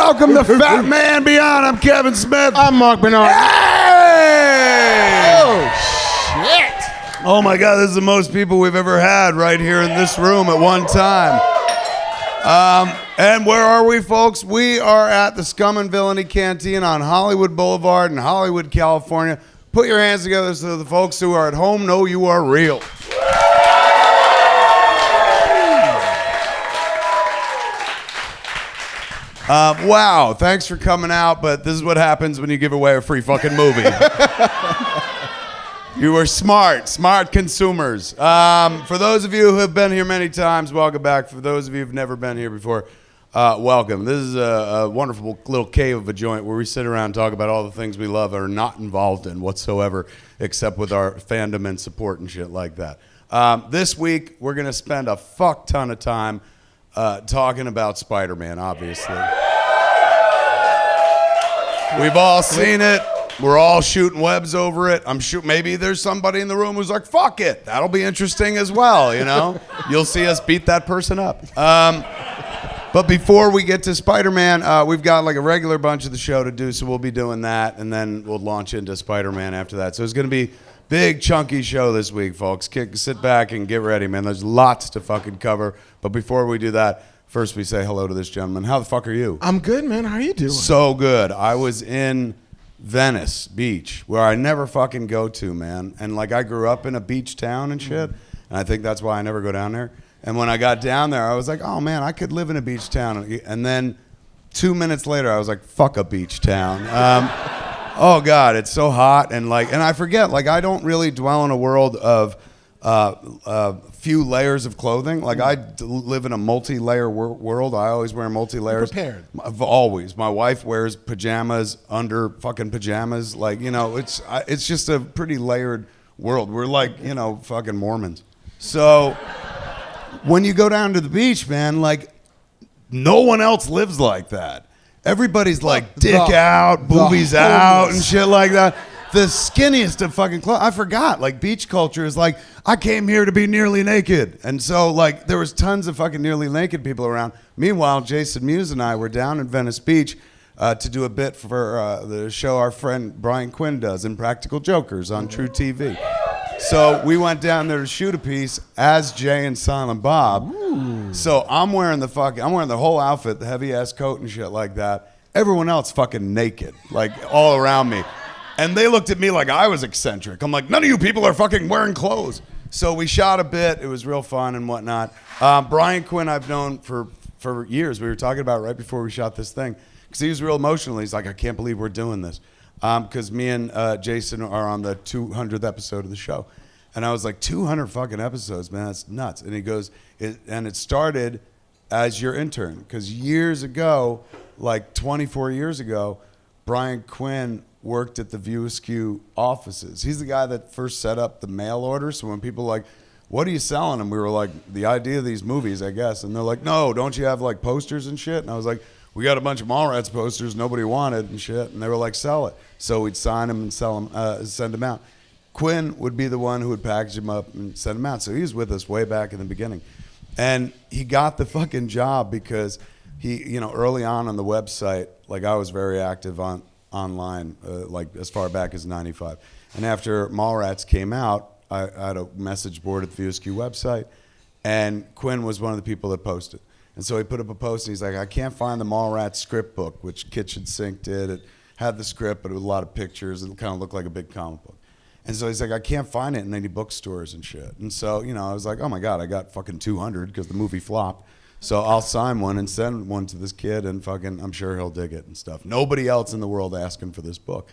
Welcome to Fat Man Beyond. I'm Kevin Smith. I'm Marc Bernard. Hey! Oh, shit. Oh my God, this is the most people we've ever had right here in this room at one time. And where are we, folks? We are at the Scum and Villainy Canteen on Hollywood Boulevard in Hollywood, California. Put your hands together so the folks who are at home know you are real. Wow, thanks for coming out, but this is what happens when you give away a free fucking movie. You were smart consumers. For those of you who have been here many times, welcome back. For those of you who've never been here before, welcome. This is a wonderful little cave of a joint where we sit around and talk about all the things we love and are not involved in whatsoever, except with our fandom and support and shit like that. This week, we're going to spend a fuck ton of time talking about Spider-Man, obviously. We've all seen it. We're all shooting webs over it. Maybe there's somebody in the room who's like, fuck it. That'll be interesting as well, you know? You'll see us beat that person up. But before we get to Spider-Man, we've got like a regular bunch of the show to do, so we'll be doing that, and then we'll launch into Spider-Man after that. So it's going to be big, chunky show this week, folks. Sit back and get ready, man. There's lots to fucking cover. But before we do that, first we say hello to this gentleman. How the fuck are you? I'm good, man. How are you doing? So good. I was in Venice Beach, where I never fucking go to, man. And like I grew up in a beach town and shit, and I think that's why I never go down there. And when I got down there, I was like, oh man, I could live in a beach town. And then 2 minutes later, I was like, fuck a beach town. Oh God, it's so hot and I forget, I don't really dwell in a world of few layers of clothing. I live in a multi-layer world. I always wear multi-layers. Prepared. Always. My wife wears pajamas under fucking pajamas. It's just a pretty layered world. We're fucking Mormons. So when you go down to the beach, man, no one else lives like that. Everybody's dick out, boobies out, and shit like that. The skinniest of fucking clothes. I forgot. Beach culture is I came here to be nearly naked. And so, there was tons of fucking nearly naked people around. Meanwhile, Jason Mewes and I were down in Venice Beach to do a bit for the show our friend Brian Quinn does, Impractical Jokers on True TV. So we went down there to shoot a piece as Jay and Silent Bob. Ooh. So I'm wearing the whole outfit, the heavy ass coat and shit like that. Everyone else fucking naked, all around me. And they looked at me like I was eccentric. I'm like, none of you people are fucking wearing clothes. So we shot a bit. It was real fun and whatnot. Brian Quinn I've known for years. We were talking about it right before we shot this thing. Because he was real emotional. He's like, I can't believe we're doing this. Because me and Jason are on the 200th episode of the show. And I was like, 200 fucking episodes, man, that's nuts. And he goes, it started as your intern. Because years ago, 24 years ago, Brian Quinn worked at the View Askew offices. He's the guy that first set up the mail order. So when people were like, what are you selling? And we were like, the idea of these movies, I guess. And they're like, no, don't you have posters and shit? And I was like, we got a bunch of Mallrats posters nobody wanted and shit. And they were like, sell it. So we'd sign them and sell them, send them out. Quinn would be the one who would package them up and send them out. So he was with us way back in the beginning. And he got the fucking job because he, early on the website, I was very active online, as far back as 95. And after Mallrats came out, I had a message board at the View Askew website, and Quinn was one of the people that posted. And so he put up a post, and he's like, I can't find the Mallrats script book, which Kitchen Sink did. It had the script, but it was a lot of pictures. It kind of looked like a big comic book. And so he's like, I can't find it in any bookstores and shit. And so, I was like, oh my God, I got fucking 200 because the movie flopped. So I'll sign one and send one to this kid and fucking, I'm sure he'll dig it and stuff. Nobody else in the world asking for this book.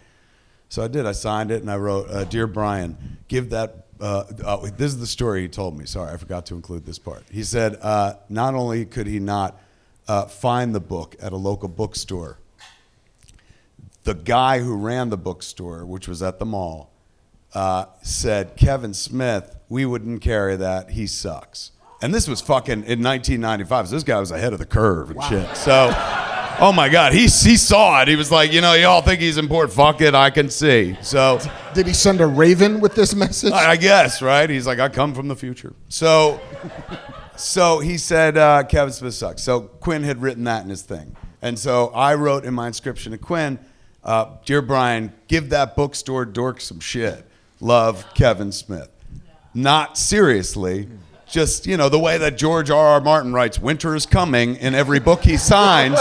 So I did. I signed it and I wrote, Dear Brian, give that, this is the story he told me. Sorry, I forgot to include this part. He said, not only could he not find the book at a local bookstore, the guy who ran the bookstore, which was at the mall, said, Kevin Smith, we wouldn't carry that. He sucks. And this was fucking in 1995. So this guy was ahead of the curve and shit. So, oh my God, he saw it. He was like, you all think he's important. Fuck it, I can see. So, did he send a raven with this message? I guess, right? He's like, I come from the future. So he said, Kevin Smith sucks. So Quinn had written that in his thing. And so I wrote in my inscription to Quinn, Dear Brian, give that bookstore dork some shit. Love, Kevin Smith. Not seriously, just, the way that George R.R. Martin writes, winter is coming in every book he signs.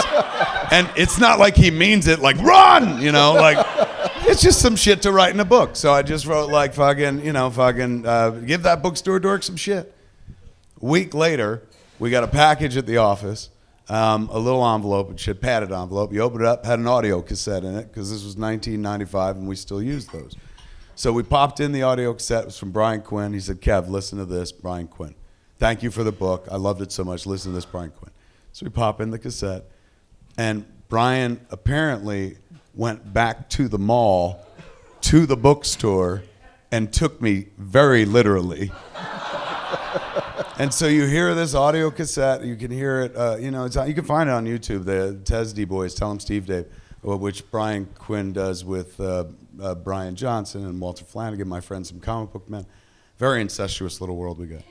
And it's not like he means it like, run, it's just some shit to write in a book. So I just wrote like give that bookstore dork some shit. A week later, we got a package at the office, a little envelope and shit, padded envelope. You open it up, had an audio cassette in it because this was 1995 and we still use those. So we popped in the audio cassette. It was from Brian Quinn. He said, Kev, listen to this, Brian Quinn. Thank you for the book. I loved it so much. Listen to this, Brian Quinn. So we pop in the cassette, and Brian apparently went back to the mall, to the bookstore, and took me very literally. And so you hear this audio cassette. You can hear it. You can find it on YouTube. The TESD boys, Tell 'em Steve Dave, which Brian Quinn does with Brian Johnson and Walter Flanagan, my friends from Comic Book Men. Very incestuous little world we got.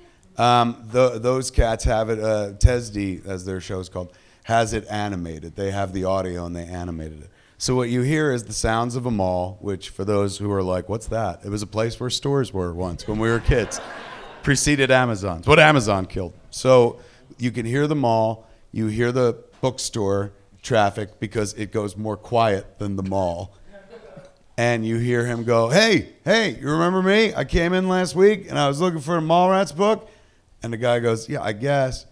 Those cats have it. TESD, as their show's called, has it animated. They have the audio and they animated it. So what you hear is the sounds of a mall, which for those who are like, what's that? It was a place where stores were once when we were kids. Preceded Amazon's. What Amazon killed. So you can hear the mall. You hear the bookstore traffic because it goes more quiet than the mall. And you hear him go, hey, you remember me? I came in last week and I was looking for a Mallrats book. And the guy goes, yeah, I guess.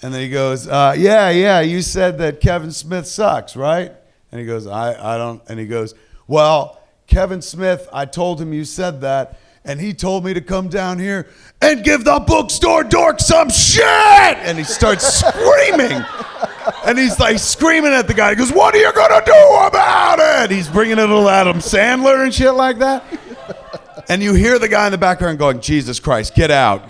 And then he goes, yeah, you said that Kevin Smith sucks, right? And he goes, I don't. And he goes, well, Kevin Smith, I told him you said that. And he told me to come down here and give the bookstore dork some shit. And he starts screaming. And he's like screaming at the guy. He goes, what are you going to do about it? He's bringing it to Adam Sandler and shit like that. And you hear the guy in the background going, Jesus Christ, get out.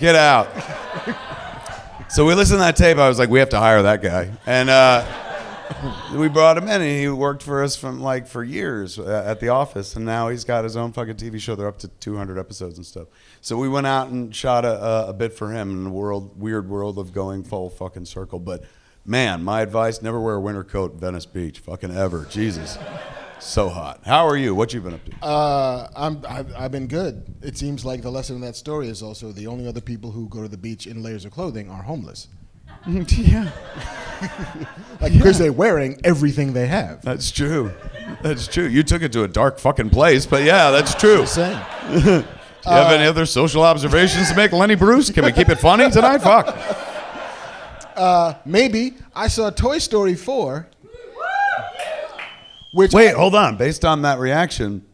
So we listened to that tape. I was like, we have to hire that guy. And we brought him in, and he worked for us for years at the office. And now he's got his own fucking TV show. They're up to 200 episodes and stuff. So we went out and shot a bit for him in the weird world of going full fucking circle. But man, my advice, never wear a winter coat in Venice Beach. Fucking ever. Jesus. So hot. How are you? What you been up to? I've been good. It seems like the lesson in that story is also the only other people who go to the beach in layers of clothing are homeless. Yeah. Because they're wearing everything they have. That's true. You took it to a dark fucking place, but yeah, that's true. Just saying. Do you have any other social observations to make, Lenny Bruce? Can we keep it funny tonight? Fuck. Maybe. I saw Toy Story 4. Wait, hold on. Based on that reaction,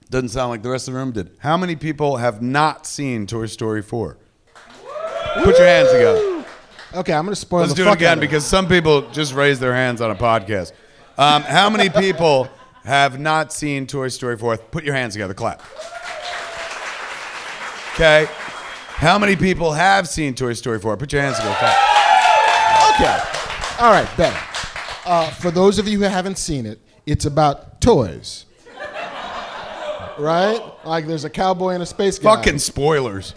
doesn't sound like the rest of the room did. How many people have not seen Toy Story 4? Put your hands together. Okay, I'm going to spoil Let's the do fuck it again out of because some people just raise their hands on a podcast. How many people have not seen Toy Story 4? Put your hands together. Clap. Okay. How many people have seen Toy Story 4? Put your hands together. Clap. Okay. All right, better. For those of you who haven't seen it, it's about toys. Right? Like there's a cowboy and a space guy. Fucking spoilers.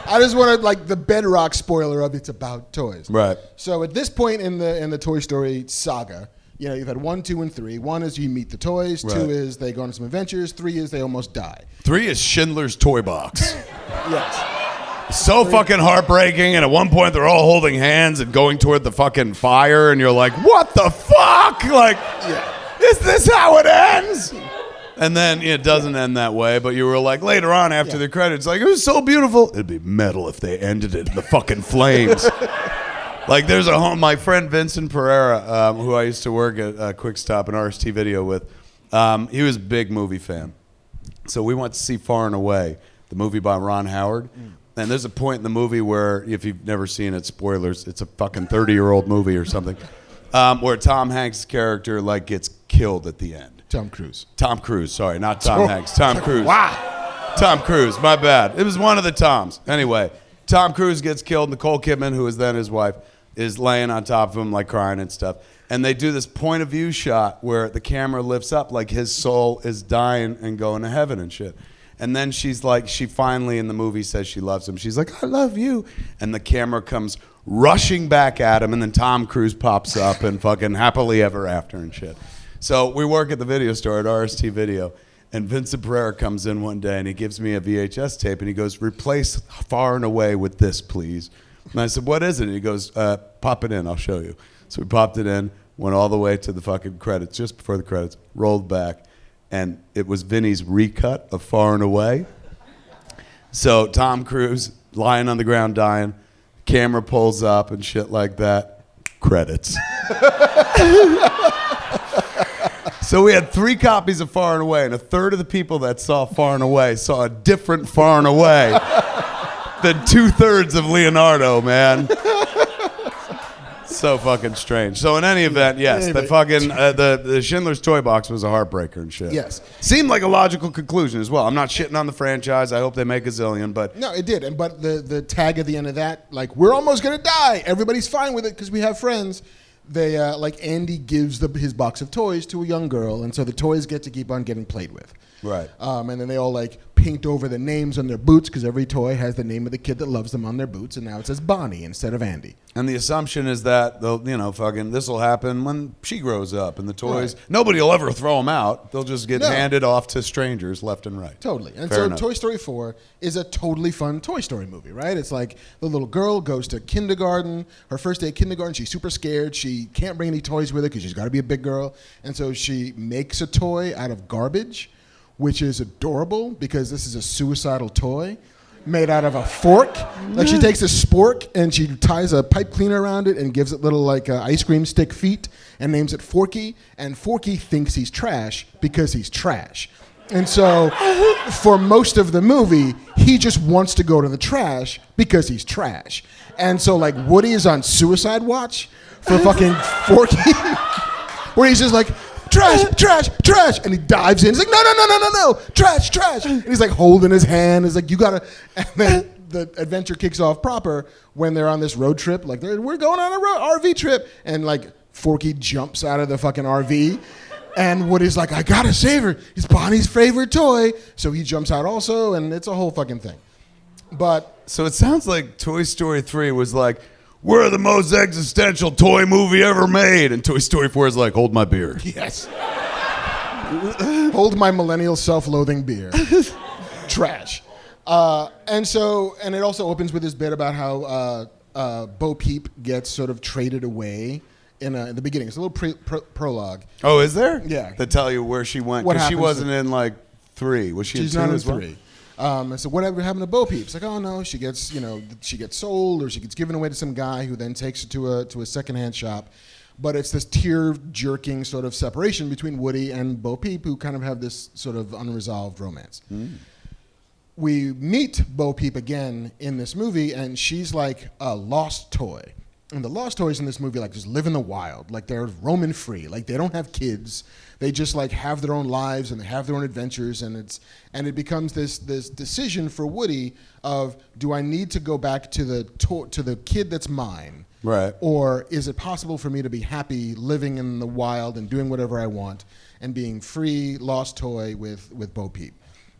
I just wanted the bedrock spoiler of it's about toys. Right. So at this point in the Toy Story saga, you've had 1, 2, and 3. 1 is you meet the toys. Right. 2 is they go on some adventures. 3 is they almost die. 3 is Schindler's Toy Box. Yes. So fucking heartbreaking, and at one point they're all holding hands and going toward the fucking fire, and you're like, what the fuck? Is this how it ends? And then it doesn't end that way, but you were like, later on after the credits, it was so beautiful. It'd be metal if they ended it in the fucking flames. There's my friend Vincent Pereira, who I used to work at Quick Stop and RST Video with, he was a big movie fan. So we went to see Far and Away, the movie by Ron Howard. And there's a point in the movie where, if you've never seen it, spoilers, it's a fucking 30-year-old movie or something, where Tom Hanks' character gets killed at the end. Tom Cruise. Tom Cruise, sorry, not Tom Hanks. Tom Cruise. Wow. Tom Cruise, my bad. It was one of the Toms. Anyway, Tom Cruise gets killed. Nicole Kidman, who is then his wife, is laying on top of him, crying and stuff. And they do this point of view shot where the camera lifts up like his soul is dying and going to heaven and shit. And then she's like, she finally in the movie says she loves him. She's like, I love you. And the camera comes rushing back at him, and then Tom Cruise pops up and fucking happily ever after and shit. So we work at the video store at RST Video, and Vincent Pereira comes in one day and he gives me a VHS tape and he goes, replace Far and Away with this, please. And I said, what is it? And he goes, pop it in, I'll show you. So we popped it in, went all the way to the fucking credits, just before the credits, rolled back, and it was Vinny's recut of Far and Away. So Tom Cruise lying on the ground dying, camera pulls up and shit like that, credits. So we had 3 copies of Far and Away, and a third of the people that saw Far and Away saw a different Far and Away than 2/3 of Leonardo, man. So fucking strange. So in any event, yes, the fucking the Schindler's Toy Box was a heartbreaker and shit. Yes. Seemed like a logical conclusion as well. I'm not shitting on the franchise. I hope they make a zillion, but No, it did. But the tag at the end of that, like, we're almost going to die. Everybody's fine with it because we have friends. They like Andy gives his box of toys to a young girl, and so the toys get to keep on getting played with. Right. And then they all like paint over the names on their boots because every toy has the name of the kid that loves them on their boots, and now it says Bonnie instead of Andy. And the assumption is that they'll, fucking this will happen when she grows up, and the toys nobody will ever throw them out. They'll just get handed off to strangers left and right. Totally. And Fair so enough. Toy Story 4 is a totally fun Toy Story movie, right? It's like the little girl goes to kindergarten, her first day of kindergarten, she's super scared. She can't bring any toys with her because she's got to be a big girl. And so she makes a toy out of garbage, which is adorable because this is a suicidal toy made out of a fork. Like, she takes a spork and she ties a pipe cleaner around it and gives it little like ice cream stick feet and names it Forky. And Forky thinks he's trash because he's trash. And so for most of the movie, he just wants to go to the trash because he's trash. And so like Woody is on suicide watch for fucking Forky, where he's just like, trash, trash, trash. And he dives in. He's like, no, trash, trash. And he's like holding his hand. He's like, you gotta. And then the adventure kicks off proper when they're on this road trip. Like, we're going on a RV trip. And like Forky jumps out of the fucking RV. And Woody's like, I gotta save her. It's Bonnie's favorite toy. So he jumps out also. And it's a whole fucking thing. But. So it sounds like Toy Story 3 was like, we're the most existential toy movie ever made. And Toy Story 4 is like, hold my beer. Yes. Hold my millennial self-loathing beer. Trash. And it also opens with this bit about how Bo Peep gets sort of traded away in the beginning. It's a little prologue. Oh, is there? Yeah. That tell you where she went. What Because she happens wasn't in like 3. Was she in 2 She's not in as well? 3. And so whatever happened to Bo Peep? It's like, oh no, she gets sold or she gets given away to some guy who then takes her to a secondhand shop. But it's this tear-jerking sort of separation between Woody and Bo Peep, who kind of have this sort of unresolved romance. Mm. We meet Bo Peep again in this movie, and she's like a lost toy. And the lost toys in this movie like just live in the wild, like they're roaming free, like they don't have kids. They just like have their own lives and they have their own adventures, and it becomes this decision for Woody of, do I need to go back to the kid that's mine, right? Or is it possible for me to be happy living in the wild and doing whatever I want and being free, lost toy with Bo Peep?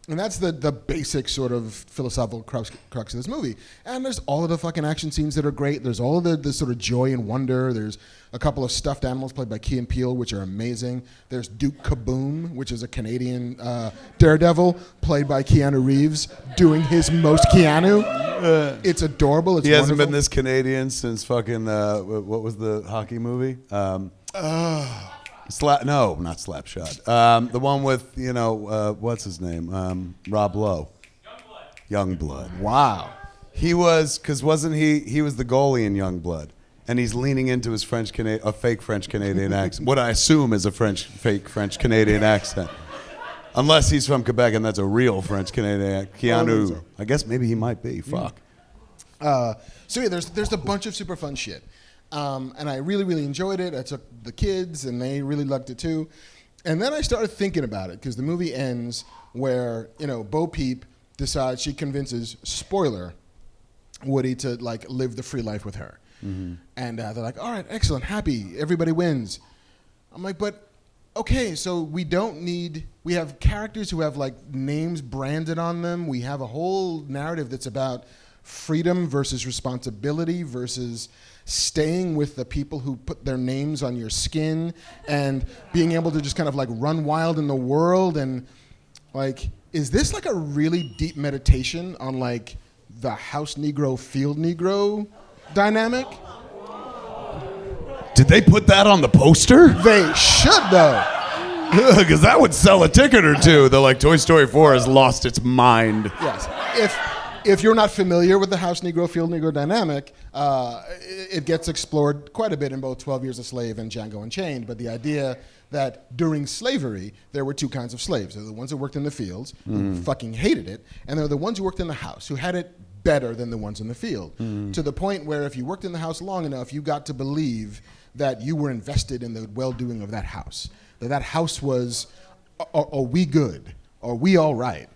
And that's the basic sort of philosophical crux of this movie. And there's all of the fucking action scenes that are great. There's all of the sort of joy and wonder. There's a couple of stuffed animals played by Key and Peele, which are amazing. There's Duke Kaboom, which is a Canadian daredevil played by Keanu Reeves, doing his most Keanu. It's adorable. It's he hasn't wonderful. been this Canadian since fucking, what was the hockey movie? No, not Slapshot. The one with, what's his name? Rob Lowe. Youngblood. Wow. He was, because wasn't he was the goalie in Youngblood. And he's leaning into his a fake French-Canadian accent. What I assume is a fake French-Canadian accent. Unless he's from Quebec and that's a real French-Canadian accent. Keanu, I guess maybe he might be. Fuck. So yeah, there's a bunch of super fun shit. And I really, really enjoyed it. I took the kids, and they really loved it too. And then I started thinking about it, because the movie ends where, Bo Peep decides, she convinces, spoiler, Woody to like live the free life with her. Mm-hmm. And they're like, all right, excellent, happy, everybody wins. I'm like, but okay, so we have characters who have like names branded on them. We have a whole narrative that's about freedom versus responsibility versus staying with the people who put their names on your skin and being able to just kind of like run wild in the world. And like, is this like a really deep meditation on like the house Negro, field Negro dynamic? Did they put that on the poster? They should though. Because that would sell a ticket or two. They're like, Toy Story 4 has lost its mind. Yes. If you're not familiar with the house Negro, field Negro dynamic, it gets explored quite a bit in both 12 Years a Slave and Django Unchained. But the idea that during slavery, there were two kinds of slaves. There were the ones who worked in the fields, who fucking hated it, and there were the ones who worked in the house, who had it better than the ones in the field. To the point where if you worked in the house long enough, you got to believe that you were invested in the well-doing of that house. That house was, are we good? Are we all right?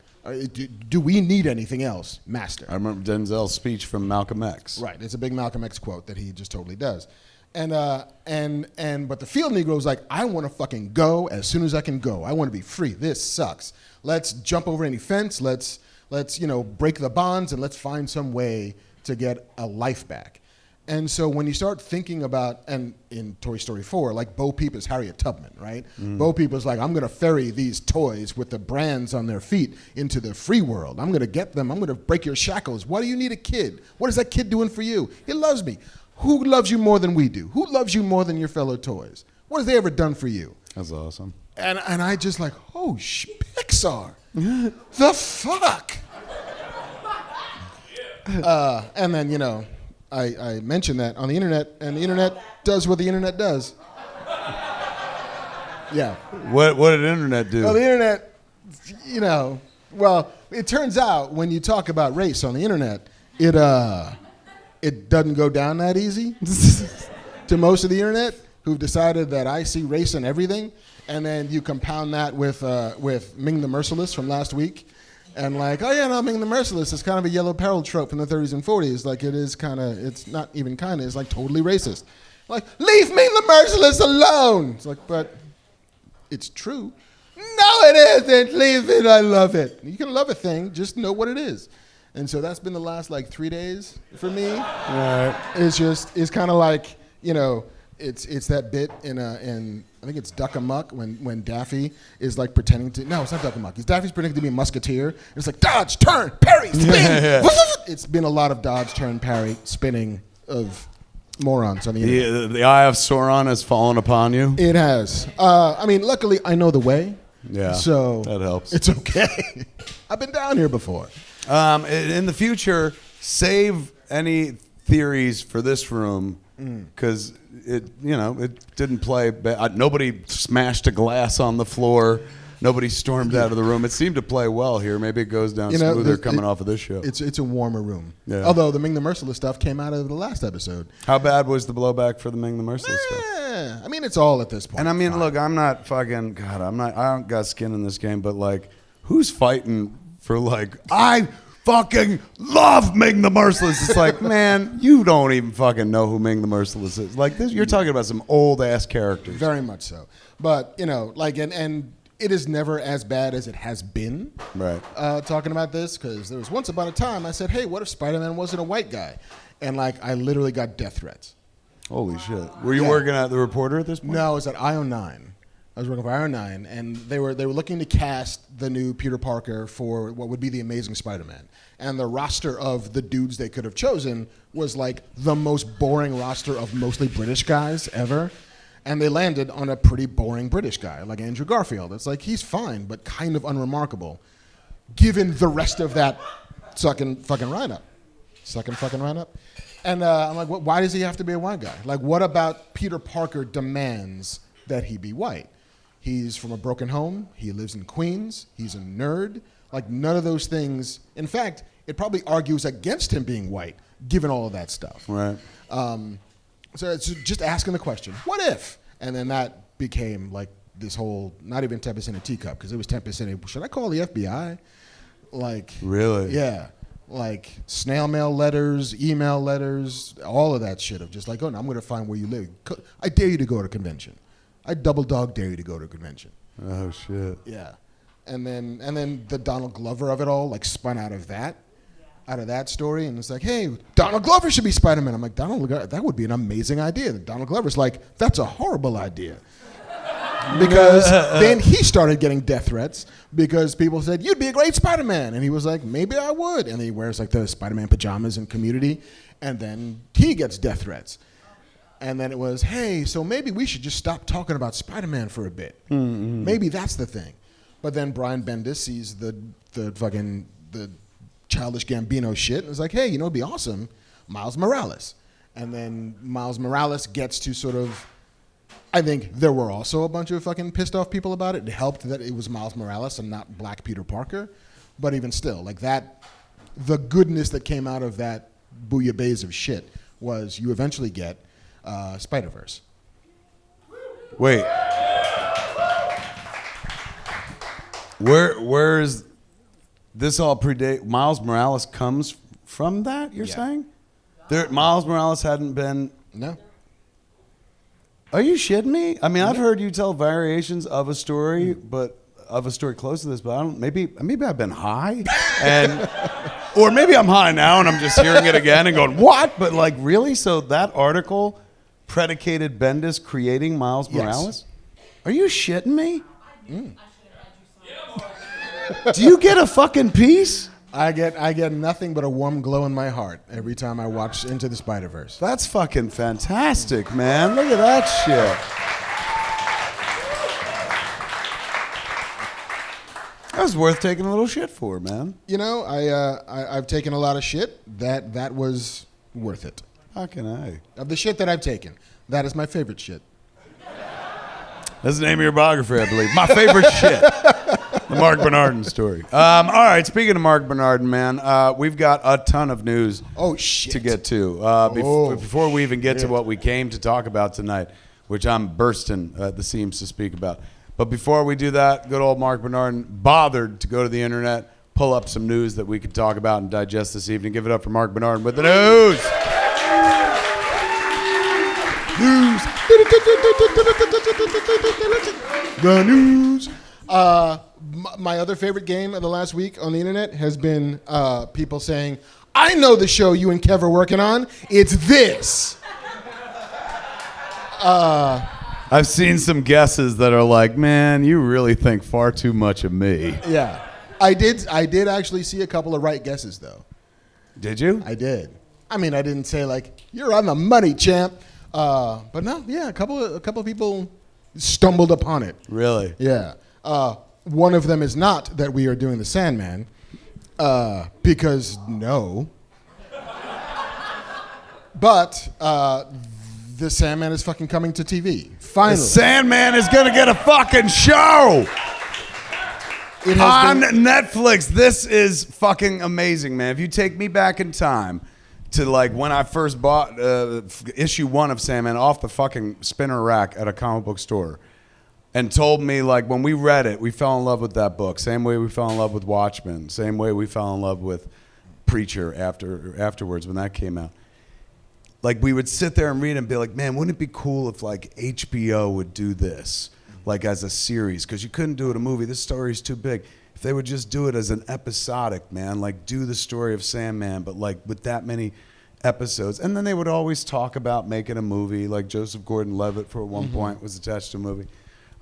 Do we need anything else, master? I remember Denzel's speech from Malcolm X. Right, it's a big Malcolm X quote that he just totally does. But the field Negro's like, I want to fucking go as soon as I can go. I want to be free. This sucks. Let's jump over any fence. Let's break the bonds and let's find some way to get a life back. And so when you start thinking about, and in Toy Story 4, like Bo Peep is Harriet Tubman, right? Bo Peep is like, I'm going to ferry these toys with the brands on their feet into the free world. I'm going to get them. I'm going to break your shackles. Why do you need a kid? What is that kid doing for you? He loves me. Who loves you more than we do? Who loves you more than your fellow toys? What has they ever done for you? That's awesome. And I just like, oh, Pixar. The fuck? And then, I mentioned that on the internet, and the internet does what the internet does. Yeah. What did the internet do? Well, the internet, it turns out when you talk about race on the internet, it doesn't go down that easy to most of the internet who've decided that I see race in everything, and then you compound that with Ming the Merciless from last week. And like, oh yeah, no, Ming the Merciless is kind of a yellow peril trope from the 30s and 40s. Like it's not even kind of, it's like totally racist. Like, leave Ming the Merciless alone. It's like, but it's true. No, it isn't. Leave it. I love it. You can love a thing, just know what it is. And so that's been the last like 3 days for me. Right. It's kind of like, it's that bit in I think it's Duck Amuck when Daffy is like pretending to, no, it's not Duck Amuck. Daffy's pretending to be a musketeer. It's like dodge, turn, parry, spin. Yeah. It's been a lot of dodge, turn, parry, spinning of morons on the internet. The eye of Sauron has fallen upon you. It has. Luckily I know the way. Yeah, so that helps. It's okay. I've been down here before. In the future, save any theories for this room because it didn't play. Nobody smashed a glass on the floor. Nobody stormed out of the room. It seemed to play well here. Maybe it goes down smoother coming off of this show. It's a warmer room. Yeah. Although the Ming the Merciless stuff came out of the last episode. How bad was the blowback for the Ming the Merciless stuff? It's all at this point. And look, I'm not fucking God. I don't got skin in this game, but like, who's fighting for like I fucking love Ming the Merciless? It's like, man, you don't even fucking know who Ming the Merciless is. Like this, you're talking about some old ass characters. Very much so. But and it is never as bad as it has been. Right. Talking about this because there was once upon a time I said, hey, what if Spider-Man wasn't a white guy? And like I literally got death threats. Holy shit! Were you working at the Reporter at this point? No, I was at IO9. I was working for IO9, and they were looking to cast the new Peter Parker for what would be the Amazing Spider-Man. And the roster of the dudes they could have chosen was like the most boring roster of mostly British guys ever. And they landed on a pretty boring British guy, like Andrew Garfield. It's like, he's fine, but kind of unremarkable, given the rest of that sucking fucking lineup. And I'm like, why does he have to be a white guy? Like, what about Peter Parker demands that he be white? He's from a broken home. He lives in Queens. He's a nerd. Like, none of those things. In fact, it probably argues against him being white, given all of that stuff. Right. So it's just asking the question, what if? And then that became like this whole, not even Tempest in a teacup, because it was Tempest in a, should I call the FBI? Like. Really? Yeah. Like snail mail letters, email letters, all of that shit of just like, oh no, I'm going to find where you live. I dare you to go to a convention. I double dog dare you to go to a convention. Oh shit. Yeah. And then the Donald Glover of it all like spun out of that story, and it's like, hey, Donald Glover should be Spider-Man. I'm like, that would be an amazing idea. And Donald Glover's like, that's a horrible idea. Because then he started getting death threats because people said, you'd be a great Spider-Man. And he was like, maybe I would. And he wears like the Spider-Man pajamas in Community, and then he gets death threats. And then it was, hey, so maybe we should just stop talking about Spider-Man for a bit. Mm-hmm. Maybe that's the thing. But then Brian Bendis sees the Childish Gambino shit and is like, hey, it'd be awesome, Miles Morales. And then Miles Morales gets to sort of, I think there were also a bunch of fucking pissed off people about it. It helped that it was Miles Morales and not Black Peter Parker. But even still, like that, the goodness that came out of that bouillabaisse of shit was you eventually get Spider-Verse. Wait. Where is this all predate? Miles Morales comes from that, you're saying? Miles Morales hadn't been... No. Are you shitting me? I mean, I've heard you tell variations of a story, but of a story close to this, but I don't... Maybe I've been high, and... Or maybe I'm high now and I'm just hearing it again and going, what? But like, really? So that article predicated Bendis creating Miles Morales? Are you shitting me? Do you get a fucking piece? I get nothing but a warm glow in my heart every time I watch Into the Spider-Verse. That's fucking fantastic, man. Look at that shit. That was worth taking a little shit for, man. I've taken a lot of shit. That was worth it. How can I? Of the shit that I've taken, that is my favorite shit. That's the name of your biography, I believe. My favorite shit. The Marc Bernardin story. All right, speaking of Marc Bernardin, man, we've got a ton of news to get to. Before we even get to what we came to talk about tonight, which I'm bursting at the seams to speak about. But before we do that, good old Marc Bernardin bothered to go to the internet, pull up some news that we could talk about and digest this evening. Give it up for Marc Bernardin with the news. The news. My other favorite game of the last week on the internet has been people saying, I know the show you and Kev are working on. It's this. I've seen some guesses that are like, man, you really think far too much of me. Yeah. I did actually see a couple of right guesses, though. Did you? I did. I mean, I didn't say, like, you're on the money, champ. But no, yeah, a couple of people stumbled upon it. Really? Yeah. One of them is not that we are doing the Sandman, because no. But the Sandman is fucking coming to TV. Finally. The Sandman is going to get a fucking show on Netflix. This is fucking amazing, man. If you take me back in time to like when I first bought issue 1 of Sandman off the fucking spinner rack at a comic book store and told me like when we read it, we fell in love with that book. Same way we fell in love with Watchmen. Same way we fell in love with Preacher afterwards when that came out. Like we would sit there and read and be like, man, wouldn't it be cool if like HBO would do this like as a series? Because you couldn't do it a movie. This story's too big. If they would just do it as an episodic, man, like do the story of Sandman, but like with that many episodes. And then they would always talk about making a movie. Like Joseph Gordon-Levitt for one point was attached to a movie.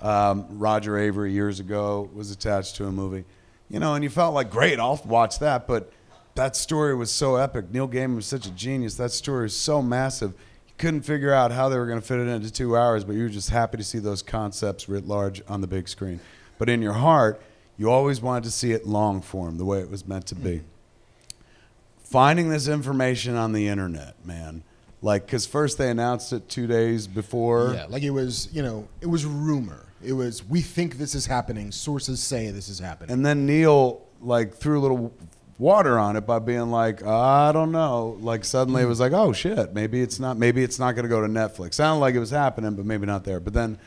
Roger Avery years ago was attached to a movie. You know, and you felt like, great, I'll watch that. But that story was so epic. Neil Gaiman was such a genius. That story is so massive. You couldn't figure out how they were going to fit it into 2 hours, but you were just happy to see those concepts writ large on the big screen. But in your heart, you always wanted to see it long form, the way it was meant to be. Finding this information on the internet, man. Like, because first they announced it 2 days before. Yeah, like it was, it was rumor. It was, we think this is happening. Sources say this is happening. And then Neil, like, threw a little water on it by being like, I don't know. Like, suddenly it was like, oh, shit, maybe it's not going to go to Netflix. Sounded like it was happening, but maybe not there. But then,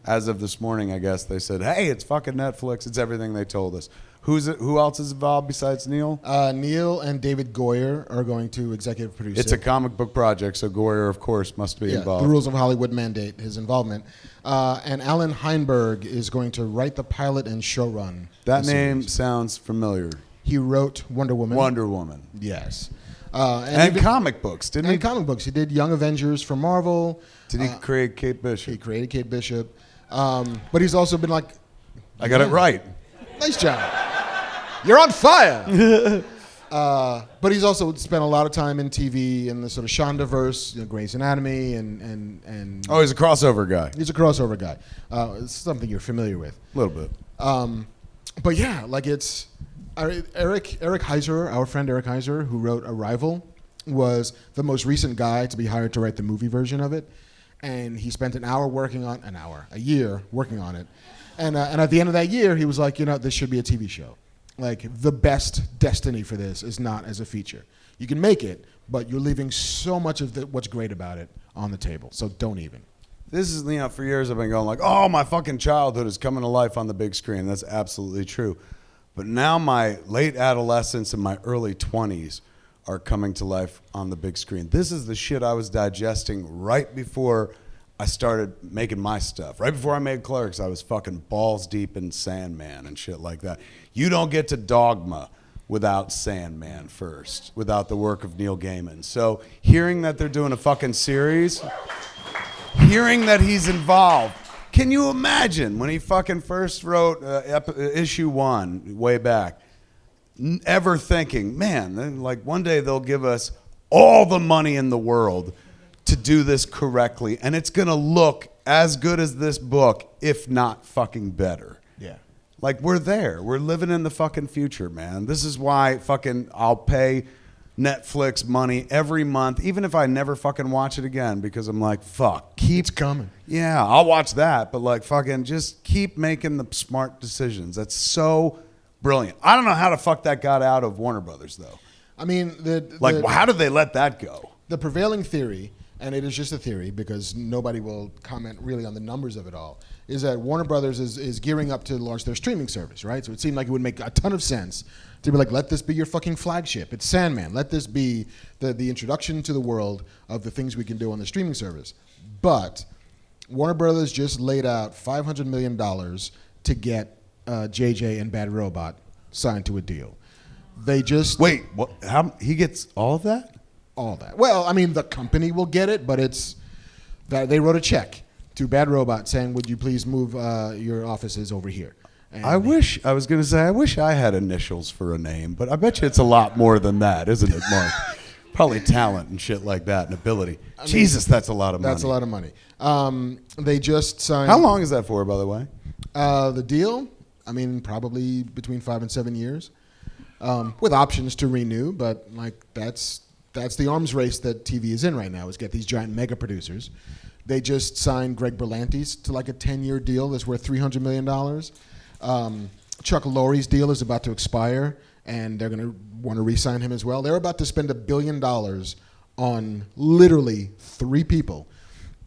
as of this morning, I guess, they said, hey, it's fucking Netflix. It's everything they told us. Who else is involved besides Neil? Neil and David Goyer are going to executive produce It's a comic book project, so Goyer, of course, must be involved. The Rules of Hollywood mandate his involvement. And Alan Heinberg is going to write the pilot and showrun. That name sounds familiar. He wrote Wonder Woman. Wonder Woman. Yes. And comic books, didn't he? And comic books. He did Young Avengers for Marvel. Did he create Kate Bishop? He created Kate Bishop. But he's also been like... I got it right. Nice job. You're on fire. But he's also spent a lot of time in TV in the sort of Shondaverse, Grey's Anatomy, and Oh, he's a crossover guy. He's a crossover guy. It's something you're familiar with. A little bit. But yeah, like it's Eric Heiser, our friend Eric Heiser, who wrote Arrival, was the most recent guy to be hired to write the movie version of it, and he spent a year working on it, and at the end of that year, he was like, this should be a TV show. Like, the best destiny for this is not as a feature. You can make it, but you're leaving so much of what's great about it on the table. So don't even. This is, for years I've been going like, oh, my fucking childhood is coming to life on the big screen. That's absolutely true. But now my late adolescence and my early 20s are coming to life on the big screen. This is the shit I was digesting right before I started making my stuff. Right before I made Clerks, I was fucking balls deep in Sandman and shit like that. You don't get to Dogma without Sandman first, without the work of Neil Gaiman. So hearing that they're doing a fucking series, hearing that he's involved, can you imagine when he fucking first wrote issue 1 way back, ever thinking, man, like one day they'll give us all the money in the world to do this correctly, and it's gonna look as good as this book, if not fucking better. Yeah. Like, we're there. We're living in the fucking future, man. This is why fucking I'll pay Netflix money every month, even if I never fucking watch it again, because I'm like, fuck, It's coming. Yeah, I'll watch that, but like fucking just keep making the smart decisions. That's so brilliant. I don't know how the fuck that got out of Warner Brothers, though. I mean, how did they let that go? The prevailing theory, and it is just a theory because nobody will comment really on the numbers of it all, is that Warner Brothers is gearing up to launch their streaming service, right? So it seemed like it would make a ton of sense to be like, let this be your fucking flagship. It's Sandman. Let this be the introduction to the world of the things we can do on the streaming service. But Warner Brothers just laid out $500 million to get JJ and Bad Robot signed to a deal. They just... Wait, what? How he gets all of that? All that. Well, I mean, the company will get it, but it's that they wrote a check to Bad Robot saying, would you please move your offices over here? And I wish I had initials for a name, but I bet you it's a lot more than that, isn't it, Marc? Probably talent and shit like that and ability. Jesus, that's a lot of money. That's a lot of money. They just signed... How long is that for, by the way? The deal, I mean, probably between 5 and 7 years, with options to renew, but like that's the arms race that TV is in right now, is get these giant mega producers. They just signed Greg Berlanti's to like a 10-year deal that's worth $300 million. Chuck Lorre's deal is about to expire, and they're going to want to re-sign him as well. They're about to spend $1 billion on literally 3 people.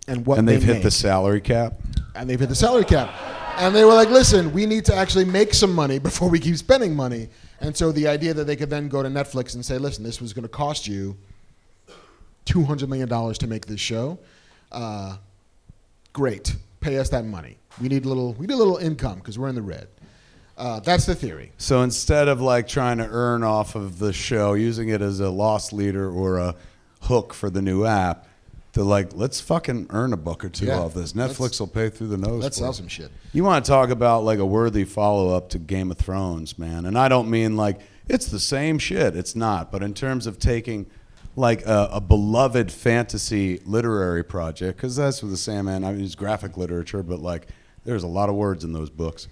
And they've hit the salary cap? And they've hit the salary cap. And they were like, listen, we need to actually make some money before we keep spending money. And so the idea that they could then go to Netflix and say, listen, this was going to cost you $200 million to make this show. Great. Pay us that money. We need a little income because we're in the red. That's the theory. So instead of like trying to earn off of the show, using it as a loss leader or a hook for the new app, to like, let's fucking earn a buck or two off this. Netflix will pay through the nose. Let's sell some shit. You want to talk about like a worthy follow-up to Game of Thrones, man. And I don't mean like it's the same shit. It's not. But in terms of taking like a beloved fantasy literary project, because that's what the Sandman, I mean, it's graphic literature, but like there's a lot of words in those books.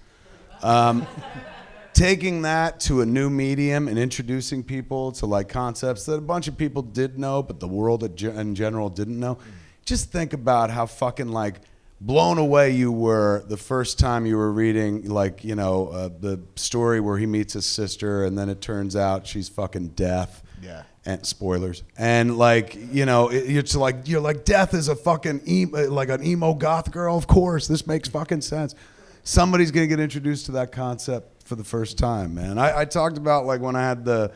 Taking that to a new medium and introducing people to like concepts that a bunch of people did know, but the world in general didn't know. Just think about how fucking like blown away you were the first time you were reading like, the story where he meets his sister and then it turns out she's fucking deaf. Yeah. And spoilers. And like, you're like death is a fucking like an emo goth girl. Of course, this makes fucking sense. Somebody's gonna get introduced to that concept. for the first time, man. I talked about like when I had the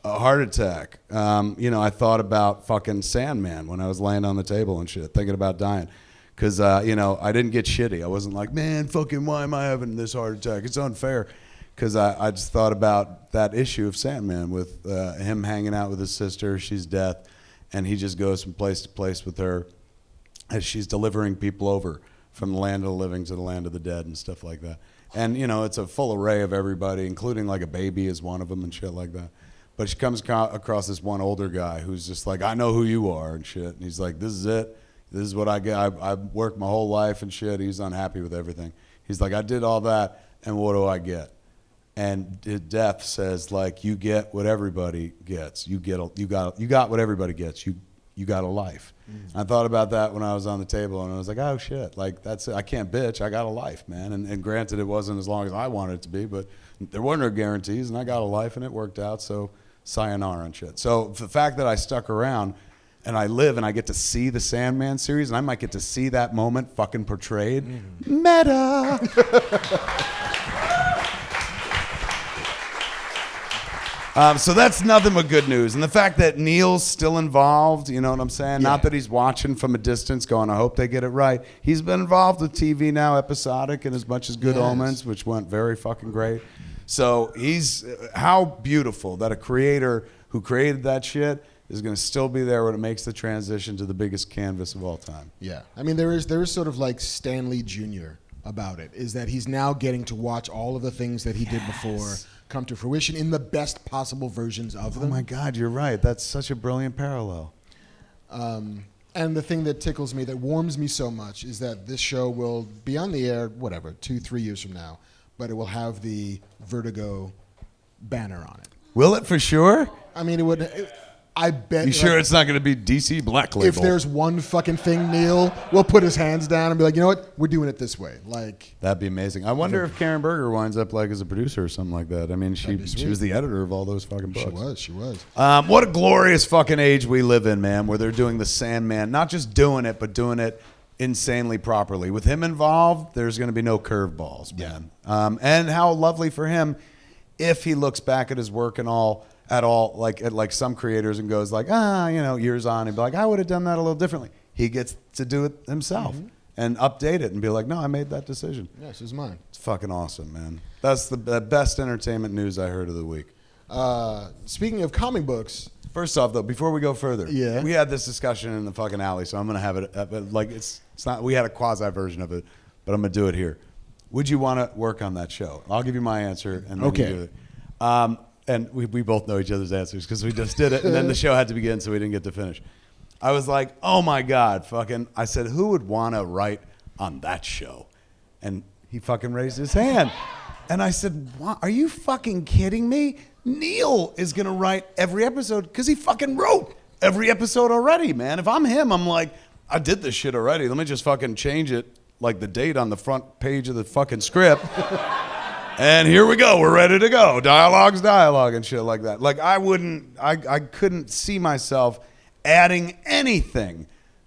heart attack. I thought about fucking Sandman when I was laying on the table and shit, thinking about dying. Because, I didn't get shitty. I wasn't like, man, fucking why am I having this heart attack? It's unfair. Because I just thought about that issue of Sandman with him hanging out with his sister. She's death. And he just goes from place to place with her as she's delivering people over from the land of the living to the land of the dead and stuff like that. And, it's a full array of everybody, including like a baby is one of them and shit like that. But she comes across this one older guy who's just like, I know who you are and shit. And he's like, this is it. This is what I get. I've worked my whole life and shit. He's unhappy with everything. He's like, I did all that, and what do I get? And death says, like, you get what everybody gets. You got what everybody gets. You got a life. I thought about that when I was on the table, and I was like, oh shit, like that's it. I can't bitch. I got a life, man. And granted, it wasn't as long as I wanted it to be, but there weren't no guarantees, and I got a life, and it worked out. So sayonara and shit. So the fact that I stuck around. And I live and I get to see the Sandman series, and I might get to see that moment fucking portrayed. Meta! So that's nothing but good news. And the fact that Neil's still involved, you know what I'm saying? Yeah. Not that he's watching from a distance going, I hope they get it right. He's been involved with TV now, episodic, and as much as Good Omens, which went very fucking great. So how beautiful that a creator who created that shit is going to still be there when it makes the transition to the biggest canvas of all time. Yeah. I mean, there is sort of like Stanley Jr. about it, is that he's now getting to watch all of the things that he did before come to fruition in the best possible versions of them. Oh my God, you're right. That's such a brilliant parallel. And the thing that tickles me, that warms me so much, is that this show will be on the air, 2-3 years from now, but it will have the Vertigo banner on it. Will it for sure? I mean, I bet. You sure it's not going to be DC Black Label? If there's one fucking thing, Neil will put his hands down and be like, you know what, we're doing it this way. Like, that'd be amazing. I wonder if Karen Berger winds up like as a producer or something like that. I mean, she was the editor of all those fucking books. She was. What a glorious fucking age we live in, man, where they're doing the Sandman, not just doing it, but doing it insanely properly. With him involved, there's going to be no curveballs, man. And how lovely for him if he looks back at his work and all. At all, like some creators, and goes like, years on, and be like, I would have done that a little differently. He gets to do it himself and update it and be like, no, I made that decision. Yes, it's mine. It's fucking awesome, man. That's the best entertainment news I heard of the week. Speaking of comic books, first off, though, before we go further, yeah, we had this discussion in the fucking alley, so I'm gonna have it like it's not. We had a quasi version of it, but I'm gonna do it here. Would you want to work on that show? I'll give you my answer, and then you do it. And we both know each other's answers because we just did it, and then the show had to begin, so we didn't get to finish. I was like, oh my God, I said, who would want to write on that show? And he fucking raised his hand. And I said, what? Are you fucking kidding me? Neil is going to write every episode because he fucking wrote every episode already, man. If I'm him, I'm like, I did this shit already. Let me just fucking change it, like the date on the front page of the fucking script. And here we go. We're ready to go. Dialogue and shit like that. Like I couldn't see myself adding anything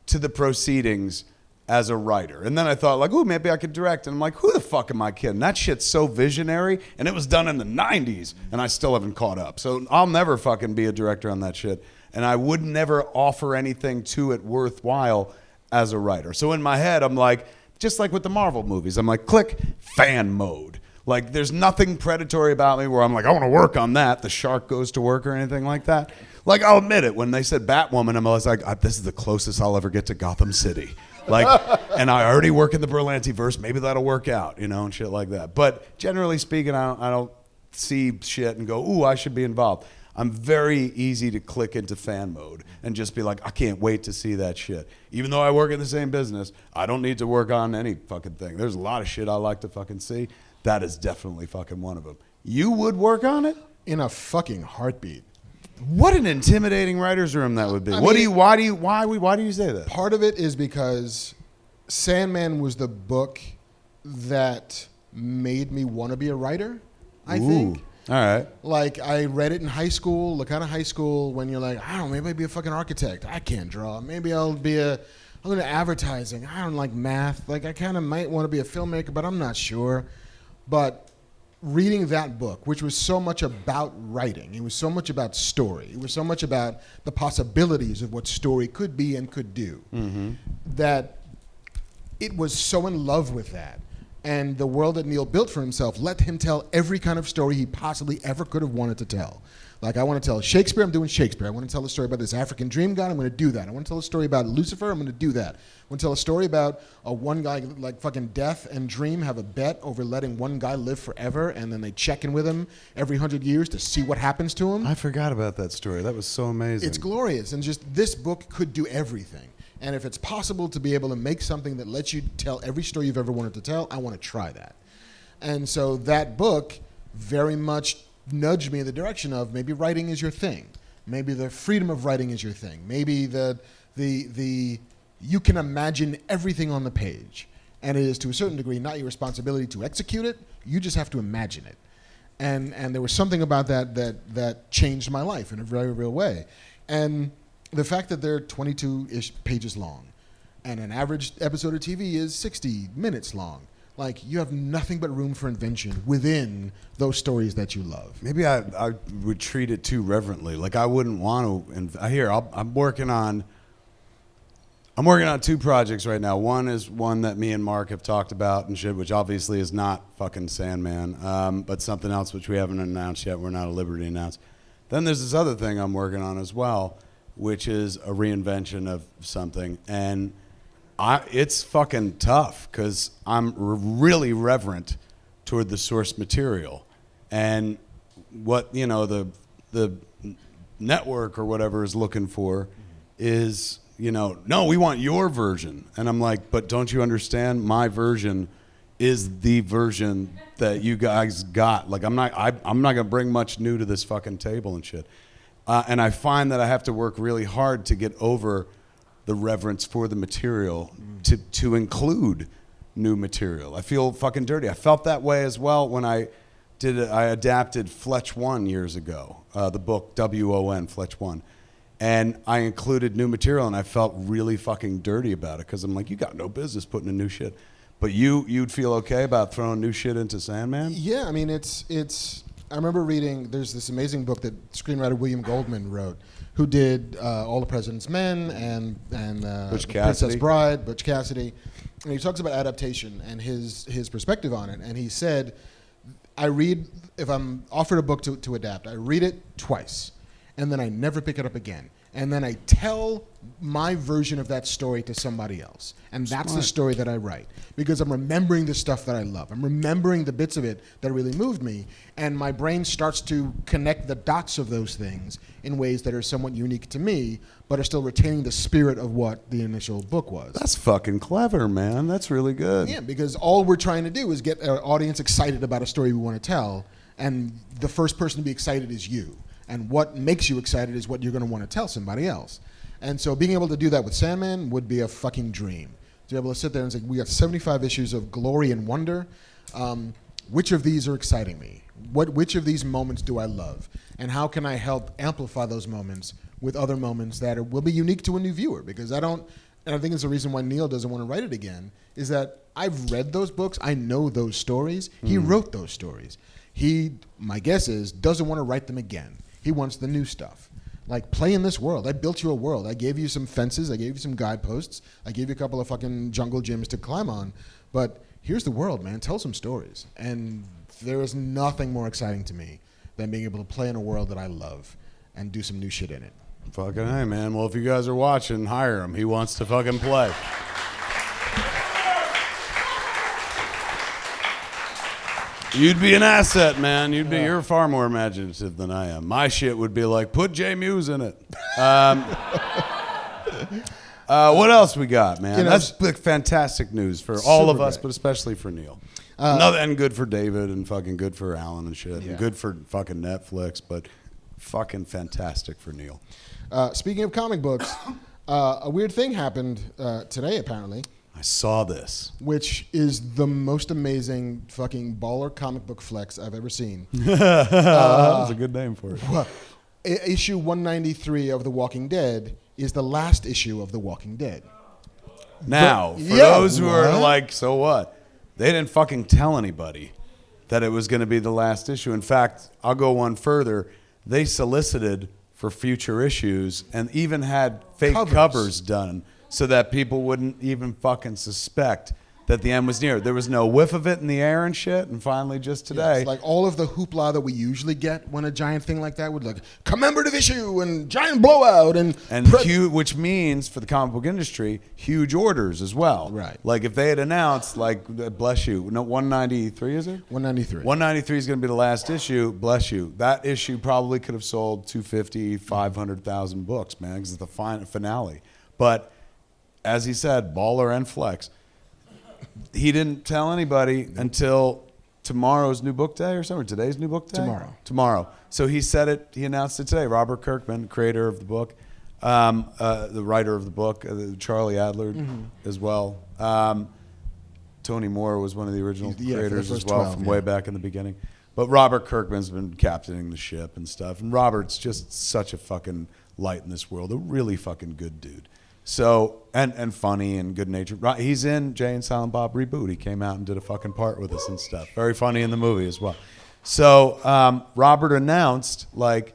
to the proceedings as a writer. And then I thought like, ooh, maybe I could direct. And I'm like, who the fuck am I kidding? That shit's so visionary. And it was done in the 90s. And I still haven't caught up. So I'll never fucking be a director on that shit. And I would never offer anything to it worthwhile as a writer. So in my head, I'm like, just like with the Marvel movies, I'm like, click fan mode. Like, there's nothing predatory about me where I'm like, I want to work on that. The shark goes to work or anything like that. Like, I'll admit it. When they said Batwoman, I was like, this is the closest I'll ever get to Gotham City. Like, and I already work in the Berlanti-verse. Maybe that'll work out, and shit like that. But generally speaking, I don't see shit and go, ooh, I should be involved. I'm very easy to click into fan mode and just be like, I can't wait to see that shit. Even though I work in the same business, I don't need to work on any fucking thing. There's a lot of shit I like to fucking see. That is definitely fucking one of them. You would work on it? In a fucking heartbeat. What an intimidating writer's room that would be. Why do you say that? Part of it is because Sandman was the book that made me want to be a writer, I think. All right. Like, I read it in high school, the kind of high school when you're like, I don't know, maybe I'll be a fucking architect. I can't draw. Maybe I'll go into advertising. I don't like math. Like, I kind of might want to be a filmmaker, but I'm not sure. But reading that book, which was so much about writing, it was so much about story, it was so much about the possibilities of what story could be and could do, that it was so in love with that. And the world that Neil built for himself let him tell every kind of story he possibly ever could have wanted to tell. Like, I want to tell Shakespeare, I'm doing Shakespeare. I want to tell a story about this African dream god, I'm going to do that. I want to tell a story about Lucifer, I'm going to do that. I want to tell a story about one guy, like fucking Death and Dream have a bet over letting one guy live forever, and then they check in with him every 100 years to see what happens to him. I forgot about that story. That was so amazing. It's glorious, and just this book could do everything. And if it's possible to be able to make something that lets you tell every story you've ever wanted to tell, I want to try that. And so that book very much nudged me in the direction of maybe writing is your thing. Maybe the freedom of writing is your thing. Maybe the you can imagine everything on the page. And it is to a certain degree not your responsibility to execute it, you just have to imagine it. And there was something about that changed my life in a very real way. And the fact that they're 22-ish pages long and an average episode of TV is 60 minutes long, like, you have nothing but room for invention within those stories that you love. Maybe I would treat it too reverently. Like, I wouldn't want to. And I'm working on 2 projects right now. One is one that me and Marc have talked about and shit, which obviously is not fucking Sandman, but something else which we haven't announced yet. We're not at liberty to announce. Then there's this other thing I'm working on as well, which is a reinvention of something. And it's fucking tough because I'm really reverent toward the source material. And what, the network or whatever is looking for is, no, we want your version. And I'm like, but don't you understand? My version is the version that you guys got. Like, I'm not going to bring much new to this fucking table and shit. And I find that I have to work really hard to get over the reverence for the material to include new material. I feel fucking dirty. I felt that way as well when I adapted Fletch 1 years ago, the book WON, Fletch 1. And I included new material, and I felt really fucking dirty about it because I'm like, you got no business putting in new shit. But you'd feel okay about throwing new shit into Sandman? Yeah, I mean, it's. I remember reading, there's this amazing book that screenwriter William Goldman wrote, who did All the President's Men and Princess Bride, Butch Cassidy. And he talks about adaptation and his perspective on it. And he said, if I'm offered a book to adapt, I read it twice, and then I never pick it up again. And then I tell my version of that story to somebody else. And that's the story that I write. Because I'm remembering the stuff that I love. I'm remembering the bits of it that really moved me. And my brain starts to connect the dots of those things in ways that are somewhat unique to me, but are still retaining the spirit of what the initial book was. That's fucking clever, man. That's really good. Yeah, because all we're trying to do is get our audience excited about a story we want to tell. And the first person to be excited is you. And what makes you excited is what you're going to want to tell somebody else. And so being able to do that with Sandman would be a fucking dream. To be able to sit there and say, we got 75 issues of glory and wonder. Which of these are exciting me? Which of these moments do I love? And how can I help amplify those moments with other moments that will be unique to a new viewer? Because and I think it's the reason why Neil doesn't want to write it again, is that I've read those books. I know those stories. He wrote those stories. My guess is, doesn't want to write them again. He wants the new stuff. Like, play in this world. I built you a world. I gave you some fences. I gave you some guideposts. I gave you a couple of fucking jungle gyms to climb on. But here's the world, man. Tell some stories. And there is nothing more exciting to me than being able to play in a world that I love and do some new shit in it. Fucking hey, man. Well, if you guys are watching, hire him. He wants to fucking play. You'd be an asset, man. You're far more imaginative than I am. My shit would be like, put J Muse in it. What else we got, man? That's fantastic news for all of us, but especially for Neil. And good for David and fucking good for Alan and shit. Yeah. And good for fucking Netflix, but fucking fantastic for Neil. Speaking of comic books, a weird thing happened today, apparently. I saw this. Which is the most amazing fucking baller comic book flex I've ever seen. That's a good name for it. Issue 193 of The Walking Dead is the last issue of The Walking Dead. Now, for those who are like, so what? They didn't fucking tell anybody. that it was going to be the last issue. In fact, I'll go one further. They solicited for future issues and even had fake covers done so that people wouldn't even fucking suspect that the end was near. There was no whiff of it in the air and shit, and finally just today. It's like all of the hoopla that we usually get when a giant thing like that would like commemorative issue and giant blowout and huge, which means for the comic book industry, huge orders as well. Right. Like if they had announced, like, bless you, no, 193 is it? 193. 193 is going to be the last issue. Bless you. That issue probably could have sold 250, 500,000 books, man, because it's the finale. But as he said, baller and flex. He didn't tell anybody until tomorrow's new book day or something. Today's new book day? Tomorrow. So he said it. He announced it today. Robert Kirkman, creator of the book, the writer of the book, Charlie Adler as well. Tony Moore was one of the original creators as well from way back in the beginning. But Robert Kirkman's been captaining the ship and stuff. And Robert's just such a fucking light in this world. A really fucking good dude. So, and funny and good-natured. He's in Jay and Silent Bob Reboot. He came out and did a fucking part with us and stuff. Very funny in the movie as well. So, Robert announced, like,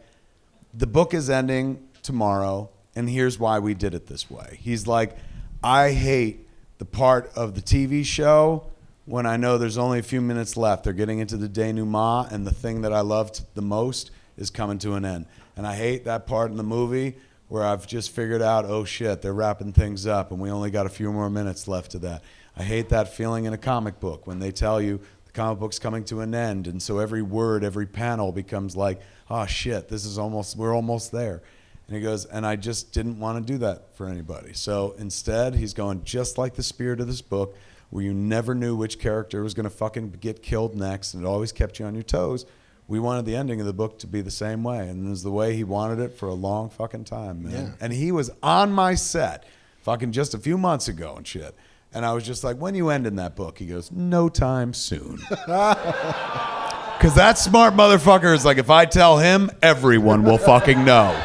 the book is ending tomorrow, and here's why we did it this way. He's like, I hate the part of the TV show when I know there's only a few minutes left. They're getting into the denouement, and the thing that I loved the most is coming to an end. And I hate that part in the movie where I've just figured out, oh shit, they're wrapping things up and we only got a few more minutes left of that. I hate that feeling in a comic book when they tell you the comic book's coming to an end, and so every word, every panel becomes like, oh shit, we're almost there. And he goes, and I just didn't want to do that for anybody. So instead, he's going just like the spirit of this book, where you never knew which character was going to fucking get killed next, and it always kept you on your toes. We wanted the ending of the book to be the same way, and it was the way he wanted it for a long fucking time, man. Yeah. And he was on my set fucking just a few months ago and shit. And I was just like, when you end in that book? He goes, no time soon. Because that smart motherfucker is like, if I tell him, everyone will fucking know.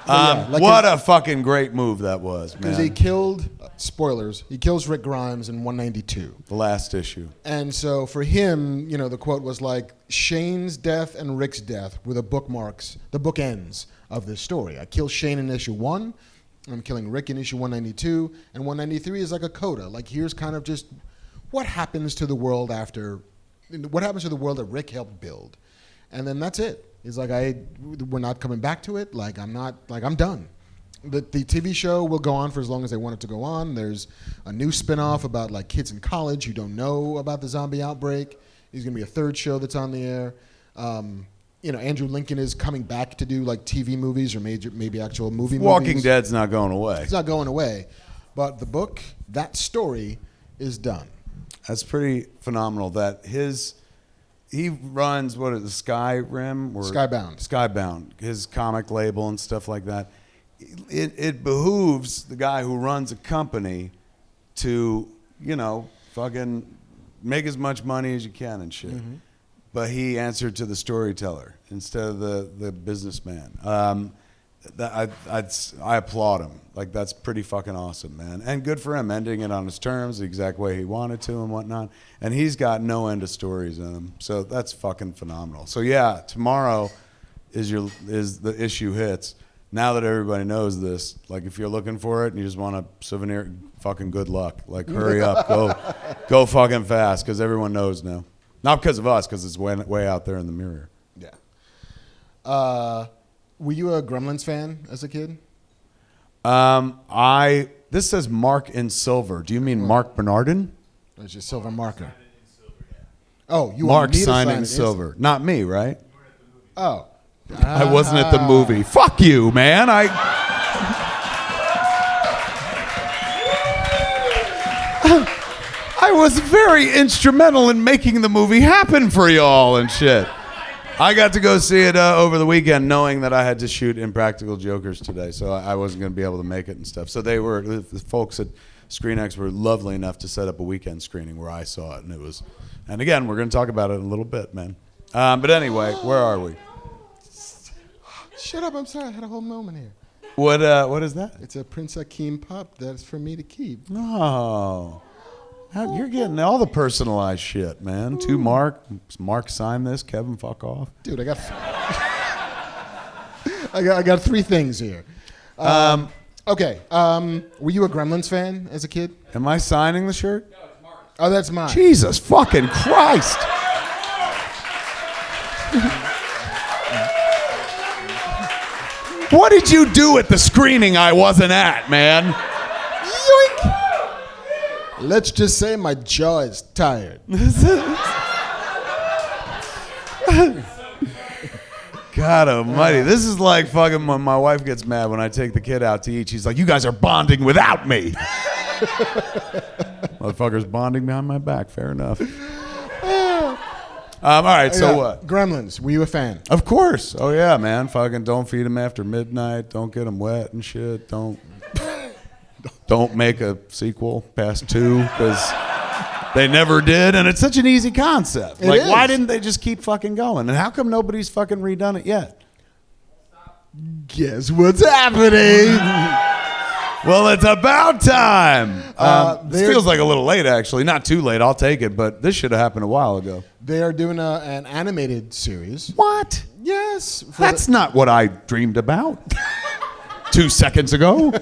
What a fucking great move that was, man. Because he killed, spoilers, he kills Rick Grimes in 192. The last issue. And so for him, you know, the quote was like, Shane's death and Rick's death were the bookmarks, the bookends of this story. I kill Shane in issue 1, I'm killing Rick in issue 192, and 193 is like a coda. Like, here's kind of just what happens to the world that Rick helped build. And then that's it. He's like, we're not coming back to it. Like, I'm done. The TV show will go on for as long as they want it to go on. There's a new spinoff about like kids in college who don't know about the zombie outbreak. There's going to be a third show that's on the air. Andrew Lincoln is coming back to do like TV movies or maybe actual movie movies. Walking Dead's not going away. It's not going away. But the book, that story is done. That's pretty phenomenal that he runs, what is it, Skyrim? Or Skybound, his comic label and stuff like that. It behooves the guy who runs a company to, fucking make as much money as you can and shit. Mm-hmm. But he answered to the storyteller instead of the businessman. I applaud him. Like, that's pretty fucking awesome, man. And good for him, ending it on his terms, the exact way he wanted to and whatnot. And he's got no end of stories in him. So that's fucking phenomenal. So yeah, tomorrow is the issue hits. Now that everybody knows this, like, if you're looking for it and you just want a souvenir, fucking good luck. Like, hurry up, go fucking fast, because everyone knows now. Not because of us, because it's way out there in the mirror. Yeah. Were you a Gremlins fan as a kid? This says Marc in silver. Do you mean Marc Bernardin? It's just silver marker. Oh, you Marc want me to signed sign in silver. Not me, right? Oh. I wasn't at the movie. Fuck you, man. I was very instrumental in making the movie happen for y'all and shit. I got to go see it over the weekend, knowing that I had to shoot Impractical Jokers today, so I wasn't going to be able to make it and stuff. So the folks at ScreenX were lovely enough to set up a weekend screening where I saw it, and again, we're going to talk about it in a little bit, man. But anyway, where are we? Shut up! I'm sorry. I had a whole moment here. What is that? It's a Prince Akeem pop that's for me to keep. Oh. You're getting all the personalized shit, man. To Marc. Marc signed this. Kevin, fuck off. Dude, I got I got 3 things here. Okay. Were you a Gremlins fan as a kid? Am I signing the shirt? No, it's Marc. Oh, that's mine. Jesus fucking Christ. What did you do at the screening I wasn't at, man? Yoink. Let's just say my jaw is tired. God almighty. This is like fucking when my wife gets mad when I take the kid out to eat. She's like, you guys are bonding without me. Motherfuckers bonding behind my back. Fair enough. All right, so what? Gremlins. Were you a fan? Of course. Oh, yeah, man. Fucking don't feed them after midnight. Don't get them wet and shit. Don't make a sequel past 2 because they never did. And it's such an easy concept. Why didn't they just keep fucking going? And how come nobody's fucking redone it yet? Guess what's happening? Well, it's about time. This feels like a little late, actually. Not too late. I'll take it. But this should have happened a while ago. They are doing an animated series. What? Yes. That's not what I dreamed about 2 seconds ago.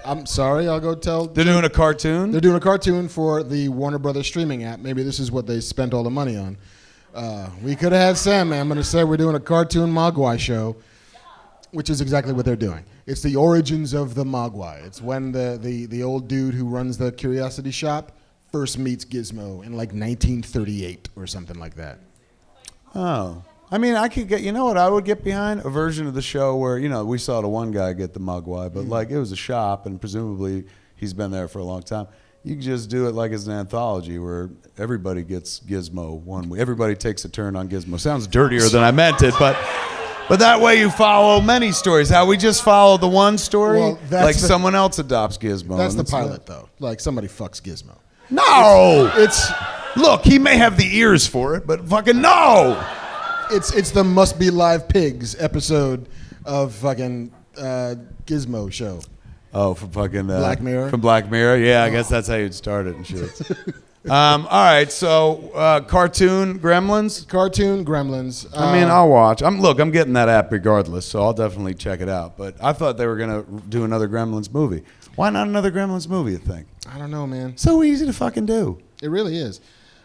I'm sorry. I'll go tell. They're doing a cartoon? They're doing a cartoon for the Warner Brothers streaming app. Maybe this is what they spent all the money on. We could have had Sandman. I'm going to say we're doing a cartoon Mogwai show, which is exactly what they're doing. It's the origins of the Mogwai. It's when the old dude who runs the curiosity shop first meets Gizmo in like 1938 or something like that. Oh. I mean, I could get, you know what I would get behind? A version of the show where, you know, we saw the one guy get the Mogwai, but like it was a shop and presumably he's been there for a long time. You could just do it like as an anthology where everybody gets Gizmo one week. Everybody takes a turn on Gizmo. Sounds dirtier than I meant it, but that way you follow many stories. How we just follow the one story, Well, like someone else adopts Gizmo. That's the pilot, though. Like somebody fucks Gizmo. No! It's Look, he may have the ears for it, but fucking no! it's the Must Be Live Pigs episode of fucking Gizmo show. Oh, from fucking Black Mirror? From Black Mirror, yeah. I guess that's how you'd start it and shit. All right, so cartoon Gremlins. Cartoon Gremlins. I mean, I'll watch. I'm getting that app regardless, so I'll definitely check it out. But I thought they were gonna do another Gremlins movie. Why not another Gremlins movie? You think? I don't know, man. So easy to fucking do. It really is.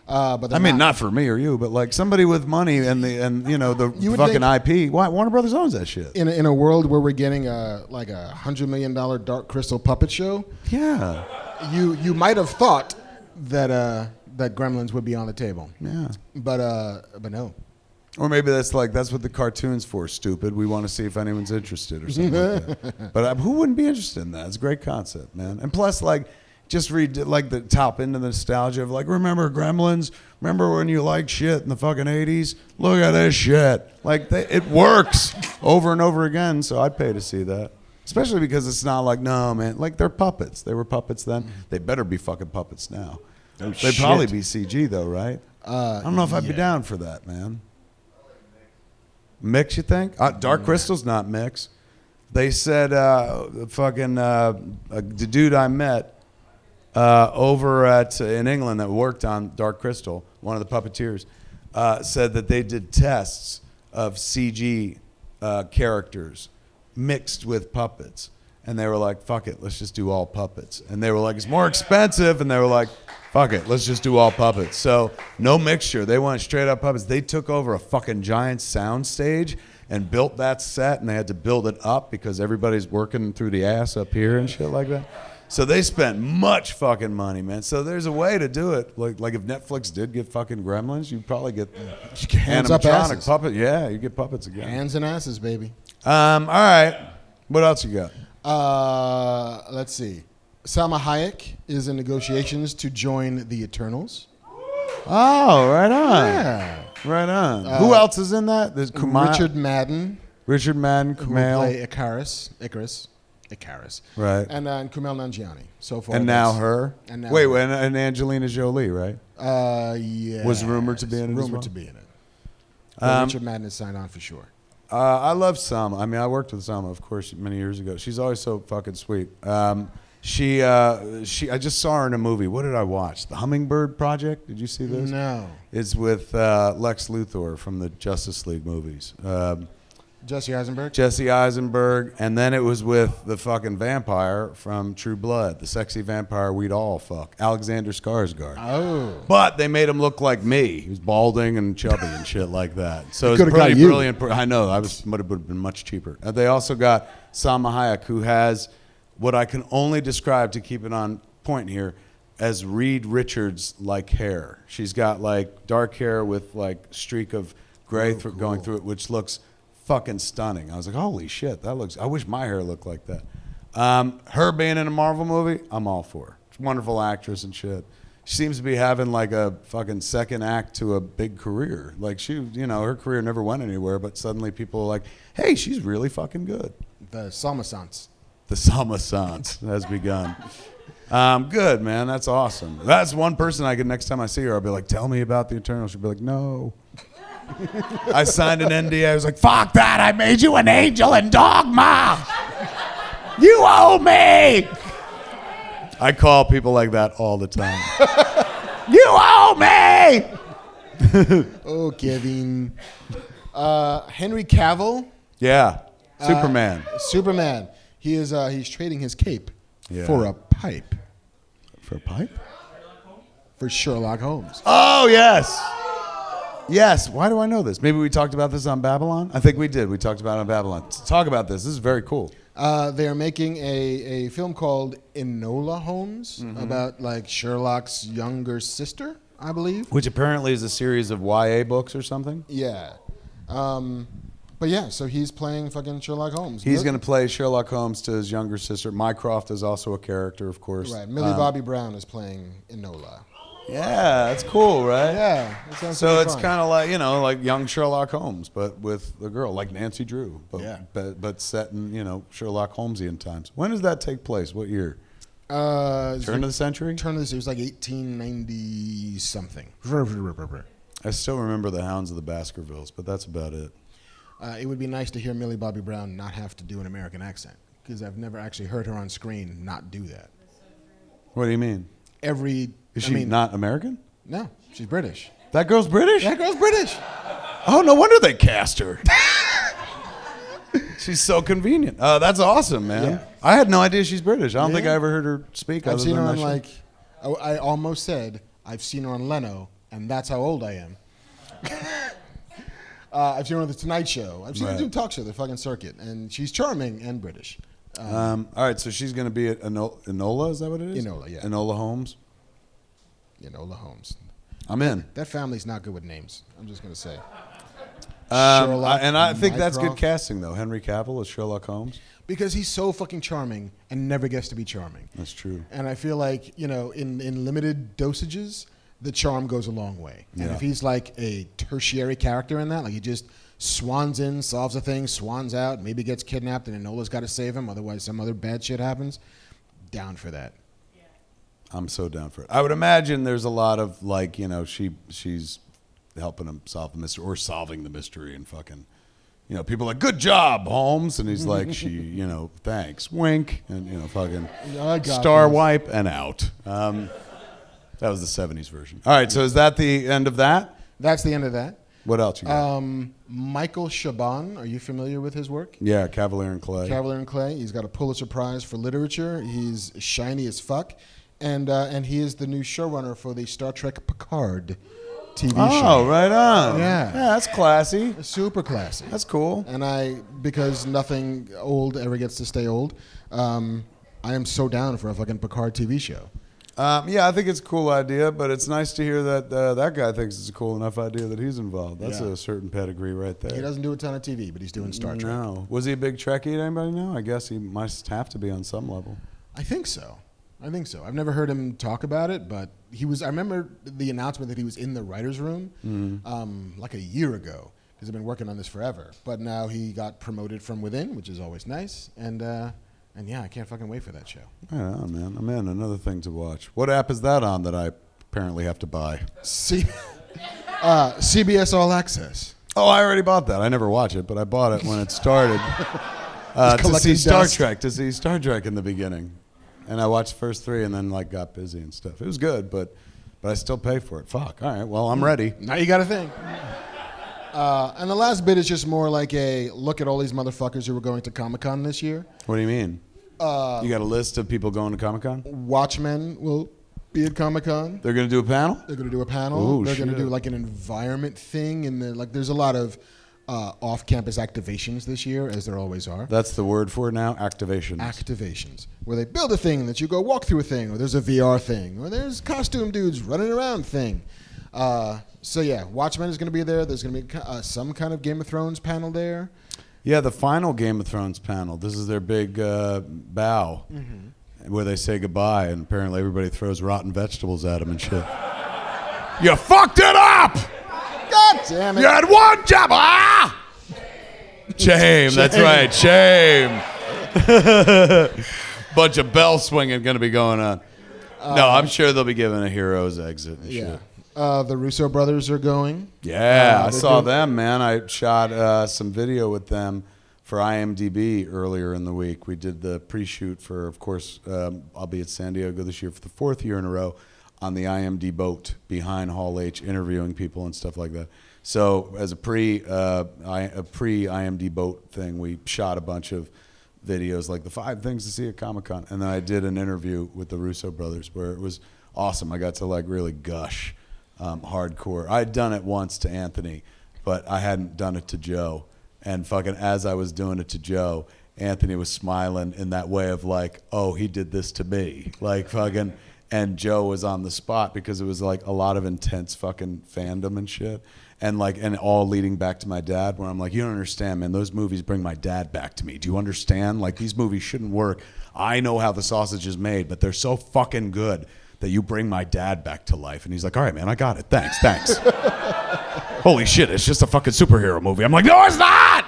But I mean, not for me or you, but like somebody with money and you know the fucking IP. Why Warner Brothers owns that shit? In a world where we're getting like a $100 million Dark Crystal puppet show. Yeah. You might have thought that Gremlins would be on the table. Yeah. But no. Or maybe that's what the cartoon's for, stupid. We want to see if anyone's interested or something like that. But who wouldn't be interested in that? It's a great concept, man. And plus, like, just read like the top into the nostalgia of like, remember Gremlins? Remember when you liked shit in the fucking 80s? Look at this shit. Like, it works over and over again, so I'd pay to see that. Especially because it's not like, no, man, like they're puppets. They were puppets then. They better be fucking puppets now. Oh, They'd probably be CG though, right? I don't know if I'd be down for that, man. Mix, you think? Dark Crystal's not mix. They said the dude I met over in England that worked on Dark Crystal, one of the puppeteers, said that they did tests of CG characters mixed with puppets. And they were like, fuck it, let's just do all puppets. And they were like, it's more expensive. And they were like, fuck it, let's just do all puppets. So no mixture. They went straight up puppets. They took over a fucking giant sound stage and built that set. And they had to build it up because everybody's working through the ass up here and shit like that. So they spent much fucking money, man. So there's a way to do it. Like if Netflix did get fucking Gremlins, you'd probably get Hands up animatronic asses. puppet. Yeah, you get puppets again. Hands and asses, baby. All right. What else you got? Let's see. Salma Hayek is in negotiations to join the Eternals. Oh, right on. Yeah. Right on. Who else is in that? There's Richard Madden. Richard Madden, Who will Kumail. play Icarus. Right. And Kumail Nanjiani. So far. And now that's- her. And now Wait, her. and Angelina Jolie, right? Yeah. Was rumored to be in it as Rumored well? to be in it. But Richard Madden is signed on for sure. I love Sama. I mean, I worked with Sama, of course, many years ago. She's always so fucking sweet. I just saw her in a movie. What did I watch? The Hummingbird Project. Did you see this? No. It's with Lex Luthor from the Justice League movies. Jesse Eisenberg? Jesse Eisenberg, and then it was with the fucking vampire from True Blood, the sexy vampire we'd all fuck, Alexander Skarsgård. Oh. But they made him look like me. He was balding and chubby and shit like that. So it's Could've pretty got you. brilliant. I know. Would have been much cheaper. They also got Salma Hayek, who has what I can only describe, to keep it on point here, as Reed Richards-like hair. She's got like dark hair with like streak of gray going through it, which looks fucking stunning. I was like, holy shit, I wish my hair looked like that. Her being in a Marvel movie, I'm all for her. She's a wonderful actress and shit. She seems to be having like a fucking second act to a big career. Like her career never went anywhere, but suddenly people are like, hey, she's really fucking good. The Salma-sans. The Salma-sans has begun. Good, man. That's awesome. That's one person next time I see her, I'll be like, tell me about the Eternals. She'll be like, no. I signed an NDA. I was like, fuck that. I made you an angel in Dogma. You owe me. I call people like that all the time. You owe me. Oh, Kevin. Henry Cavill. Yeah. Superman. Superman. He's trading his cape Yeah. for a pipe. For a pipe? For Sherlock Holmes. Oh, yes. Yes. Why do I know this? Maybe we talked about this on Babylon? I think we did. We talked about it on Babylon. Talk about this. This is very cool. They are making a film called Enola Holmes about like Sherlock's younger sister, I believe. Which apparently is a series of YA books or something. Yeah. But yeah, so he's playing fucking Sherlock Holmes. He's going to play Sherlock Holmes to his younger sister. Mycroft is also a character, of course. Right. Millie Bobby Brown is playing Enola. Yeah, that's cool, right? Yeah. That sounds So super it's fun. kind of like, like young Sherlock Holmes, but with a girl, like Nancy Drew. But, Yeah. but set in, Sherlock Holmesian times. When does that take place? What year? Turn Turn of the century? Turn of the century. It was like 1890 something. I still remember the Hounds of the Baskervilles, but that's about it. It would be nice to hear Millie Bobby Brown not have to do an American accent, because I've never actually heard her on screen not do that. What do you mean? Is she not American? No, she's British. That girl's British? That girl's British. Oh, no wonder they cast her. She's so convenient. That's awesome, man. Yeah. I had no idea she's British. I don't think Yeah. I ever heard her speak. I've other seen than her on that shit. I almost said I've seen her on Leno, and that's how old I am. I've seen her on The Tonight Show. I've seen her Right. do talk show, the fucking circuit, and she's charming and British. All right, so she's going to be at Enola, is that what it is? Enola, yeah. Enola Holmes. Enola Holmes. I'm in. That family's not good with names. I'm just gonna say. I think that's good Mycroft. casting, though. Henry Cavill as Sherlock Holmes. Because he's so fucking charming and never gets to be charming. That's true. And I feel like, in limited dosages, the charm goes a long way. And Yeah. if he's like a tertiary character in that, like he just swans in, solves a thing, swans out, maybe gets kidnapped, and Enola's got to save him, otherwise some other bad shit happens, down for that. I'm so down for it. I would imagine there's a lot of she's helping him solve the mystery or solving the mystery and fucking, people like, good job, Holmes, and he's like, thanks, wink, and fucking I got star this. wipe and out. That was the '70s version. All right, so is that the end of that? That's the end of that. What else you got? Michael Chabon, are you familiar with his work? Yeah, Cavalier and Clay. Cavalier and Clay. He's got a Pulitzer Prize for literature. He's shiny as fuck, and he is the new showrunner for the Star Trek Picard TV show. Oh, right on. Yeah. that's classy. Super classy. That's cool. And because nothing old ever gets to stay old, I am so down for a fucking Picard TV show. I think it's a cool idea, but it's nice to hear that that guy thinks it's a cool enough idea that he's involved. That's a certain pedigree right there. He doesn't do a ton of TV, but he's doing Star Trek. No. Was he a big Trekkie? Anybody know? I guess he must have to be on some level. I think so. I've never heard him talk about it, but he was. I remember the announcement that he was in the writers' room like a year ago, because I've been working on this forever. But now he got promoted from within, which is always nice. And yeah, I can't fucking wait for that show. Yeah, man. I'm in. Another thing to watch. What app is that on that I apparently have to buy? CBS All Access. Oh, I already bought that. I never watch it, but I bought it when it started to see collecting Star dust. Trek. To see Star Trek in the beginning. and I watched the first 3 and then like got busy and stuff. It was good, but I still pay for it. Fuck. All right. Well, I'm ready. Now you got a thing. And the last bit is just more like a look at all these motherfuckers who were going to Comic-Con this year. What do you mean? You got a list of people going to Comic-Con? Watchmen will be at Comic-Con. They're going to do a panel? They're going to do a panel. Ooh, They're going to shit. do like an environment thing, and there's a lot of off-campus activations this year, as there always are. That's the word for it now? Activations. Activations, where they build a thing that you go walk through a thing, or there's a VR thing, or there's costume dudes running around thing. So yeah, Watchmen is going to be there. There's going to be some kind of Game of Thrones panel there. Yeah, the final Game of Thrones panel. This is their big bow, where they say goodbye, and apparently everybody throws rotten vegetables at them and shit. You fucked it up! God damn it! You had one job! Ah! Shame, that's right, shame. Bunch of bell swinging going to be going on. No, I'm sure they'll be giving a hero's exit and shit. The Russo brothers are going. Yeah, I saw them, man. I shot some video with them for IMDb earlier in the week. We did the pre-shoot for, of course, I'll be at San Diego this year for the 4th year in a row on the IMD boat behind Hall H, interviewing people and stuff like that. So as a pre-IMD boat thing, we shot a bunch of videos, like the 5 things to see at Comic-Con. And then I did an interview with the Russo brothers where it was awesome. I got to like really gush hardcore. I'd done it once to Anthony, but I hadn't done it to Joe. And fucking as I was doing it to Joe, Anthony was smiling in that way of like, oh, he did this to me. Like fucking, and Joe was on the spot because it was like a lot of intense fucking fandom and shit. And like, and all leading back to my dad, where I'm like, you don't understand, man. Those movies bring my dad back to me. Do you understand? Like, these movies shouldn't work. I know how the sausage is made, but they're so fucking good that you bring my dad back to life. And he's like, all right, man, I got it. Thanks. Holy shit, it's just a fucking superhero movie. I'm like, no, it's not!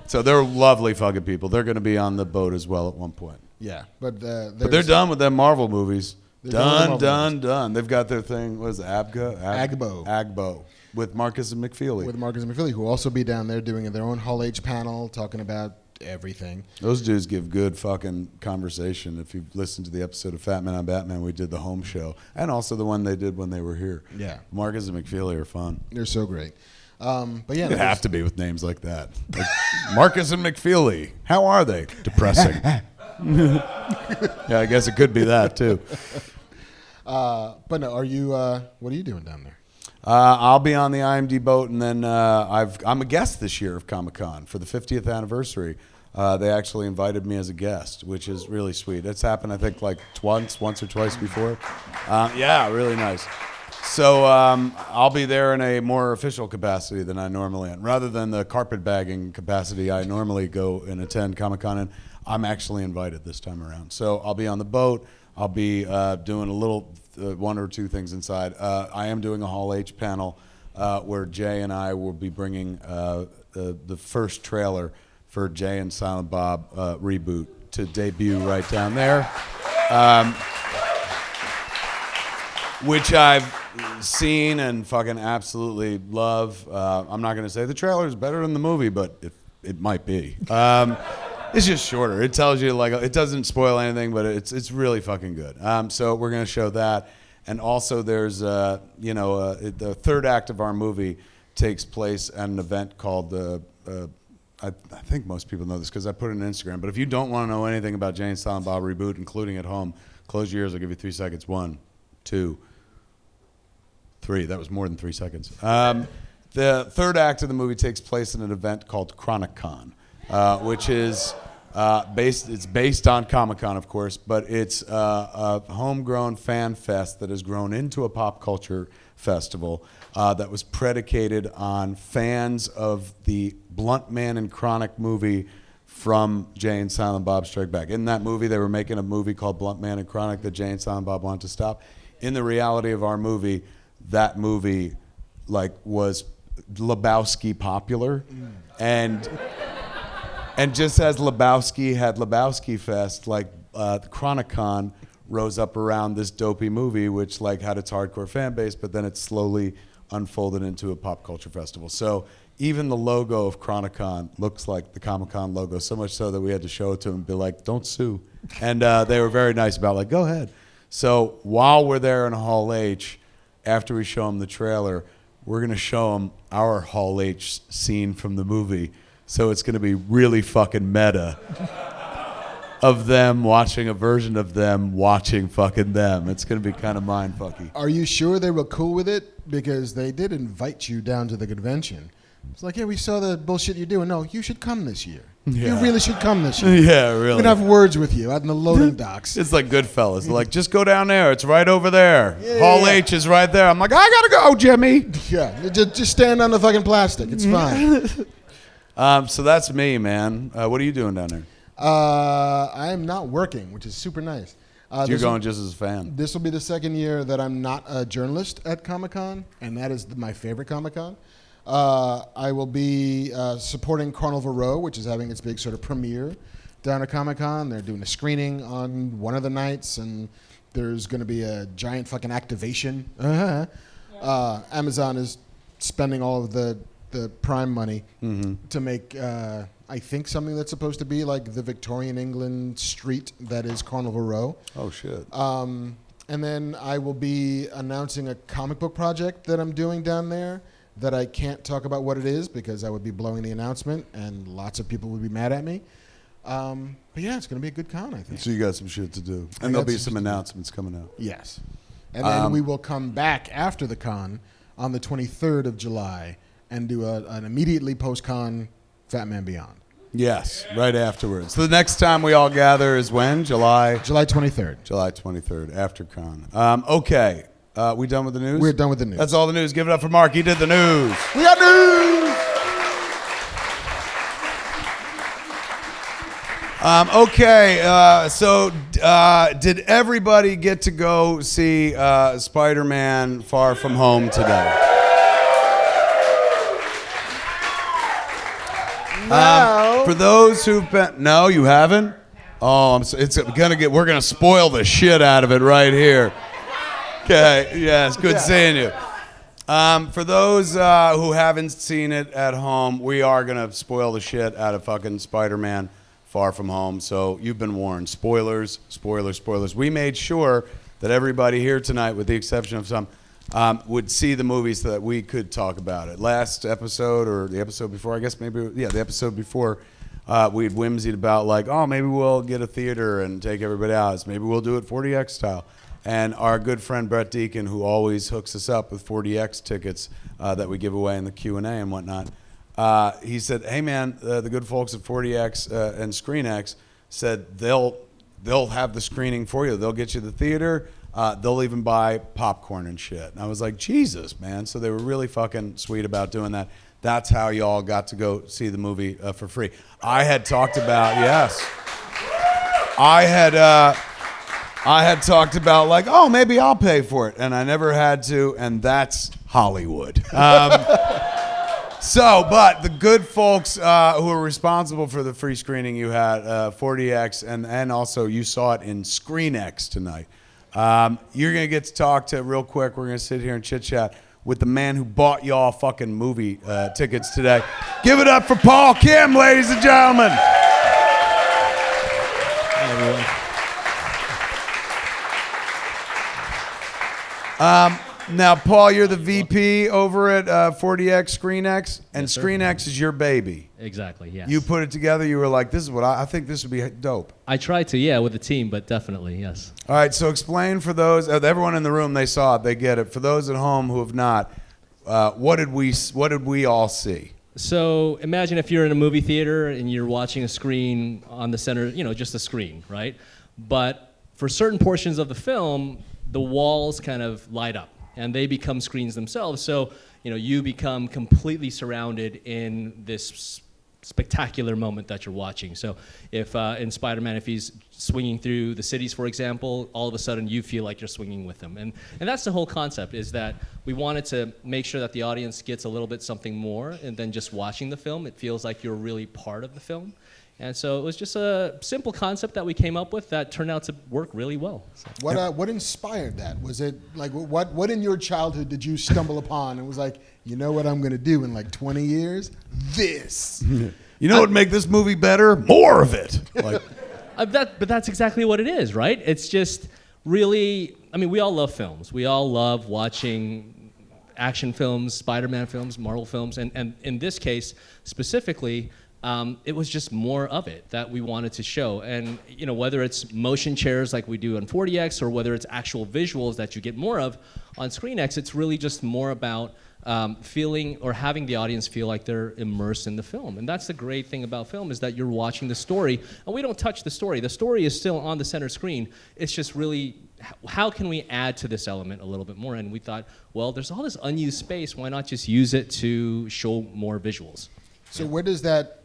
So they're lovely fucking people. They're going to be on the boat as well at one point. Yeah, but they're done with them Marvel movies. Done. They've got their thing. What is it, Agbo. With Marcus and McFeely. Who will also be down there doing their own Hall H panel, talking about everything. Those dudes give good fucking conversation. If you've listened to the episode of Fat Man on Batman, we did the home show. And also the one they did when they were here. Yeah. Marcus and McFeely are fun. They're so great. But yeah. You have to be with names like that. Like Marcus and McFeely. How are they? Depressing. Yeah, I guess it could be that too. But no, what are you doing down there? I'll be on the IMD boat, and then I'm a guest this year of Comic-Con for the 50th anniversary. They actually invited me as a guest, which is really sweet. It's happened, I think, like once or twice before. Yeah, really nice. So I'll be there in a more official capacity than I normally am. Rather than the carpetbagging capacity I normally go and attend Comic-Con in, I'm actually invited this time around. So I'll be on the boat. I'll be doing a little, 1 or 2 things inside. I am doing a Hall H panel where Jay and I will be bringing the first trailer for Jay and Silent Bob reboot to debut right down there, which I've seen and fucking absolutely love. I'm not going to say the trailer is better than the movie, but it might be. It's just shorter. It tells you, like, it doesn't spoil anything, but it's really fucking good. So we're going to show that. And also there's, the third act of our movie takes place at an event called I think most people know this because I put it on Instagram. But if you don't want to know anything about Jay and Silent Bob reboot, including at home, close your ears. I'll give you 3 seconds. 1, 2, 3. That was more than 3 seconds. The third act of the movie takes place in an event called ChronicCon. Which is based on Comic-Con, of course, but it's a homegrown fan fest that has grown into a pop culture festival that was predicated on fans of the Blunt Man and Chronic movie from Jay and Silent Bob Strike Back. In that movie, they were making a movie called Blunt Man and Chronic that Jay and Silent Bob wanted to stop. In the reality of our movie, that movie was Lebowski popular, and just as Lebowski had Lebowski Fest, the ChronicCon rose up around this dopey movie, which had its hardcore fan base, but then it slowly unfolded into a pop culture festival. So even the logo of Chronicon looks like the Comic-Con logo, so much so that we had to show it to them and be like, don't sue. And they were very nice about like, go ahead. So while we're there in Hall H, after we show them the trailer, we're going to show them our Hall H scene from the movie. So it's going to be really fucking meta of them watching a version of them watching fucking them. It's going to be kind of mind-fucky. Are you sure they were cool with it? Because they did invite you down to the convention. It's like, yeah, we saw the bullshit you're doing. No, you should come this year. Yeah. You really should come this year. Yeah, really. We're going to have words with you out in the loading docks. It's like Goodfellas. They're like, just go down there. It's right over there. Yeah, Hall yeah. H is right there. I'm like, I got to go, Jimmy. Yeah, just stand on the fucking plastic. It's fine. So that's me, man. What are you doing down there? I am not working, which is super nice. You're going just as a fan. This will be the second year that I'm not a journalist at Comic-Con, and that is my favorite Comic-Con. I will be supporting Carnival Row, which is having its big sort of premiere down at Comic-Con. They're doing a screening on one of the nights, and there's going to be a giant fucking activation. Amazon is spending all of the Prime money to make, I think, something that's supposed to be like the Victorian England street that is Carnival Row. Oh, shit. And then I will be announcing a comic book project that I'm doing down there that I can't talk about what it is because I would be blowing the announcement and lots of people would be mad at me. But yeah, it's going to be a good con, I think. So you got some shit to do. And there'll be some announcements coming out. Yes. And then we will come back after the con on the 23rd of July and do an immediately post-con Fat Man Beyond. Yes, right afterwards. So the next time we all gather is when? July 23rd. July 23rd, after con. Okay. We done with the news? We're done with the news. That's all the news. Give it up for Marc. He did the news. We got news! Okay, so did everybody get to go see Spider-Man Far From Home today? No. For those who've been, no, you haven't. Oh, we're gonna spoil the shit out of it right here. Okay, yes, good seeing you. For those who haven't seen it at home, we are gonna spoil the shit out of fucking Spider-Man Far From Home. So you've been warned. Spoilers, spoilers, spoilers. We made sure that everybody here tonight, with the exception of some, would see the movies so that we could talk about it. Last episode, or the episode before, I guess the episode before, we had whimsied about like, oh, maybe we'll get a theater and take everybody out. Maybe we'll do it 40X style. And our good friend Brett Deacon, who always hooks us up with 40X tickets that we give away in the Q&A and whatnot, he said, hey man, the good folks at 40X and ScreenX said they'll have the screening for you. They'll get you the theater. They'll even buy popcorn and shit. And I was like, Jesus, man. So they were really fucking sweet about doing that. That's how y'all got to go see the movie for free. I had talked about, yes. I had talked about like, oh, maybe I'll pay for it. And I never had to, and that's Hollywood. But the good folks who are responsible for the free screening you had, 40X, and also you saw it in ScreenX tonight. You're going to get to talk to, real quick, we're going to sit here and chit-chat with the man who bought y'all fucking movie tickets today. Give it up for Paul Kim, ladies and gentlemen. Hey, everyone. Now, Paul, you're the VP over at 40X ScreenX, and Yes, sir. ScreenX is your baby. Exactly, yes. You put it together. You were like, this is what I think this would be dope. I tried to, yeah, with the team, but definitely, yes. All right, so explain for those, everyone in the room, they saw it, they get it. For those at home who have not, what did we all see? So imagine if you're in a movie theater and you're watching a screen on the center, just a screen, right? But for certain portions of the film, the walls kind of light up and they become screens themselves. So, you become completely surrounded in this spectacular moment that you're watching. So if in Spider-Man, if he's swinging through the cities, for example, all of a sudden you feel like you're swinging with him. And that's the whole concept, is that we wanted to make sure that the audience gets a little bit something more and than just watching the film. It feels like you're really part of the film. And so it was just a simple concept that we came up with that turned out to work really well. So. What inspired that? Was it like what in your childhood did you stumble upon and was like, you know what I'm going to do in like 20 years? This. You know what would make this movie better? More of it. Like, but that's exactly what it is, right? It's just really, I mean, we all love films. We all love watching action films, Spider-Man films, Marvel films, and in this case specifically, it was just more of it that we wanted to show. And whether it's motion chairs like we do on 40X or whether it's actual visuals that you get more of on ScreenX, it's really just more about feeling or having the audience feel like they're immersed in the film. And that's the great thing about film is that you're watching the story, and we don't touch the story. The story is still on the center screen. It's just really, how can we add to this element a little bit more? And we thought, well, there's all this unused space. Why not just use it to show more visuals? So where does that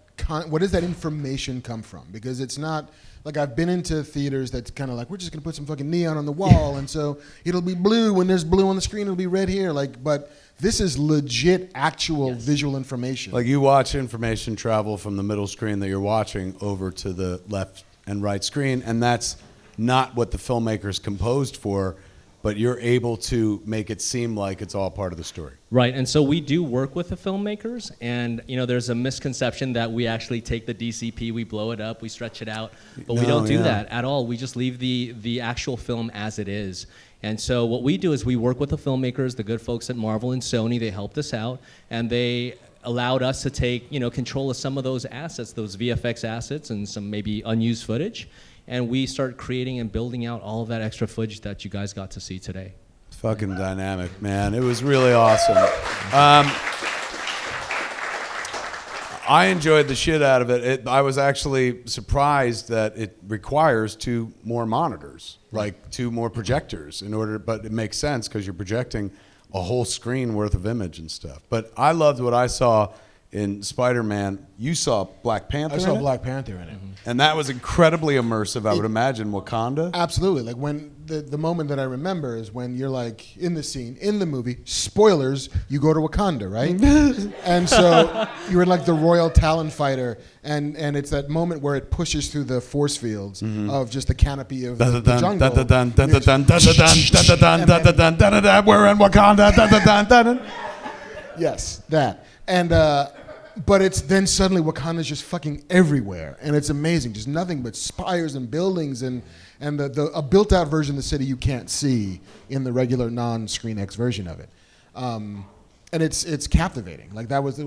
information come from? Because it's not like I've been into theaters that's kind of like, we're just going to put some fucking neon on the wall, and so it'll be blue when there's blue on the screen, it'll be red here. Like, but this is legit, actual visual information. Like you watch information travel from the middle screen that you're watching over to the left and right screen, and that's not what the filmmakers composed for, but you're able to make it seem like it's all part of the story. Right, and so we do work with the filmmakers, and there's a misconception that we actually take the DCP, we blow it up, we stretch it out, but we don't do that at all. We just leave the actual film as it is. And so what we do is we work with the filmmakers, the good folks at Marvel and Sony. They helped us out, and they allowed us to take control of some of those assets, those VFX assets, and some maybe unused footage. And we start creating and building out all of that extra footage that you guys got to see today. It's fucking dynamic, man. It was really awesome. I enjoyed the shit out of it. I was actually surprised that it requires 2 more monitors, like 2 more projectors but it makes sense because you're projecting a whole screen worth of image and stuff. But I loved what I saw in Spider-Man. You saw Black Panther. I saw Black Panther in it. And that was incredibly immersive, I would imagine. Wakanda? Absolutely. Like when the moment that I remember is when you're like in the scene, in the movie, spoilers, you go to Wakanda, right? And so you're like the royal Talon fighter, and it's that moment where it pushes through the force fields of just the canopy of the jungle. We're in Wakanda. Yes, that. And but it's then suddenly Wakanda's just fucking everywhere, and it's amazing. Just nothing but spires and buildings and a built-out version of the city you can't see in the regular non-ScreenX version of it. And it's captivating. Like that was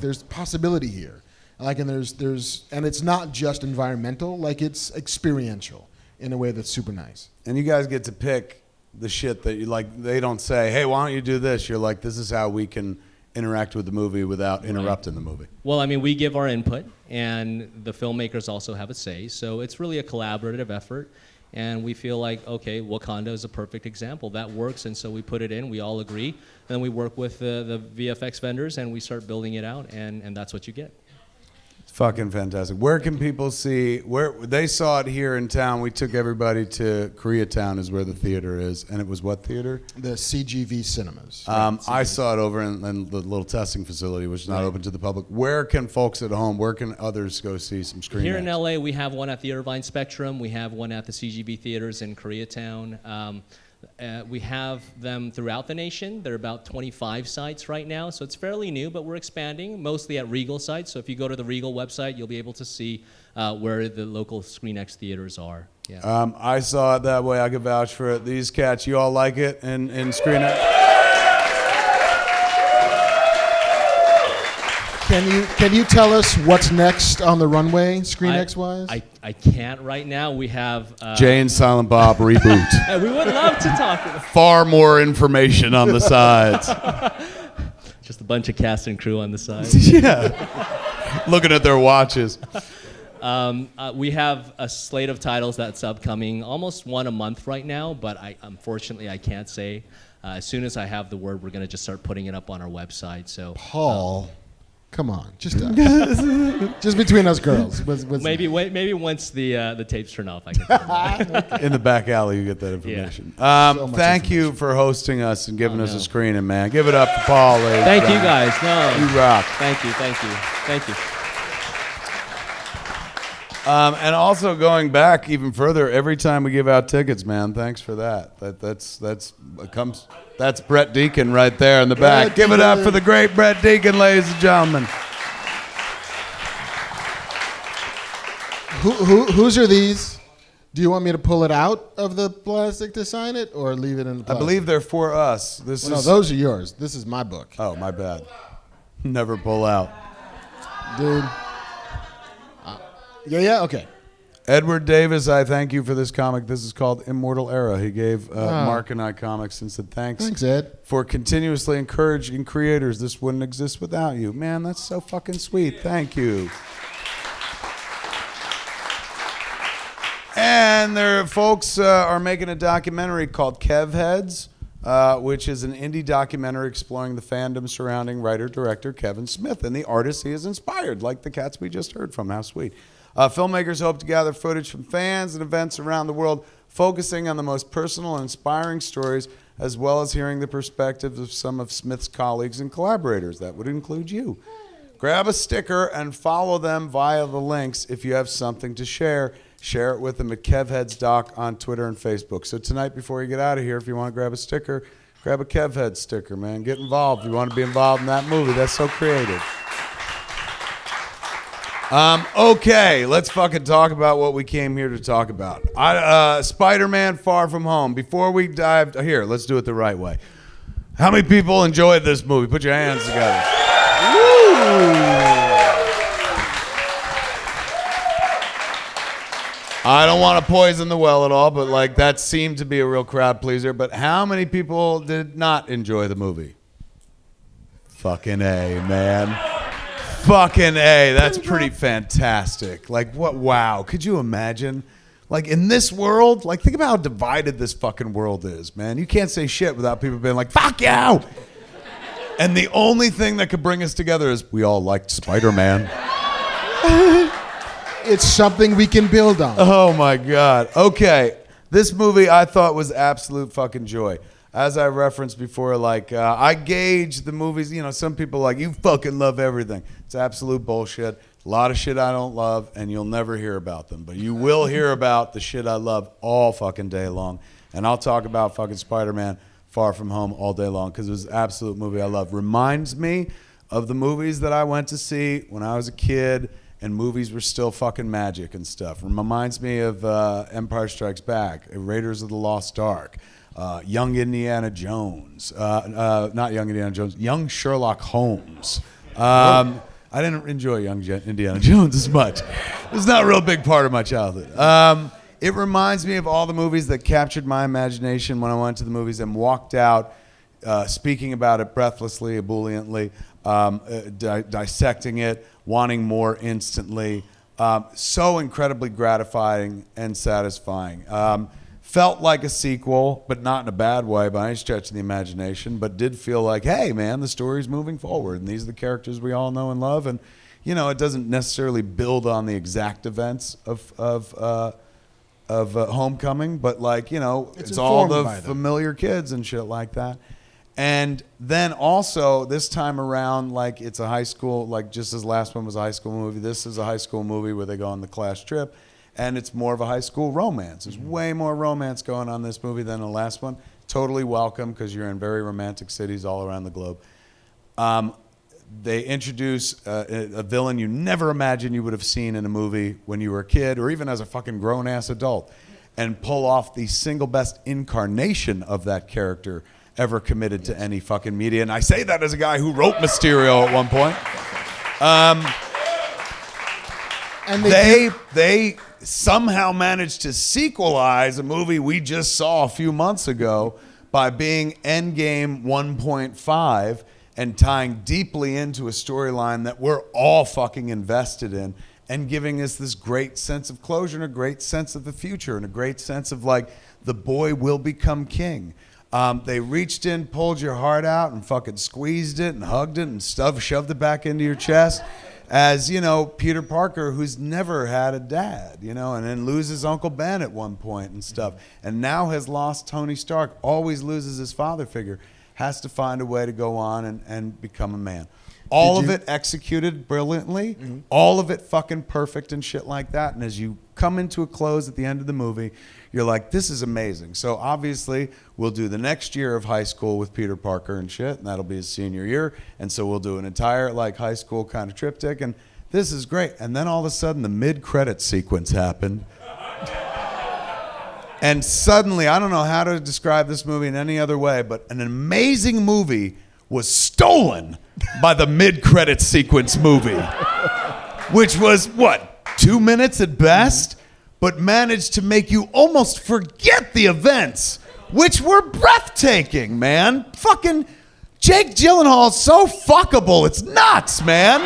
there's possibility here. Like and there's and it's not just environmental. Like it's experiential in a way that's super nice. And you guys get to pick the shit that you like. They don't say, "Hey, why don't you do this?" You're like, "This is how we can interact with the movie without interrupting the movie." Well, I mean, we give our input, and the filmmakers also have a say. So it's really a collaborative effort, and we feel like, okay, Wakanda is a perfect example. That works, and so we put it in. We all agree. And then we work with the VFX vendors, and we start building it out, and that's what you get. It's fucking fantastic. Where can people see? Where they saw it here in town? We took everybody to Koreatown, is where the theater is, and it was what theater? The CGV Cinemas. I saw it over in the little testing facility, which is not open to the public. Where can folks at home? Where can others go see some ScreenX? Here in LA, we have one at the Irvine Spectrum. We have one at the CGV theaters in Koreatown. We have them throughout the nation. There are about 25 sites right now, so it's fairly new, but we're expanding, mostly at Regal sites. So if you go to the Regal website, you'll be able to see where the local ScreenX theaters are. Yeah. I saw it that way. I could vouch for it. These cats, you all like it in ScreenX? Can you tell us what's next on the runway, ScreenX-wise? I can't right now. We have... Jay and Silent Bob reboot. We would love to talk. Far more information on the sides. Just a bunch of cast and crew on the side. Yeah. Looking at their watches. We have a slate of titles that's upcoming, almost one a month right now, but unfortunately I can't say. As soon as I have the word, we're going to just start putting it up on our website. So Paul... Come on, just between us girls. Maybe once the tapes turn off, I can. Okay. In the back alley, you get that information. Yeah. Thank you for hosting us and giving us a screening, man. Give it up for Paul, ladies. Thank you, guys. No, you rock. Thank you. And also going back even further, every time we give out tickets, man, thanks for that. That's Brett Deacon right there in the back. Brett Give it up Deacon. for the great Brett Deacon, ladies and gentlemen. Whose are these? Do you want me to pull it out of the plastic to sign it, or leave it in the I plastic? believe they're for us. No, those are yours. This is my book. Oh, my bad. Never pull out. Dude. Yeah, okay. Edward Davis, I thank you for this comic. This is called Immortal Era. He gave Marc and I comics and said thanks. Thanks, Ed. For continuously encouraging creators. This wouldn't exist without you. Man, that's so fucking sweet. Thank you. And there, folks are making a documentary called Kev Heads, which is an indie documentary exploring the fandom surrounding writer-director Kevin Smith and the artists he has inspired, like the cats we just heard from. How sweet. Filmmakers hope to gather footage from fans and events around the world, focusing on the most personal and inspiring stories, as well as hearing the perspectives of some of Smith's colleagues and collaborators. That would include you. Grab a sticker and follow them via the links if you have something to share. Share it with them at KevHeadsDoc on Twitter and Facebook. So tonight, before you get out of here, if you want to grab a sticker, grab a KevHead sticker, man. Get involved. You want to be involved in that movie. That's so creative. Okay, let's fucking talk about what we came here to talk about. Spider-Man Far From Home. Before we dive... Here, let's do it the right way. How many people enjoyed this movie? Put your hands together. Woo! I don't want to poison the well at all, but like that seemed to be a real crowd pleaser. But how many people did not enjoy the movie? Fucking A, man. Fucking A. That's pretty fantastic. Like, what? Wow. Could you imagine? Like, in this world, like, think about how divided this fucking world is, man. You can't say shit without people being like, fuck you! And the only thing that could bring us together is we all liked Spider-Man. It's something we can build on. Oh, my God. Okay. This movie I thought was absolute fucking joy. As I referenced before, like, I gauge the movies, you know, some people are like, you fucking love everything. It's absolute bullshit. A lot of shit I don't love, and you'll never hear about them. But you will hear about the shit I love all fucking day long. And I'll talk about fucking Spider-Man Far From Home all day long because it was an absolute movie I love. Reminds me of the movies that I went to see when I was a kid and movies were still fucking magic and stuff. Reminds me of Empire Strikes Back, Raiders of the Lost Ark, Young Indiana Jones, not Young Indiana Jones, Young Sherlock Holmes. I didn't enjoy Young Indiana Jones as much. It was not a real big part of my childhood. It reminds me of all the movies that captured my imagination when I went to the movies and walked out speaking about it breathlessly, ebulliently, dissecting it, wanting more instantly. So incredibly gratifying and satisfying. Felt like a sequel, but not in a bad way by any stretch of the imagination, but did feel like, hey, man, the story's moving forward, and these are the characters we all know and love, and, you know, it doesn't necessarily build on the exact events of Homecoming, but, like, you know, it's all the familiar kids and shit like that. And then also, this time around, like, it's a high school, like, just as last one was a high school movie, this is a high school movie where they go on the class trip, and it's more of a high school romance. There's way more romance going on in this movie than the last one. Totally welcome, because you're in very romantic cities all around the globe. They introduce a villain you never imagined you would have seen in a movie when you were a kid, or even as a fucking grown-ass adult, and pull off the single best incarnation of that character ever committed to any fucking media. And I say that as a guy who wrote Mysterio at one point. And they somehow managed to sequelize a movie we just saw a few months ago by being Endgame 1.5 and tying deeply into a storyline that we're all fucking invested in and giving us this great sense of closure and a great sense of the future and a great sense of, like, the boy will become king. They reached in, pulled your heart out, and fucking squeezed it and hugged it and shoved it back into your chest. As, you know, Peter Parker, who's never had a dad, you know, and then loses Uncle Ben at one point and stuff, and now has lost Tony Stark, always loses his father figure, has to find a way to go on and become a man. All of it executed brilliantly. All of it fucking perfect and shit like that. And as you come into a close at the end of the movie, you're like, this is amazing. So obviously, we'll do the next year of high school with Peter Parker and shit, and that'll be his senior year. And so we'll do an entire like high school kind of triptych, and this is great. And then all of a sudden, the mid-credit sequence happened. And suddenly, I don't know how to describe this movie in any other way, but an amazing movie was stolen by the mid-credit sequence movie, which was, what, 2 minutes at best, but managed to make you almost forget the events, which were breathtaking, man. Fucking Jake Gyllenhaal's so fuckable. It's nuts, man.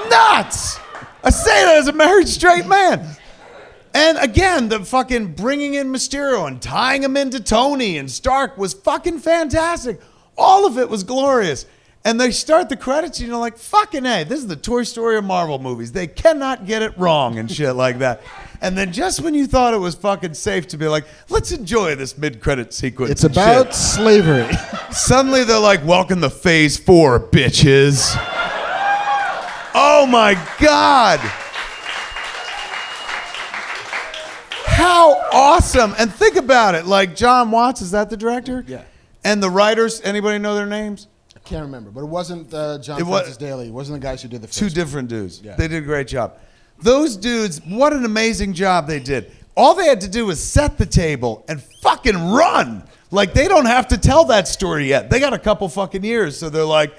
Nuts. I say that as a married straight man. And again, the fucking bringing in Mysterio and tying him into Tony and Stark was fucking fantastic. All of it was glorious. And they start the credits, and you're like, fucking A, this is the Toy Story of Marvel movies. They cannot get it wrong and shit like that. And then just when you thought it was fucking safe to be like, let's enjoy this mid-credit sequence. It's about slavery. Suddenly they're like, welcome to Phase 4, bitches. Oh my God. How awesome. And think about it. Like John Watts, is that the director? Yeah. And the writers, anybody know their names? I can't remember, but it wasn't John Francis Daly. It wasn't the guys who did the first Two different dudes. Yeah. They did a great job. Those dudes, what an amazing job they did. All they had to do was set the table and fucking run. Like, they don't have to tell that story yet. They got a couple fucking years, so they're like,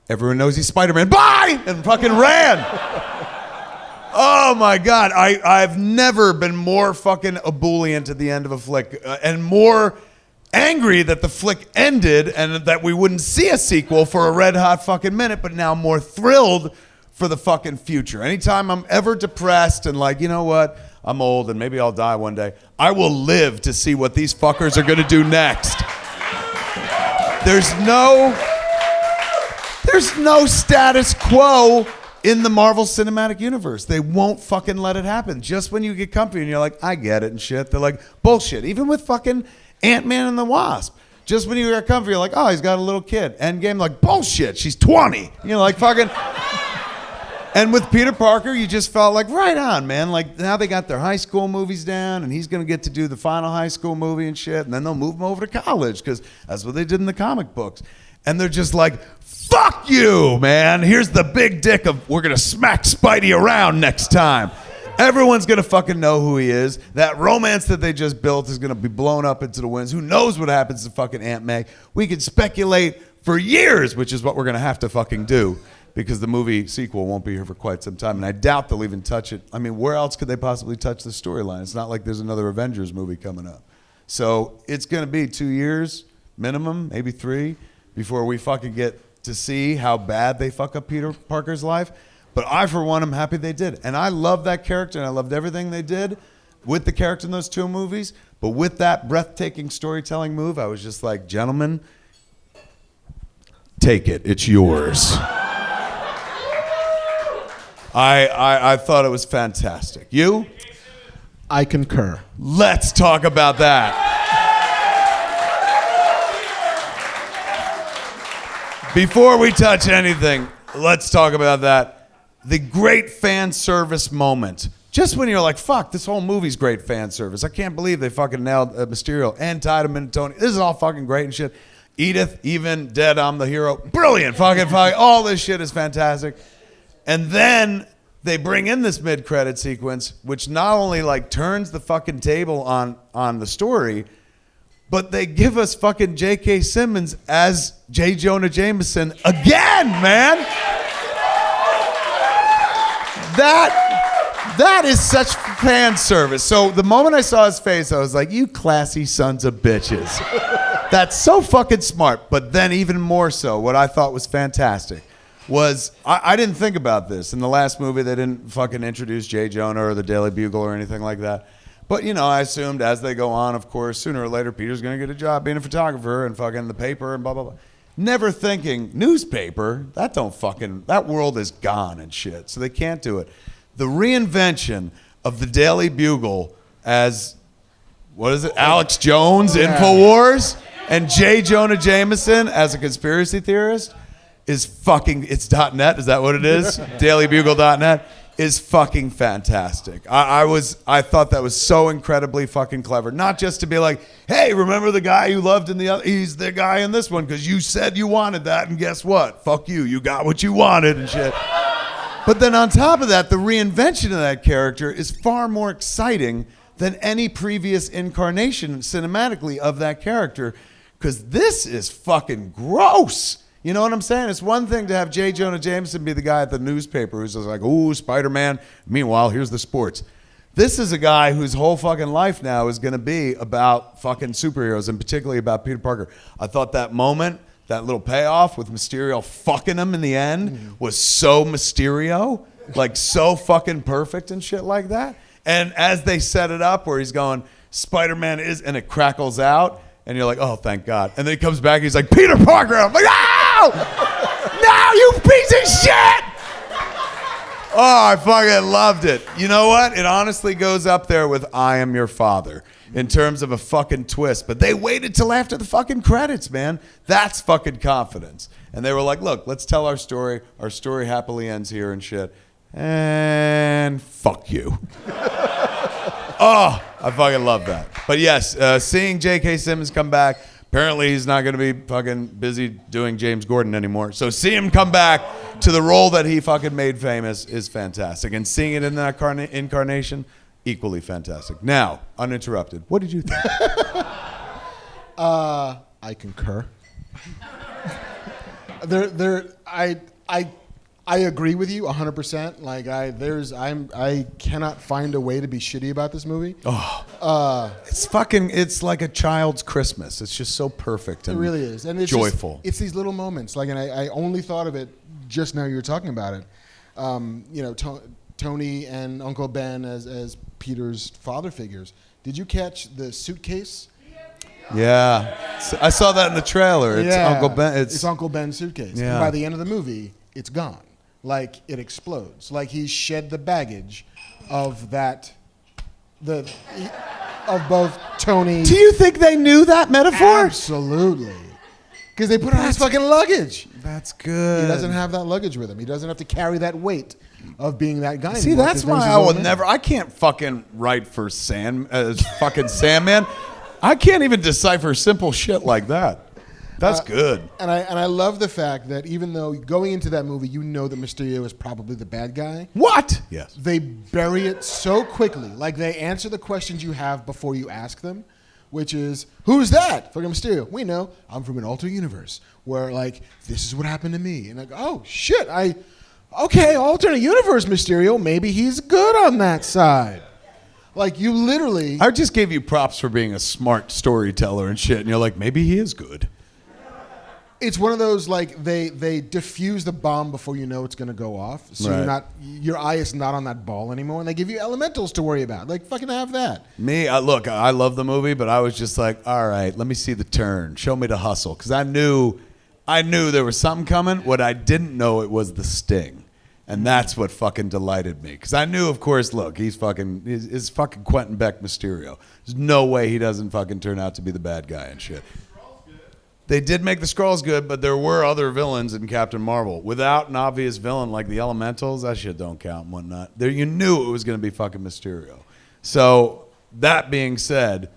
everyone knows he's Spider-Man. Bye! And fucking ran. Oh my God. I've never been more fucking ebullient at the end of a flick and more angry that the flick ended and that we wouldn't see a sequel for a red hot fucking minute, but now more thrilled for the fucking future. Anytime I'm ever depressed and like, you know what, I'm old and maybe I'll die one day, I will live to see what these fuckers are gonna do next. There's no status quo in the Marvel Cinematic Universe. They won't fucking let it happen. Just when you get comfy and you're like, I get it and shit, they're like, bullshit. Even with fucking Ant-Man and the Wasp. Just when you get comfy, you're like, oh, he's got a little kid. Endgame, like, bullshit, she's 20. You're like, fucking... And with Peter Parker, you just felt like, right on, man. Like, now they got their high school movies down, and he's going to get to do the final high school movie and shit, and then they'll move him over to college, because that's what they did in the comic books. And they're just like, fuck you, man. Here's the big dick of, we're going to smack Spidey around next time. Everyone's going to fucking know who he is. That romance that they just built is going to be blown up into the winds. Who knows what happens to fucking Aunt May? We could speculate for years, which is what we're going to have to fucking do, because the movie sequel won't be here for quite some time, and I doubt they'll even touch it. I mean, where else could they possibly touch the storyline? It's not like there's another Avengers movie coming up. So it's going to be 2 years minimum, maybe 3, before we fucking get to see how bad they fuck up Peter Parker's life. But I, for one, am happy they did. And I love that character, and I loved everything they did with the character in those 2 movies. But with that breathtaking storytelling move, I was just like, gentlemen, take it. It's yours. I thought it was fantastic. You? I concur. Let's talk about that. Before we touch anything, let's talk about that. The great fan service moment. Just when you're like, fuck, this whole movie's great fan service. I can't believe they fucking nailed Mysterio and tied him into Tony. This is all fucking great and shit. Edith, even dead, I'm the hero. Brilliant. Fucking. All this shit is fantastic. And then they bring in this mid-credit sequence, which not only like turns the fucking table on the story, but they give us fucking J.K. Simmons as J. Jonah Jameson again, man. That is such fan service. So the moment I saw his face, I was like, you classy sons of bitches. That's so fucking smart. But then even more so, what I thought was fantastic was, I didn't think about this. In the last movie, they didn't fucking introduce J. Jonah or the Daily Bugle or anything like that. But, you know, I assumed as they go on, of course, sooner or later, Peter's going to get a job being a photographer and fucking the paper and blah, blah, blah. Never thinking, newspaper, that world is gone and shit. So they can't do it. The reinvention of the Daily Bugle as, what is it, Alex Jones, InfoWars, and J. Jonah Jameson as a conspiracy theorist. is fucking, it's .net, is that what it is? dailybugle.net is fucking fantastic. I thought that was so incredibly fucking clever. Not just to be like, hey, remember the guy you loved in the other, he's the guy in this one because you said you wanted that, and guess what? Fuck you, you got what you wanted and shit. But then on top of that, the reinvention of that character is far more exciting than any previous incarnation cinematically of that character, because this is fucking gross. You know what I'm saying? It's one thing to have J. Jonah Jameson be the guy at the newspaper who's just like, ooh, Spider-Man. Meanwhile, here's the sports. This is a guy whose whole fucking life now is going to be about fucking superheroes, and particularly about Peter Parker. I thought that moment, that little payoff with Mysterio fucking him in the end was so Mysterio, like so fucking perfect and shit like that. And as they set it up where he's going, Spider-Man is, and it crackles out, and you're like, oh, thank God. And then he comes back, he's like, Peter Parker. I'm like, no! No, you piece of shit! Oh, I fucking loved it. You know what? It honestly goes up there with I Am Your Father in terms of a fucking twist. But they waited till after the fucking credits, man. That's fucking confidence. And they were like, look, let's tell our story. Our story happily ends here and shit. And fuck you. Oh, I fucking love that. But yes, seeing J.K. Simmons come back, apparently he's not going to be fucking busy doing James Gordon anymore. So see him come back to the role that he fucking made famous is fantastic. And seeing it in that incarnation, equally fantastic. Now, uninterrupted, what did you think? I concur. I agree with you 100%. Like I cannot find a way to be shitty about this movie. It's like a child's Christmas. It's just so perfect and it really is, and it's joyful. It's these little moments. Like, and I only thought of it just now. You were talking about it. You know, Tony and Uncle Ben as Peter's father figures. Did you catch the suitcase? Yeah, I saw that in the trailer. It's Uncle Ben. It's Uncle Ben's suitcase. Yeah. And by the end of the movie, it's gone. Like, it explodes. Like, he's shed the baggage of that, of both Tony. Do you think they knew that metaphor? Absolutely. Because they put it on his fucking luggage. That's good. He doesn't have that luggage with him. He doesn't have to carry that weight of being that guy See, anymore, that's why I will never. I can't fucking write for fucking Sandman. I can't even decipher simple shit like that. That's good. And I love the fact that even though going into that movie, you know that Mysterio is probably the bad guy. What? Yes. They bury it so quickly. Like, they answer the questions you have before you ask them, which is, who's that? Fucking Mysterio. We know. I'm from an alternate universe where, like, this is what happened to me. And like, oh, shit. Okay, alternate universe Mysterio. Maybe he's good on that side. Like, you literally... I just gave you props for being a smart storyteller and shit, and you're like, maybe he is good. It's one of those, like, they diffuse the bomb before you know it's going to go off. So Right. your eye is not on that ball anymore, and they give you elementals to worry about. Like, fucking have that. Me, look, I love the movie, but I was just like, all right, let me see the turn. Show me the hustle. Because I knew there was something coming. What I didn't know, it was the sting. And that's what fucking delighted me. Because I knew, of course, look, he's fucking Quentin Beck Mysterio. There's no way he doesn't fucking turn out to be the bad guy and shit. They did make the Skrulls good, but there were other villains in Captain Marvel. Without an obvious villain like the Elementals, that shit don't count and whatnot. There, you knew it was going to be fucking Mysterio. So, that being said,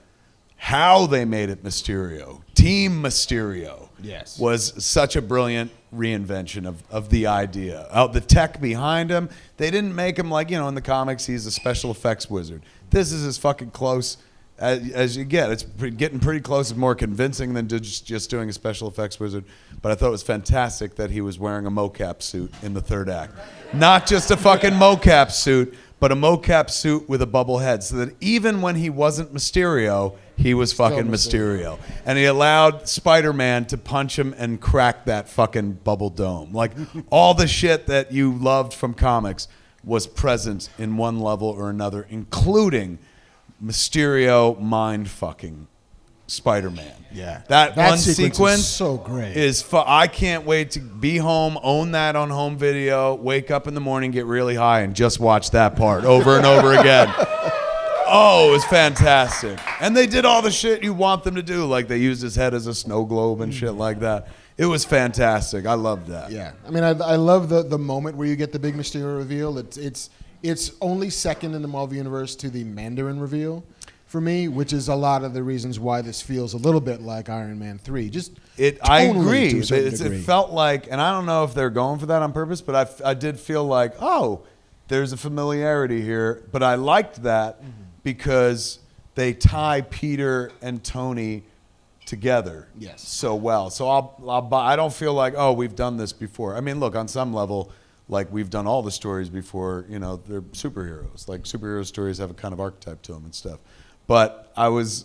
how they made it Mysterio, Team Mysterio, Yes. was such a brilliant reinvention of the idea. The tech behind him, they didn't make him like, in the comics, he's a special effects wizard. This is as fucking close as you get. It's getting pretty close. It's more convincing than just doing a special effects wizard. But I thought it was fantastic that he was wearing a mocap suit in the third act. Not just a fucking mocap suit, but a mocap suit with a bubble head. So that even when he wasn't Mysterio, he was fucking Mysterio. And he allowed Spider-Man to punch him and crack that fucking bubble dome. Like, all the shit that you loved from comics was present in one level or another, including Mysterio mind-fucking Spider-Man. Yeah. That one sequence is so great. I can't wait to be home, own that on home video, wake up in the morning, get really high, and just watch that part over and over again. Oh, it was fantastic. And they did all the shit you want them to do. Like, they used his head as a snow globe and shit like that. It was fantastic. I loved that. Yeah, I mean, I love the moment where you get the big Mysterio reveal. It's only second in the Marvel Universe to the Mandarin reveal for me, which is a lot of the reasons why this feels a little bit like Iron Man 3. I agree. To a certain degree. It felt like, and I don't know if they're going for that on purpose, but I did feel like, oh, there's a familiarity here. But I liked that because they tie Peter and Tony together so well. So I don't feel like, oh, we've done this before. I mean, look, on some level, like we've done all the stories before, they're superheroes. Like superhero stories have a kind of archetype to them and stuff. But I was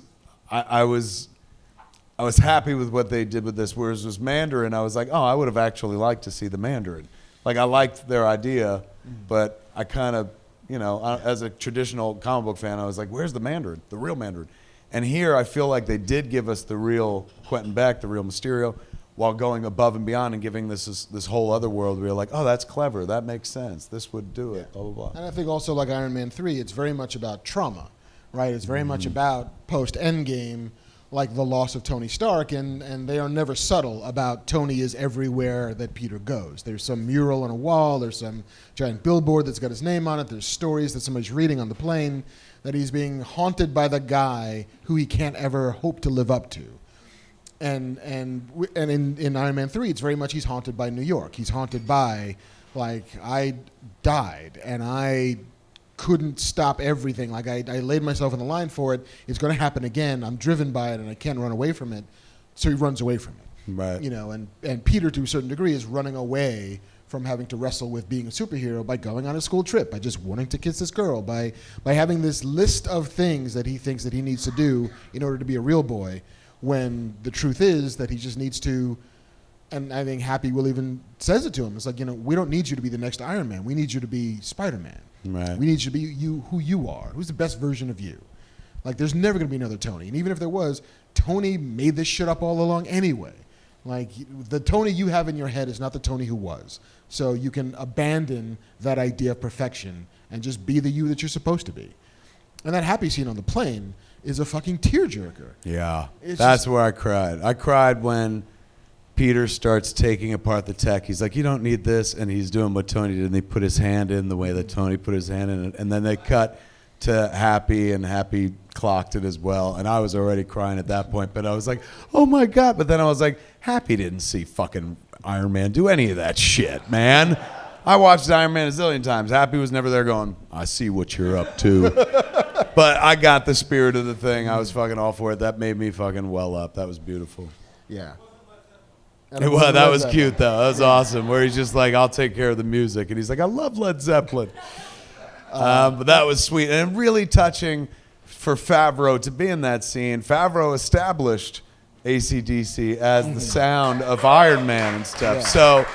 happy with what they did with this. Whereas with Mandarin, I was like, oh, I would have actually liked to see the Mandarin. Like I liked their idea, but I kind of, as a traditional comic book fan, I was like, where's the Mandarin, the real Mandarin? And here I feel like they did give us the real Quentin Beck, the real Mysterio, while going above and beyond and giving this whole other world where you're like, oh, that's clever, that makes sense, this would do it, blah, blah, blah. And I think also like Iron Man 3, it's very much about trauma, right? It's very much about post-Endgame, like the loss of Tony Stark, and they are never subtle about Tony is everywhere that Peter goes. There's some mural on a wall, there's some giant billboard that's got his name on it, there's stories that somebody's reading on the plane, that he's being haunted by the guy who he can't ever hope to live up to. And in Iron Man 3, it's very much he's haunted by New York. He's haunted by, like, I died, and I couldn't stop everything. Like, I laid myself in the line for it. It's going to happen again. I'm driven by it, and I can't run away from it. So he runs away from it. Right. And Peter, to a certain degree, is running away from having to wrestle with being a superhero by going on a school trip, by just wanting to kiss this girl, by having this list of things that he thinks that he needs to do in order to be a real boy, when the truth is that he just needs to, and I think Happy will even says it to him, it's like, we don't need you to be the next Iron Man. We need you to be Spider-Man. Right. We need you to be who you are. Who's the best version of you? Like, there's never going to be another Tony. And even if there was, Tony made this shit up all along anyway. Like, the Tony you have in your head is not the Tony who was. So you can abandon that idea of perfection and just be the you that you're supposed to be. And that Happy scene on the plane is a fucking tearjerker. Yeah, It's that's just- where I cried. I cried when Peter starts taking apart the tech. He's like, you don't need this, and he's doing what Tony did, and they put his hand in the way that Tony put his hand in it, and then they cut to Happy, and Happy clocked it as well, and I was already crying at that point, but I was like, oh my God, but then I was like, Happy didn't see fucking Iron Man do any of that shit, man. I watched Iron Man a zillion times. Happy was never there going, I see what you're up to. But I got the spirit of the thing. I was fucking all for it. That made me fucking well up. That was beautiful. Yeah. Well, that was cute, though. That was awesome. Where he's just like, I'll take care of the music. And he's like, I love Led Zeppelin. But that was sweet. And really touching for Favreau to be in that scene. Favreau established AC/DC as the sound of Iron Man and stuff. Yeah. So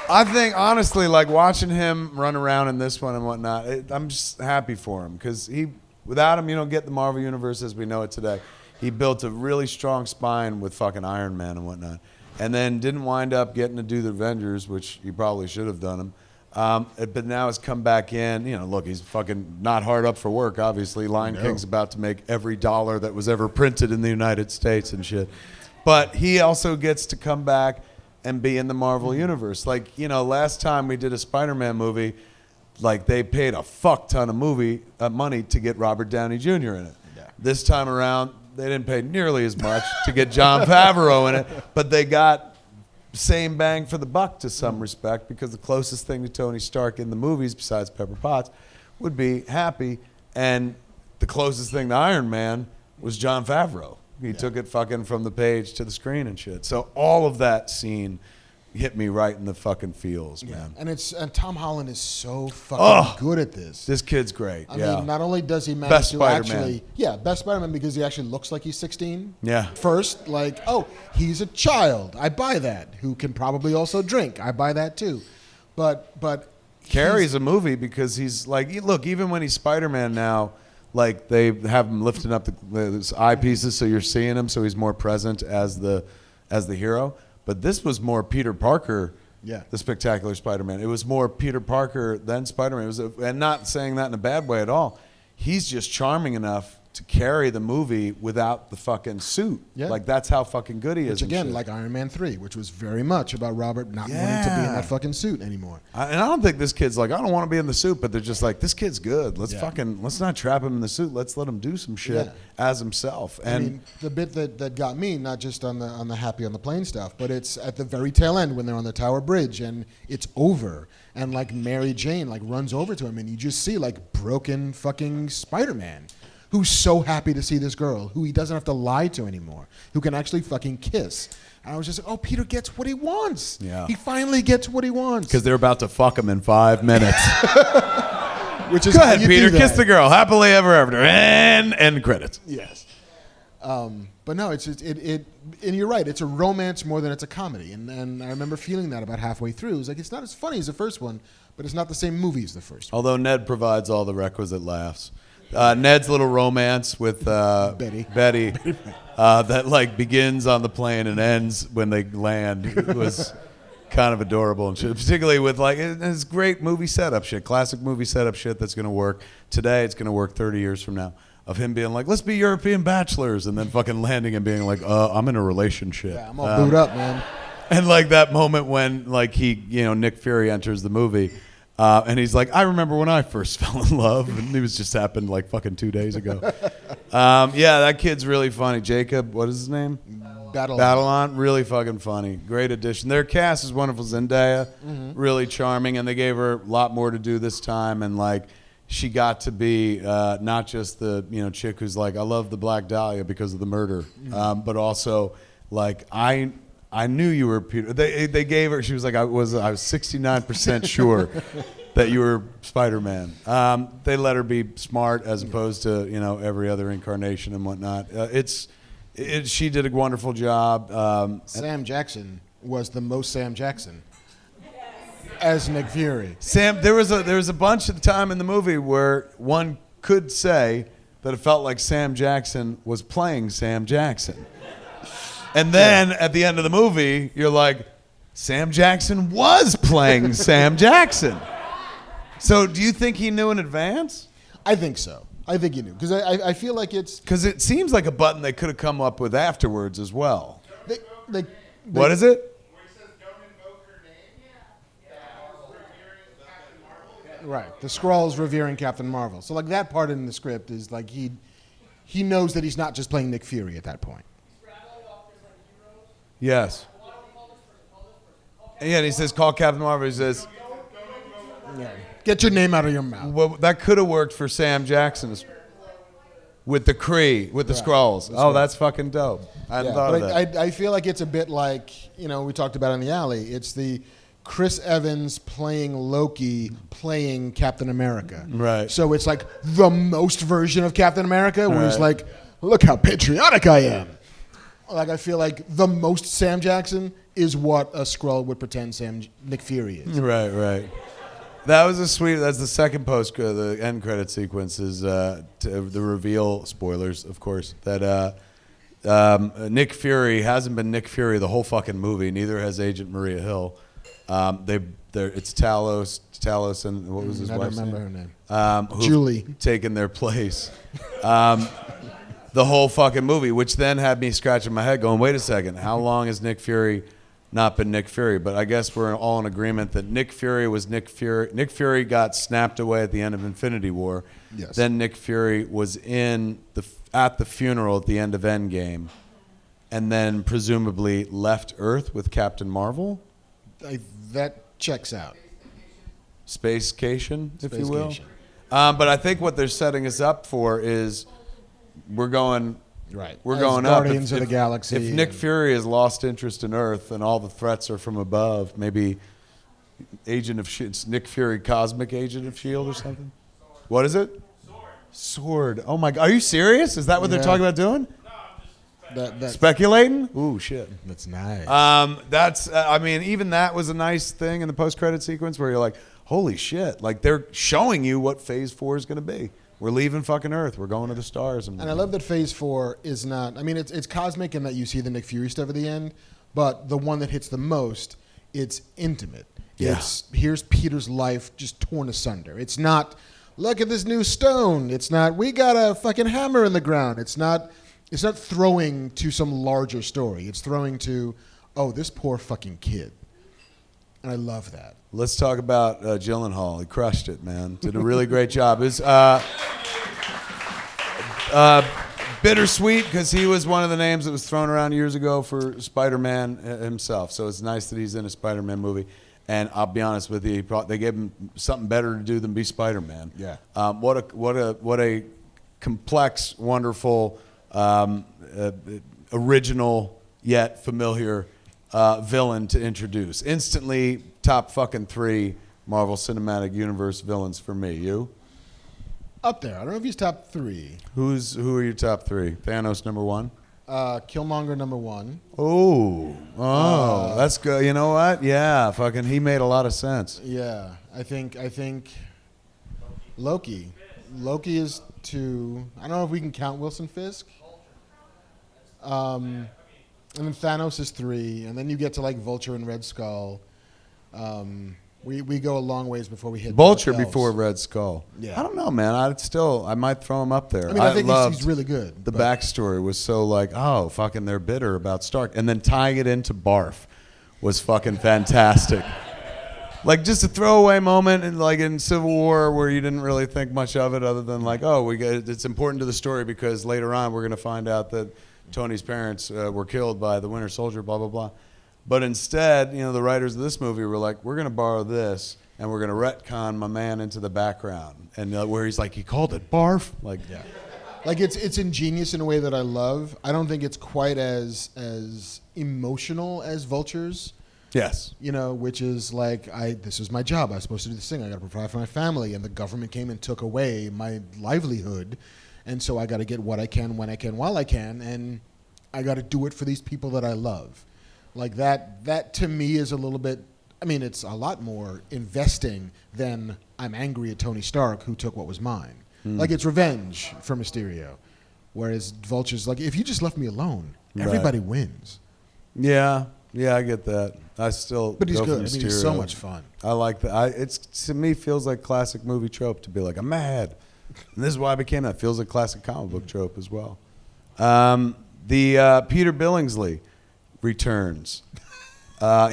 I think, honestly, like watching him run around in this one and whatnot, I'm just happy for him. Because without him, you don't get the Marvel Universe as we know it today. He built a really strong spine with fucking Iron Man and whatnot. And then didn't wind up getting to do the Avengers, which he probably should have done them. But now has come back in. Look, he's fucking not hard up for work, obviously. Lion King's about to make every dollar that was ever printed in the United States and shit. But he also gets to come back and be in the Marvel Universe. Like, last time we did a Spider-Man movie, like they paid a fuck ton of money to get Robert Downey Jr. in it. Yeah. This time around, they didn't pay nearly as much to get Jon Favreau in it, but they got same bang for the buck to some respect, because the closest thing to Tony Stark in the movies, besides Pepper Potts, would be Happy, and the closest thing to Iron Man was Jon Favreau. He took it fucking from the page to the screen and shit. So all of that scene hit me right in the fucking feels, man. And Tom Holland is so fucking good at this. This kid's great. I mean, not only does he manage Best to Spider-Man. actually, best Spider-Man, because he actually looks like he's 16. Yeah. First, like, oh, he's a child. I buy that. Who can probably also drink. I buy that too. But Carries a movie because he's like, look, even when he's Spider-Man now, like they have him lifting up the eyepieces so you're seeing him, so he's more present as the hero. But this was more Peter Parker, the Spectacular Spider-Man. It was more Peter Parker than Spider-Man. And not saying that in a bad way at all. He's just charming enough to carry the movie without the fucking suit. Yeah. Like that's how fucking good he is. Which again, like Iron Man 3, which was very much about Robert not wanting to be in that fucking suit anymore. And I don't think this kid's like, I don't want to be in the suit, but they're just like, this kid's good. Let's not trap him in the suit. Let's let him do some shit as himself. And I mean, the bit that got me, not just on the happy on the plane stuff, but it's at the very tail end when they're on the Tower Bridge and it's over, and like Mary Jane like runs over to him, and you just see like broken fucking Spider-Man, who's so happy to see this girl, who he doesn't have to lie to anymore, who can actually fucking kiss. And I was just like, oh, Peter gets what he wants. Yeah. He finally gets what he wants. because they're about to fuck him in 5 minutes. Which is Go how ahead, you Peter. do Kiss that. the girl. Happily ever after. And end credits. Yes. But no, it's and you're right. It's a romance more than it's a comedy, and I remember feeling that about halfway through. It was like it's not as funny as the first one, but it's not the same movie as the first one. Although Ned provides all the requisite laughs. Ned's little romance with Betty. that like begins on the plane and ends when they land. It was kind of adorable and shit. Particularly with like it's great movie setup shit, classic movie setup shit that's gonna work today. It's gonna work 30 years from now. Of him being like, let's be European bachelors, and then fucking landing and being like, I'm in a relationship. Yeah, I'm all booed up, man. And like that moment when like Nick Fury enters the movie, and he's like, I remember when I first fell in love, and it was just happened like fucking 2 days ago. Yeah, that kid's really funny. Jacob, what is his name? Battleon, really fucking funny. Great addition. Their cast is wonderful. Zendaya, really charming, and they gave her a lot more to do this time, and like she got to be not just the chick who's like, I love the Black Dahlia because of the murder, but also like I knew you were Peter. They gave her. She was like, I was 69% sure that you were Spider-Man. They let her be smart as opposed to every other incarnation and whatnot. She did a wonderful job. Sam Jackson was the most Sam Jackson as Nick Fury. Sam, there was a bunch of time in the movie where one could say that it felt like Sam Jackson was playing Sam Jackson. And then at the end of the movie, you're like, Sam Jackson was playing Sam Jackson. So do you think he knew in advance? I think so. I think he knew. Because I feel like it's... Because it seems like a button they could have come up with afterwards as well. What is it? Right. The Skrulls revering Captain Marvel. So like that part in the script is like he knows that he's not just playing Nick Fury at that point. Yes. Yeah, and he says, call Captain Marvel. He says... Yeah. Get your name out of your mouth. Well, that could have worked for Sam Jackson with the Kree, with the Skrulls. Oh, that's fucking dope. I hadn't thought of that. I feel like it's a bit like, we talked about in the alley. It's the Chris Evans playing Loki playing Captain America. Right. So it's like the most version of Captain America where he's like, look how patriotic I am. Like I feel like the most Sam Jackson is what a Skrull would pretend Nick Fury is. Right. That's the second the end credit sequence is the reveal, spoilers, of course, that Nick Fury hasn't been Nick Fury the whole fucking movie. Neither has Agent Maria Hill. It's Talos and what was his wife's name? I don't remember her name. Julie. Taken their place. The whole fucking movie, which then had me scratching my head going, wait a second, how long has Nick Fury not been Nick Fury? But I guess we're all in agreement that Nick Fury was Nick Fury. Nick Fury got snapped away at the end of Infinity War. Yes. Then Nick Fury was at the funeral at the end of Endgame, and then presumably left Earth with Captain Marvel. That checks out. Spacecation, if you will. But I think what they're setting us up for is we're going Right. We're As going Guardians up. of the Galaxy. If Nick Fury has lost interest in Earth and all the threats are from above, maybe Agent of it's Nick Fury, Cosmic Agent of S.H.I.E.L.D. or something? What is it? Sword. Oh my God. Are you serious? Is that what they're talking about doing? Speculating? Ooh, shit. That's nice. Even that was a nice thing in the post-credit sequence where you're like, holy shit. Like, they're showing you what Phase 4 is going to be. We're leaving fucking Earth. We're going to the stars. And I love that Phase 4 is not... I mean, it's cosmic in that you see the Nick Fury stuff at the end, but the one that hits the most, it's intimate. Yeah. Here's Peter's life just torn asunder. It's not look at this new stone. It's not, we got a fucking hammer in the ground. It's not throwing to some larger story. It's throwing to, oh, this poor fucking kid. And I love that. Let's talk about Gyllenhaal. He crushed it, man. Did a really great job. It was bittersweet because he was one of the names that was thrown around years ago for Spider-Man himself. So it's nice that he's in a Spider-Man movie. And I'll be honest with you, they gave him something better to do than be Spider-Man. Yeah. What a complex, wonderful, original yet familiar villain to introduce. Instantly, top fucking 3 Marvel Cinematic Universe villains for me. You? Up there. I don't know if he's top 3. Who are your top 3? Thanos number 1. Killmonger number 1. That's good. You know what? Yeah, fucking, he made a lot of sense. Yeah, I think Loki. Loki is 2. I don't know if we can count Wilson Fisk. And then Thanos is 3, and then you get to like Vulture and Red Skull. We go a long ways before we hit Vulture Dark Elves. before Red Skull. Yeah. I don't know, man. I might throw him up there. I mean, I think he's really good. The but- backstory was so like, oh, fucking, they're bitter about Stark, and then tying it into Barf was fucking fantastic. Like just a throwaway moment in Civil War where you didn't really think much of it other than like, oh, it's important to the story because later on we're going to find out that Tony's parents were killed by the Winter Soldier, blah, blah, blah. But instead, the writers of this movie were like, we're going to borrow this and we're going to retcon my man into the background. And where he's like, he called it Barf. Like, yeah. Like it's ingenious in a way that I love. I don't think it's quite as emotional as Vulture's. yes. Which is like, this is my job. I was supposed to do this thing. I got to provide for my family, and the government came and took away my livelihood, and so I got to get what I can, when I can, while I can, and I got to do it for these people that I love. Like that to me is a little bit. I mean, it's a lot more investing than I'm angry at Tony Stark who took what was mine. Like it's revenge for Mysterio, whereas Vulture's like, if you just left me alone, everybody wins. Yeah, I get that. I still. But he's go good. for I mean, he's so Mysterio. much fun. I like that. It's to me feels like classic movie trope to be like, I'm mad, and this is why I became that. Feels like classic comic book trope as well. The Peter Billingsley returns.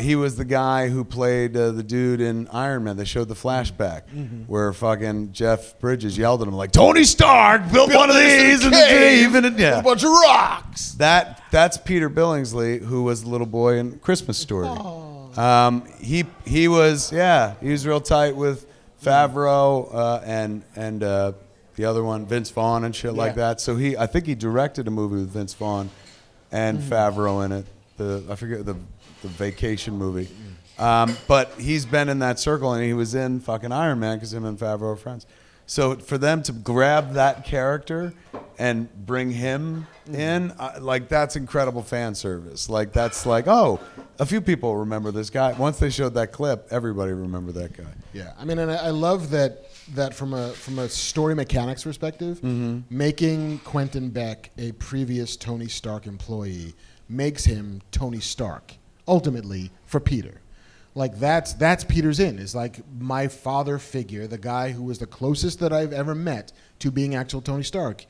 He was the guy who played the dude in Iron Man. They showed the flashback where fucking Jeff Bridges yelled at him like, Tony Stark built one of these in the cave. And a bunch of rocks. That's Peter Billingsley, who was the little boy in Christmas Story. He was real tight with Favreau and the other one, Vince Vaughn and shit like that. So I think he directed a movie with Vince Vaughn and Favreau in it. I forget the vacation movie. But he's been in that circle, and he was in fucking Iron Man because him and Favreau are friends. So for them to grab that character and bring him in, like that's incredible fan service. Like that's like, oh, a few people remember this guy. Once they showed that clip, everybody remembered that guy. Yeah, I mean, and I love that from a story mechanics perspective, making Quentin Beck a previous Tony Stark employee makes him Tony Stark, ultimately, for Peter. Like, that's Peter's in, is like my father figure, the guy who was the closest that I've ever met to being actual Tony Stark.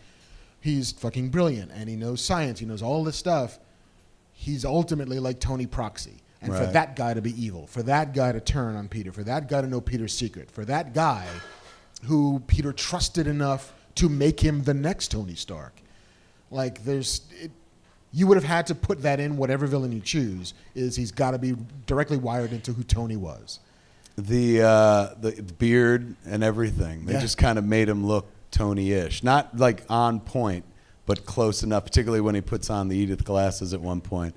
He's fucking brilliant, and he knows science, he knows all this stuff. He's ultimately like Tony Proxy. And for that guy to be evil, for that guy to turn on Peter, for that guy to know Peter's secret, for that guy who Peter trusted enough to make him the next Tony Stark. Like, you would have had to put that in whatever villain you choose, is he's got to be directly wired into who Tony was. The beard and everything, they just kind of made him look Tony-ish. Not like on point, but close enough, particularly when he puts on the Edith glasses at one point.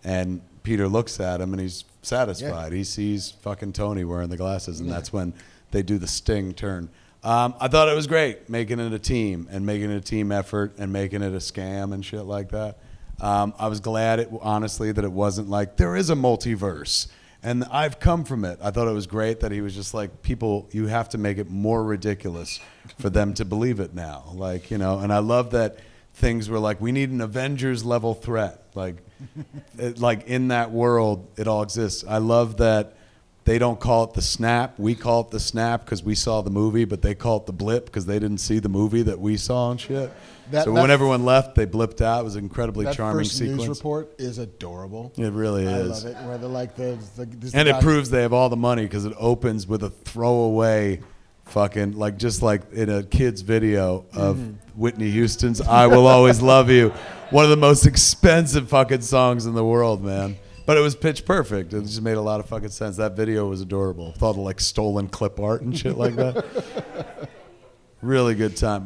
And Peter looks at him and he's satisfied. He sees fucking Tony wearing the glasses, and that's when they do the Sting turn. I thought it was great, making it a team and making it a team effort and making it a scam and shit like that. I was glad, honestly, that it wasn't like, there is a multiverse, and I've come from it. I thought it was great that he was just like, people, you have to make it more ridiculous for them to believe it now. Like, and I love that things were like, we need an Avengers-level threat. Like, like in that world, it all exists. I love that they don't call it the snap. We call it the snap because we saw the movie, but they call it the blip because they didn't see the movie that we saw and shit. So when everyone left, they blipped out. It was an incredibly charming sequence. That first news report is adorable. It really is. I love it. Where they're like and it proves they have all the money because it opens with a throwaway fucking, like just like in a kid's video of Whitney Houston's I Will Always Love You. One of the most expensive fucking songs in the world, man. But it was pitch perfect. It just made a lot of fucking sense. That video was adorable. With all the like stolen clip art and shit like that. Really good time.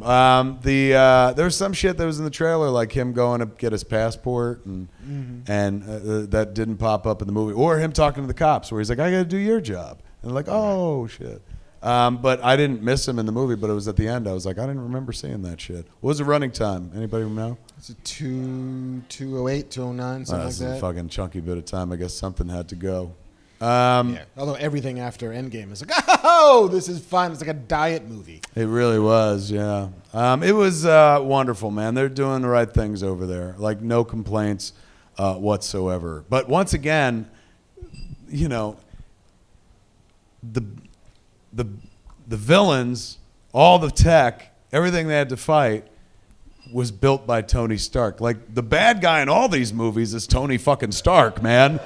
There was some shit that was in the trailer, like him going to get his passport, and that didn't pop up in the movie, or him talking to the cops, where he's like, "I got to do your job," and they're like, "Oh shit." But I didn't miss him in the movie, but it was at the end. I was like, I didn't remember seeing that shit. What was the running time? Anybody know? It's a 2:08, 2:09, something like that. That's a fucking chunky bit of time. I guess something had to go. Yeah. Although everything after Endgame is like, oh, this is fun. It's like a diet movie. It really was, yeah. It was wonderful, man. They're doing the right things over there. Like, no complaints whatsoever. But once again, you know, the villains, all the tech, everything they had to fight was built by Tony Stark. Like, the bad guy in all these movies is Tony fucking Stark, man.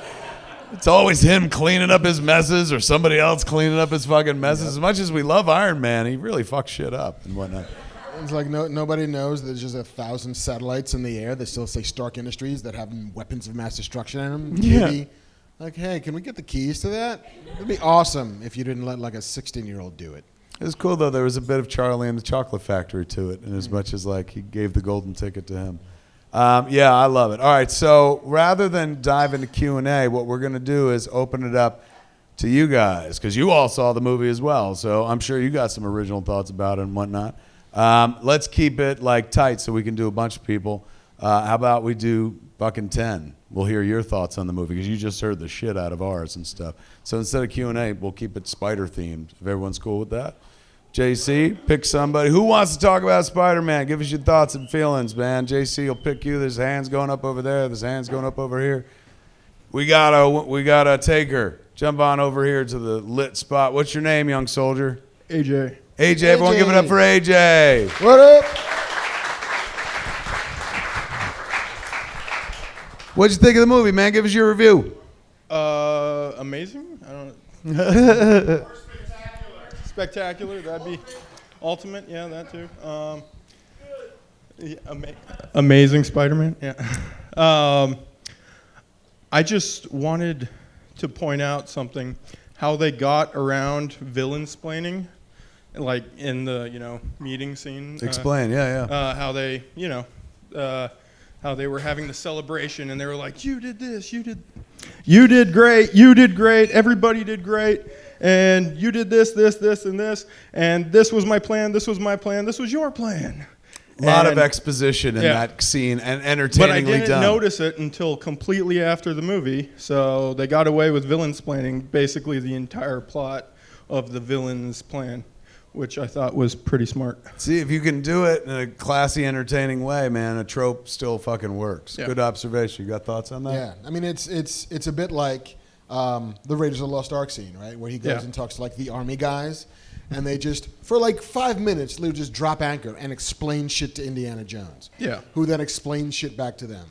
It's always him cleaning up his messes or somebody else cleaning up his fucking messes. Yep. As much as we love Iron Man, he really fucks shit up and whatnot. It's like nobody knows there's just 1,000 satellites in the air that still say Stark Industries that have weapons of mass destruction in them. Yeah. Maybe, like, hey, can we get the keys to that? It'd be awesome if you didn't let like a 16-year-old do it. It was cool, though. There was a bit of Charlie and the Chocolate Factory to it, in as much as like he gave the golden ticket to him. Yeah, I love it. All right, so rather than dive into Q&A, what we're going to do is open it up to you guys, because you all saw the movie as well, so I'm sure you got some original thoughts about it and whatnot. Let's keep it like tight so we can do a bunch of people. How about we do fucking 10? We'll hear your thoughts on the movie, because you just heard the shit out of ours and stuff. So instead of Q&A, we'll keep it Spider-themed. If everyone's cool with that. JC, pick somebody. Who wants to talk about Spider-Man? Give us your thoughts and feelings, man. JC will pick you. There's hands going up over there. There's hands going up over here. We got a taker. Jump on over here to the lit spot. What's your name, young soldier? AJ. AJ, everyone give it up for AJ. What up? What'd you think of the movie, man? Give us your review. Amazing. I don't know. Spectacular. That'd be ultimate. Yeah, that too. Amazing Spider-Man. Yeah. I just wanted to point out something. How they got around villain-splaining, like in the meeting scene. Explain. Yeah. How they how they were having the celebration and they were like, you did this, you did great, everybody did great, and you did this, and this, and this was my plan, this was your plan. A lot of exposition in that scene and entertainingly done. But I didn't notice it until completely after the movie, so they got away with villain-splaining basically the entire plot of the villain's plan, which I thought was pretty smart. See, if you can do it in a classy, entertaining way, man, a trope still fucking works. Yeah. Good observation. You got thoughts on that? Yeah. I mean, it's a bit like the Raiders of the Lost Ark scene, right? Where he goes and talks to, like, the army guys, and they just, for like 5 minutes, they just drop anchor and explain shit to Indiana Jones. Yeah. Who then explains shit back to them.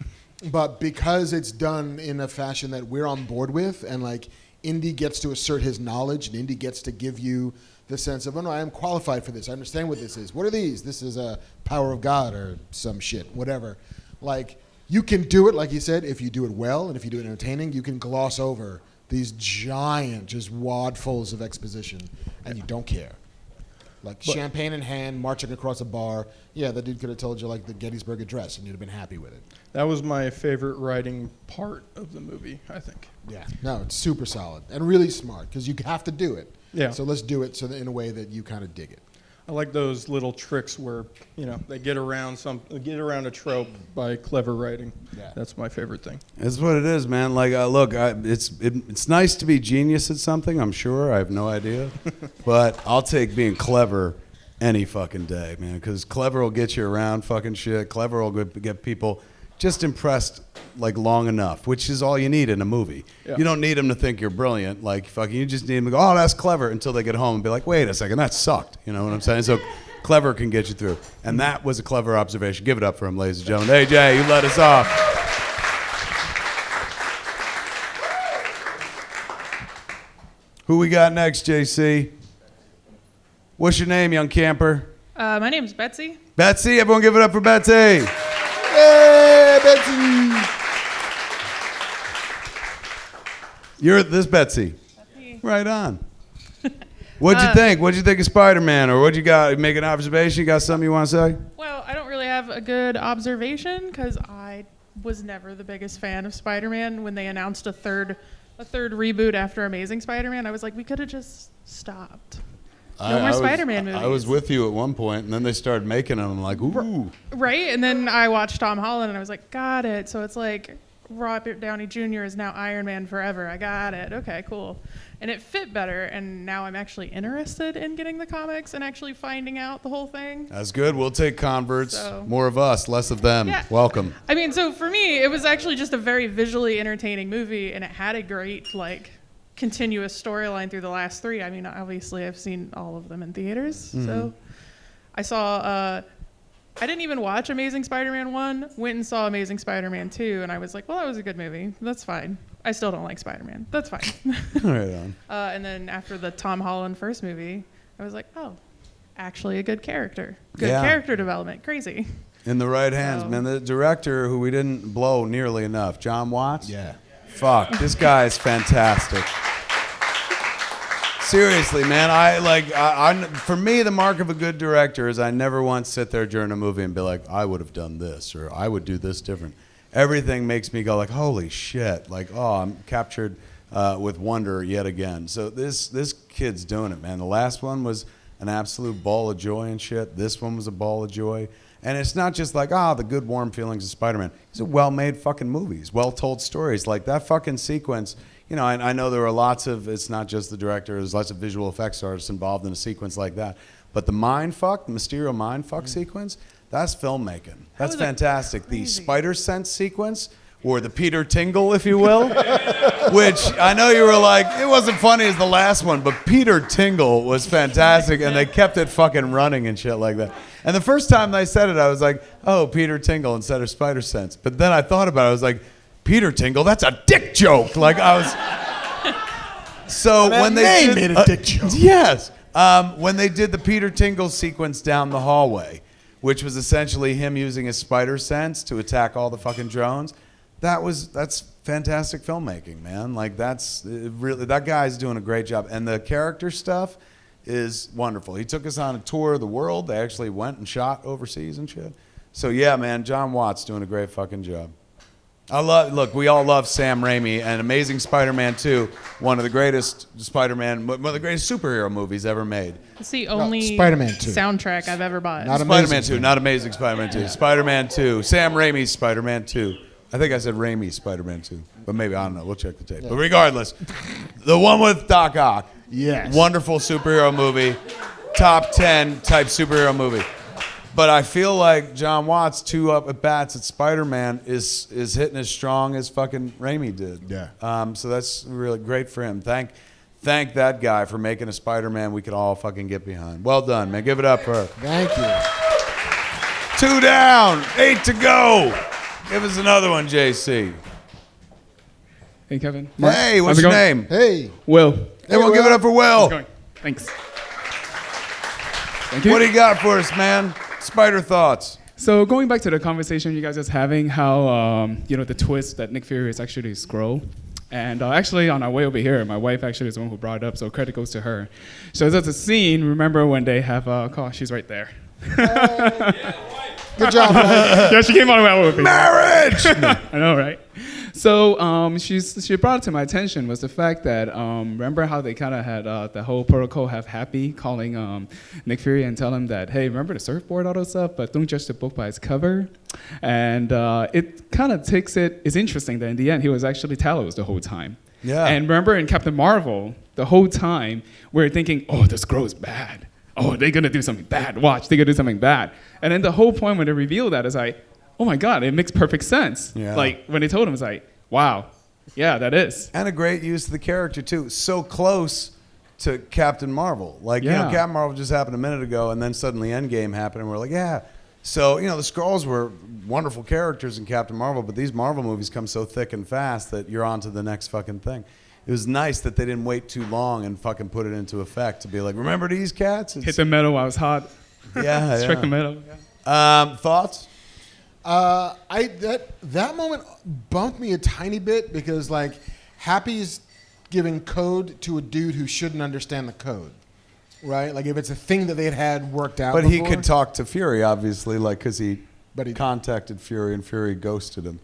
But because it's done in a fashion that we're on board with, and, like, Indy gets to assert his knowledge, and Indy gets to give you the sense of, oh no, I am qualified for this. I understand what this is. What are these? This is a power of God or some shit, whatever. Like, you can do it, like you said, if you do it well and if you do it entertaining, you can gloss over these giant, just wadfuls of exposition, and you don't care. Like, champagne in hand, marching across a bar. Yeah, that dude could have told you, like, the Gettysburg Address, and you'd have been happy with it. That was my favorite writing part of the movie, I think. Yeah. No, it's super solid and really smart, because you have to do it. Yeah. So let's do it in a way that you kind of dig it. I like those little tricks where they get around a trope by clever writing. Yeah. That's my favorite thing. That's what it is, man. Like, look, it's nice to be genius at something. I'm sure. I have no idea, but I'll take being clever any fucking day, man. Because clever will get you around fucking shit. Clever will get people just impressed like long enough, which is all you need in a movie. Yeah. You don't need them to think you're brilliant. Like fucking, you just need them to go, oh, that's clever, until they get home and be like, wait a second, that sucked. You know what I'm saying? So clever can get you through. And that was a clever observation. Give it up for him, ladies and gentlemen. Hey, Jay, you let us off. Who we got next, JC? What's your name, young camper? My name's Betsy. Betsy, everyone give it up for Betsy. Hey, Betsy. You're this Betsy. Me. Right on. What'd you think? What'd you think of Spider-Man? Or what'd you got? Make an observation? You got something you want to say? Well, I don't really have a good observation because I was never the biggest fan of Spider-Man. When they announced a third reboot after Amazing Spider-Man, I was like, we could have just stopped. No more Spider-Man movies. I was with you at one point, and then they started making them. I'm like, ooh. Right? And then I watched Tom Holland, and I was like, got it. So it's like Robert Downey Jr. is now Iron Man forever. I got it. Okay, cool. And it fit better, and now I'm actually interested in getting the comics and actually finding out the whole thing. That's good. We'll take converts. So- More of us, less of them. Yeah. Welcome. I mean, so for me, it was actually just a very visually entertaining movie, and it had a great, like, continuous storyline through the last three. I mean, obviously, I've seen all of them in theaters. So I saw, I didn't even watch Amazing Spider-Man 1, went and saw Amazing Spider-Man 2, and I was like, well, that was a good movie. That's fine. I still don't like Spider-Man. That's fine. Right on. And then after the Tom Holland first movie, I was like, oh, actually a good character. Good character development. Crazy. In the right hands, So- man. The director who we didn't blow nearly enough, John Watts. Yeah. Fuck, this guy is fantastic. Seriously, man. For me, the mark of a good director is I never once sit there during a movie and be like, I would have done this or I would do this different. Everything makes me go like, holy shit! Like, oh, I'm captured with wonder yet again. So this kid's doing it, man. The last one was an absolute ball of joy and shit. This one was a ball of joy. And it's not just like, the good warm feelings of Spider-Man. It's a well-made fucking movies, well-told stories. Like that fucking sequence, you know, I know there were lots of, it's not just the director, there's lots of visual effects artists involved in a sequence like that. But the mindfuck, the Mysterio mindfuck sequence, that's filmmaking. That's was fantastic. The crazy. spider sense sequence, or the Peter Tingle, if you will, which I know you were like, it wasn't funny as the last one, but Peter Tingle was fantastic, and they kept it fucking running and shit like that. And the first time they said it, I was like, oh, Peter Tingle instead of Spider Sense. But then I thought about it, I was like, Peter Tingle, that's a dick joke. Like I was. So when they made a dick joke. Yes. When they did the Peter Tingle sequence down the hallway, which was essentially him using his spider sense to attack all the fucking drones, that's fantastic filmmaking, man. Like really, that guy's doing a great job, and the character stuff is wonderful. He took us on a tour of the world. They actually went and shot overseas and shit. So yeah, man, John Watts doing a great fucking job. Look, we all love Sam Raimi, and Amazing Spider-Man 2, one of the greatest superhero movies ever made. It's the only Spider-Man 2. soundtrack I've ever bought. Not Spider-Man Amazing 2, not Amazing Spider-Man 2. Spider-Man 2. Sam Raimi's Spider-Man 2. I think I said Raimi's Spider-Man 2. But maybe, I don't know. We'll check the tape. But regardless, the one with Doc Ock. Yes. Wonderful superhero movie. Top 10 type superhero movie. But I feel like John Watts, 2 up at bats at Spider-Man, is hitting as strong as fucking Raimi did. Yeah. So that's really great for him. Thank that guy for making a Spider-Man we could all fucking get behind. Well done, man. Give it up for her. Thank you. 2 down, 8 to go. Give us another one, JC. Hey, Kevin. Hey, what's How's it your going? name? Hey. Will. Everyone give it up for How's Will. it going? Thanks. Thank you. What do you got for us, man? Spider thoughts. So going back to the conversation you guys just having, how the twist that Nick Fury is actually a Skrull, and actually on our way over here, my wife actually is the one who brought it up, so credit goes to her. So there's a scene. Remember when they have a call? She's right there. Good job, man. Yeah, she came on the way with me. Marriage. I know, right? So she brought it to my attention was the fact that remember how they kind of had the whole protocol have Happy calling Nick Fury and tell him that, hey, remember the surfboard, all those stuff, but don't judge the book by its cover. And it kind of takes it. It's interesting that in the end he was actually Talos the whole time. Yeah. And remember in Captain Marvel the whole time we're thinking, oh, this girl is bad. Oh, they're gonna do something bad. Watch, they're gonna do something bad. And then the whole point when they reveal that is like, oh my God, it makes perfect sense. Yeah. Like when they told him, it's like, wow, yeah, that is. And a great use of the character too. So close to Captain Marvel. Like, you know, Yeah. Captain Marvel just happened a minute ago, and then suddenly Endgame happened, and we're like, yeah. So, you know, the Skrulls were wonderful characters in Captain Marvel, but these Marvel movies come so thick and fast that you're on to the next fucking thing. It was nice that they didn't wait too long and fucking put it into effect to be like, remember these cats? Hit the metal while it's hot. Yeah, Strike the yeah. metal. Yeah. Thoughts? That moment bumped me a tiny bit because like Happy's giving code to a dude who shouldn't understand the code, right? Like if it's a thing that they had worked out. But before, he could talk to Fury, obviously, like because he But he- contacted Fury and Fury ghosted him.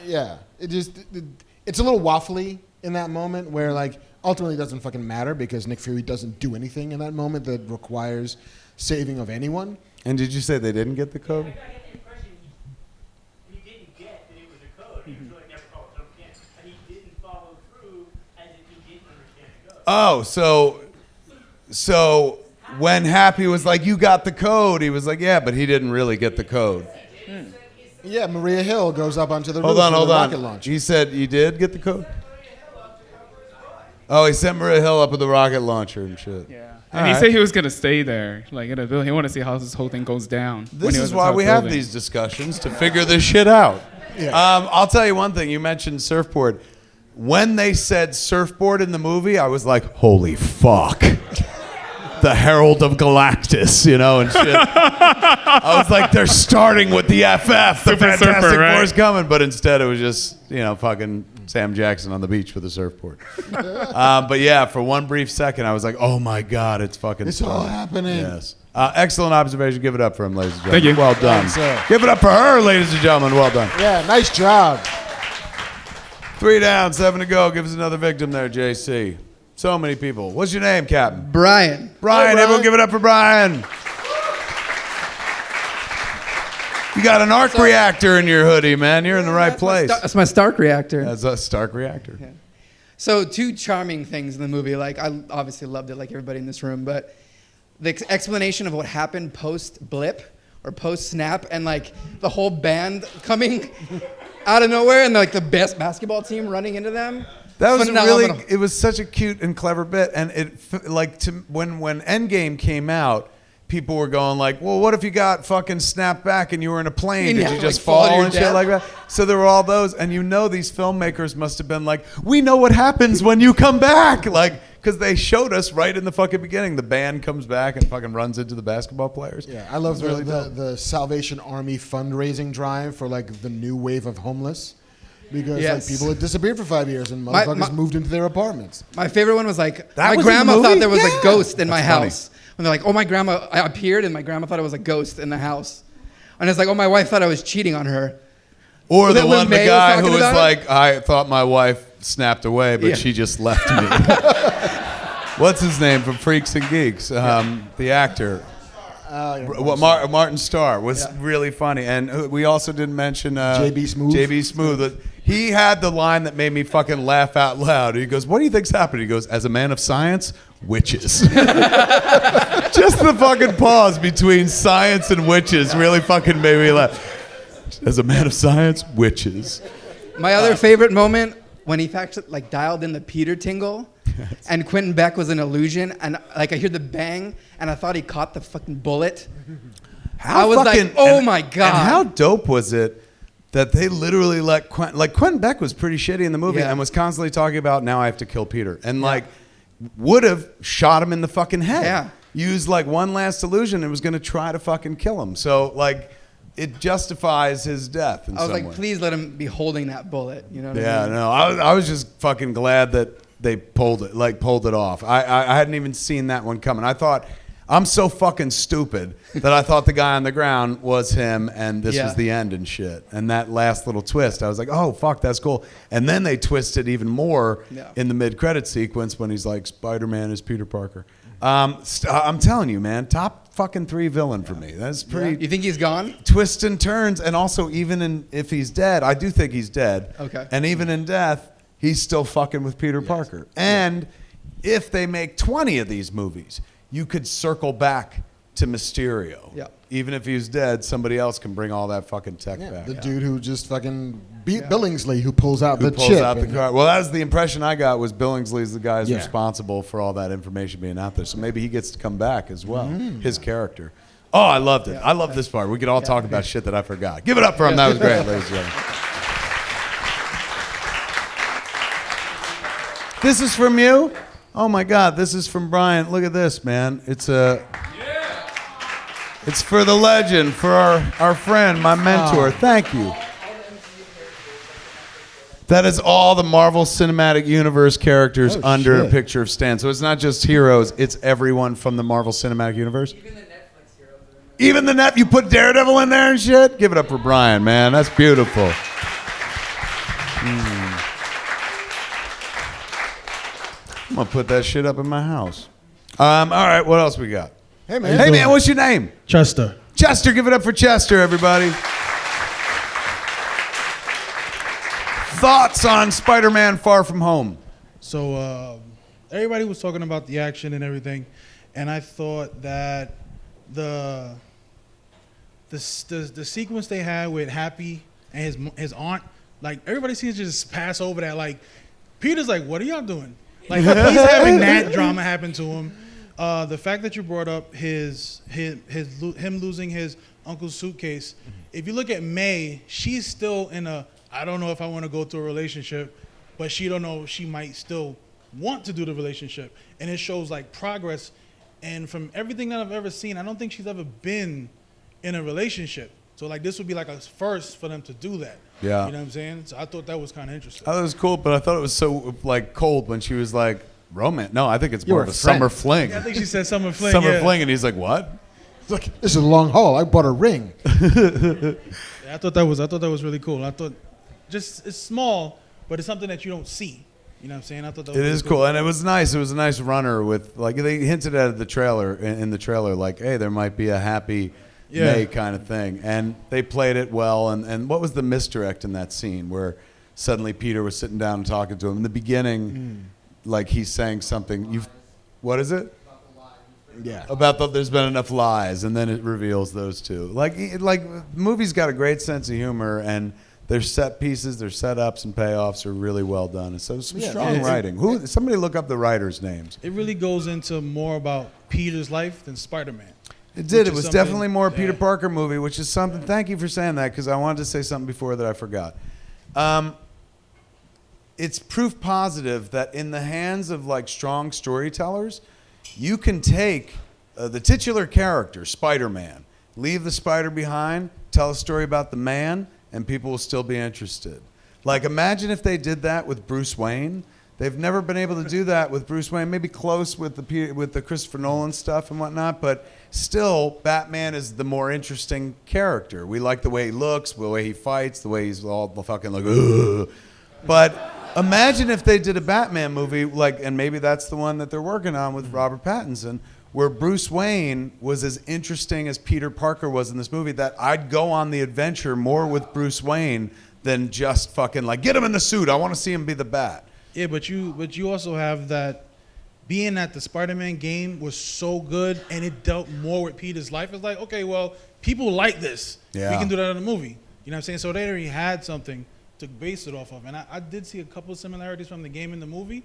Yeah, it's a little waffly in that moment where like ultimately it doesn't fucking matter because Nick Fury doesn't do anything in that moment that requires saving of anyone. And did you say they didn't get the code? I got the impression he didn't get that it was a code. He was really never followed through again. And he didn't follow through as if he didn't understand the code. Oh, so when Happy was like, you got the code, he was like, yeah, but he didn't really get the code. Yeah, Maria Hill goes up onto the Hold roof on, with hold a on. rocket launcher. You said you did get the code? Oh, he sent Maria Hill up with the rocket launcher and shit. Yeah. All And he right. said he was going to stay there, like in a building. He wanted to see how this whole thing goes down. when This he was is at why top we have building. these discussions, to figure this shit out. Yeah. I'll tell you one thing. You mentioned surfboard. When they said surfboard in the movie, I was like, holy fuck. The Herald of Galactus, you know, and shit. I was like, they're starting with the FF, the Super Fantastic Surfer, right? Four's coming. But instead, it was just, you know, fucking Sam Jackson on the beach with a surfboard. But yeah, for one brief second, I was like, oh my God, it's fucking It's all starting. happening. Yes. Excellent observation. Give it up for him, ladies and gentlemen. Thank you. Well done. Thanks, sir. Give it up for her, ladies and gentlemen. Well done. Yeah, nice job. 3 down, 7 to go. Give us another victim there, JC. So many people. What's your name, Captain? Brian. Brian. Brian. Everyone give it up for Brian. You got an arc reactor in your hoodie, man. You're in the right place. That's my Stark reactor. That's a Stark reactor. So two charming things in the movie. Like I obviously loved it, like everybody in this room. But the explanation of what happened post blip or post snap, and like the whole band coming out of nowhere, and like the best basketball team running into them. That was Phenomenal. really. It was such a cute and clever bit, and when Endgame came out, people were going like, "Well, what if you got fucking snapped back and you were in a plane? Yeah, Did you just like fall to fall your and shit death. like that?" So there were all those, and you know these filmmakers must have been like, "We know what happens when you come back," like because they showed us right in the fucking beginning. The band comes back and fucking runs into the basketball players. Yeah, I love It's really dope. the Salvation Army fundraising drive for like the new wave of homeless. Because Yes. like people had disappeared for 5 years and My- motherfuckers moved into their apartments. My favorite one was like That my was in the grandma movie? thought there was Yeah. a ghost in my That's funny. house. When they're like, "Oh, my grandma I appeared," and my grandma thought it was a ghost in the house. And it's like, "Oh, my wife thought I was cheating on her." Or Was the that when one, the May was guy who talking was about it? like, "I thought my wife snapped away, but Yeah. she just left me." What's his name from Freaks and Geeks? The actor. Martin Starr was really funny, and we also didn't mention JB Smoove. JB Smoove. He had the line that made me fucking laugh out loud. He goes, "What do you think's happening?" He goes, "As a man of science, witches." Just the fucking pause between science and witches really fucking made me laugh. As a man of science, witches. My other favorite moment when he actually like dialed in the Peter tingle, and Quentin Beck was an illusion, and like I hear the bang, and I thought he caught the fucking bullet. I was like, "Oh my God." And how dope was it that they literally let Quentin Beck was pretty shitty in the movie Yeah. and was constantly talking about, now I have to kill Peter. And like would have shot him in the fucking head. Yeah. Used like one last illusion and was going to try to fucking kill him. So like it justifies his death in I was some like, way. "Please let him be holding that bullet." You know what Yeah, I mean? no, I was just fucking glad that they pulled it off. I hadn't even seen that one coming. I thought I'm so fucking stupid that I thought the guy on the ground was him and this was the end and shit. And that last little twist, I was like, oh, fuck, that's cool. And then they twisted even more in the mid-credit sequence when he's like, Spider-Man is Peter Parker. I'm telling you, man, top fucking 3 villain for me. That's pretty... You think he's gone? Twists and turns, and also even if he's dead, I do think he's dead. Okay. And even in death, he's still fucking with Peter Parker. And if they make 20 of these movies, you could circle back to Mysterio. Yeah. Even if he's dead, somebody else can bring all that fucking tech back. The dude who just fucking beat Billingsley, who pulls out Who the pulls chip. out the card. Well, that was the impression I got, was Billingsley's the guy who's Yeah. responsible for all that information being out there. So maybe he gets to come back as well, his character. Oh, I loved it. I love this part. We could all talk about shit that I forgot. Give it up for him. That was great, ladies and gentlemen. This is from you? Oh my God, this is from Brian. Look at this, man. It's for the legend, for our friend, my mentor. Thank you. That is all the Marvel Cinematic Universe characters under a picture of Stan. So it's not just heroes, it's everyone from the Marvel Cinematic Universe. Even the Netflix heroes. Even the you put Daredevil in there and shit? Give it up for Brian, man. That's beautiful. I'm gonna put that shit up in my house. All right, what else we got? Hey, man. Hey, man, what's your name? Chester. Chester, give it up for Chester, everybody. Thoughts on Spider-Man Far From Home? So everybody was talking about the action and everything, and I thought that the sequence they had with Happy and his aunt, like everybody seems to just pass over that. Like Peter's like, "What are y'all doing?" Like he's having that drama happen to him. The fact that you brought up him losing his uncle's suitcase. If you look at May, she's still in a, I don't know if I want to go through a relationship, but she don't know, she might still want to do the relationship. And it shows like progress. And from everything that I've ever seen, I don't think she's ever been in a relationship. So like this would be like a first for them to do that. Yeah. You know what I'm saying? So I thought that was kind of interesting. I thought it was cool, but I thought it was so like cold when she was like, romance. No, I think it's more You're of a a friend. summer fling. I think she said summer fling. Summer fling, and he's like, what? It's like, this is a long haul. I bought a ring. Yeah, I thought that was really cool. I thought just it's small, but it's something that you don't see. You know what I'm saying? I thought that was It really is cool, and it was nice. It was a nice runner with, like, they hinted at the trailer, in the trailer, like, hey, there might be a happy May kind of thing. And they played it well. And what was the misdirect in that scene where suddenly Peter was sitting down and talking to him? In the beginning, like, he's saying something. What is it? Yeah. About there's been enough lies, and then it reveals those two. Like the movie's got a great sense of humor, and their set pieces, their setups and payoffs are really well done. And so some strong writing. Somebody look up the writers' names. It really goes into more about Peter's life than Spider-Man. It did. It was definitely more a Peter Parker movie, which is something. Thank you for saying that, because I wanted to say something before that I forgot. It's proof positive that in the hands of like strong storytellers, you can take the titular character, Spider-Man, leave the spider behind, tell a story about the man, and people will still be interested. Like, imagine if they did that with Bruce Wayne. They've never been able to do that with Bruce Wayne. Maybe close with the Christopher Nolan stuff and whatnot, but still, Batman is the more interesting character. We like the way he looks, the way he fights, the way he's all fucking like, ugh. But imagine if they did a Batman movie, like, and maybe that's the one that they're working on with Robert Pattinson, where Bruce Wayne was as interesting as Peter Parker was in this movie, that I'd go on the adventure more with Bruce Wayne than just fucking like, get him in the suit. I want to see him be the Bat. Yeah, but you also have that being that the Spider-Man game was so good and it dealt more with Peter's life. It's like, okay, well, people like this. Yeah. We can do that in a movie. You know what I'm saying? So they already had something to base it off of. And I did see a couple of similarities from the game and the movie.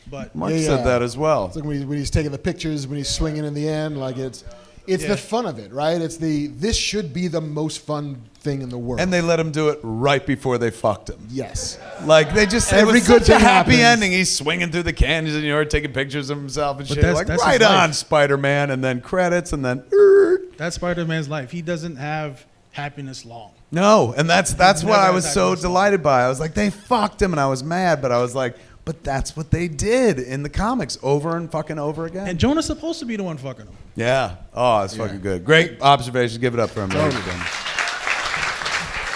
But Marc said that as well. It's like when he's taking the pictures, when he's swinging in the end, like it's the fun of it, right? It's this should be the most fun thing in the world. And they let him do it right before they fucked him. Yes. Like, they just Every it was good such a thing happy happens. ending. He's swinging through the canyons in New York, taking pictures of himself and But shit. that's- Like, that's right his life. on, Spider-Man, and then credits, and then... that's Spider-Man's life. He doesn't have happiness long. No, and that's what never I had was that so person. delighted by. I was like, they fucked him, and I was mad, but I was like, But that's what they did in the comics over and fucking over again. And Jonah's supposed to be the one fucking him. Yeah. Oh, it's fucking good. Great observation. Give it up for him.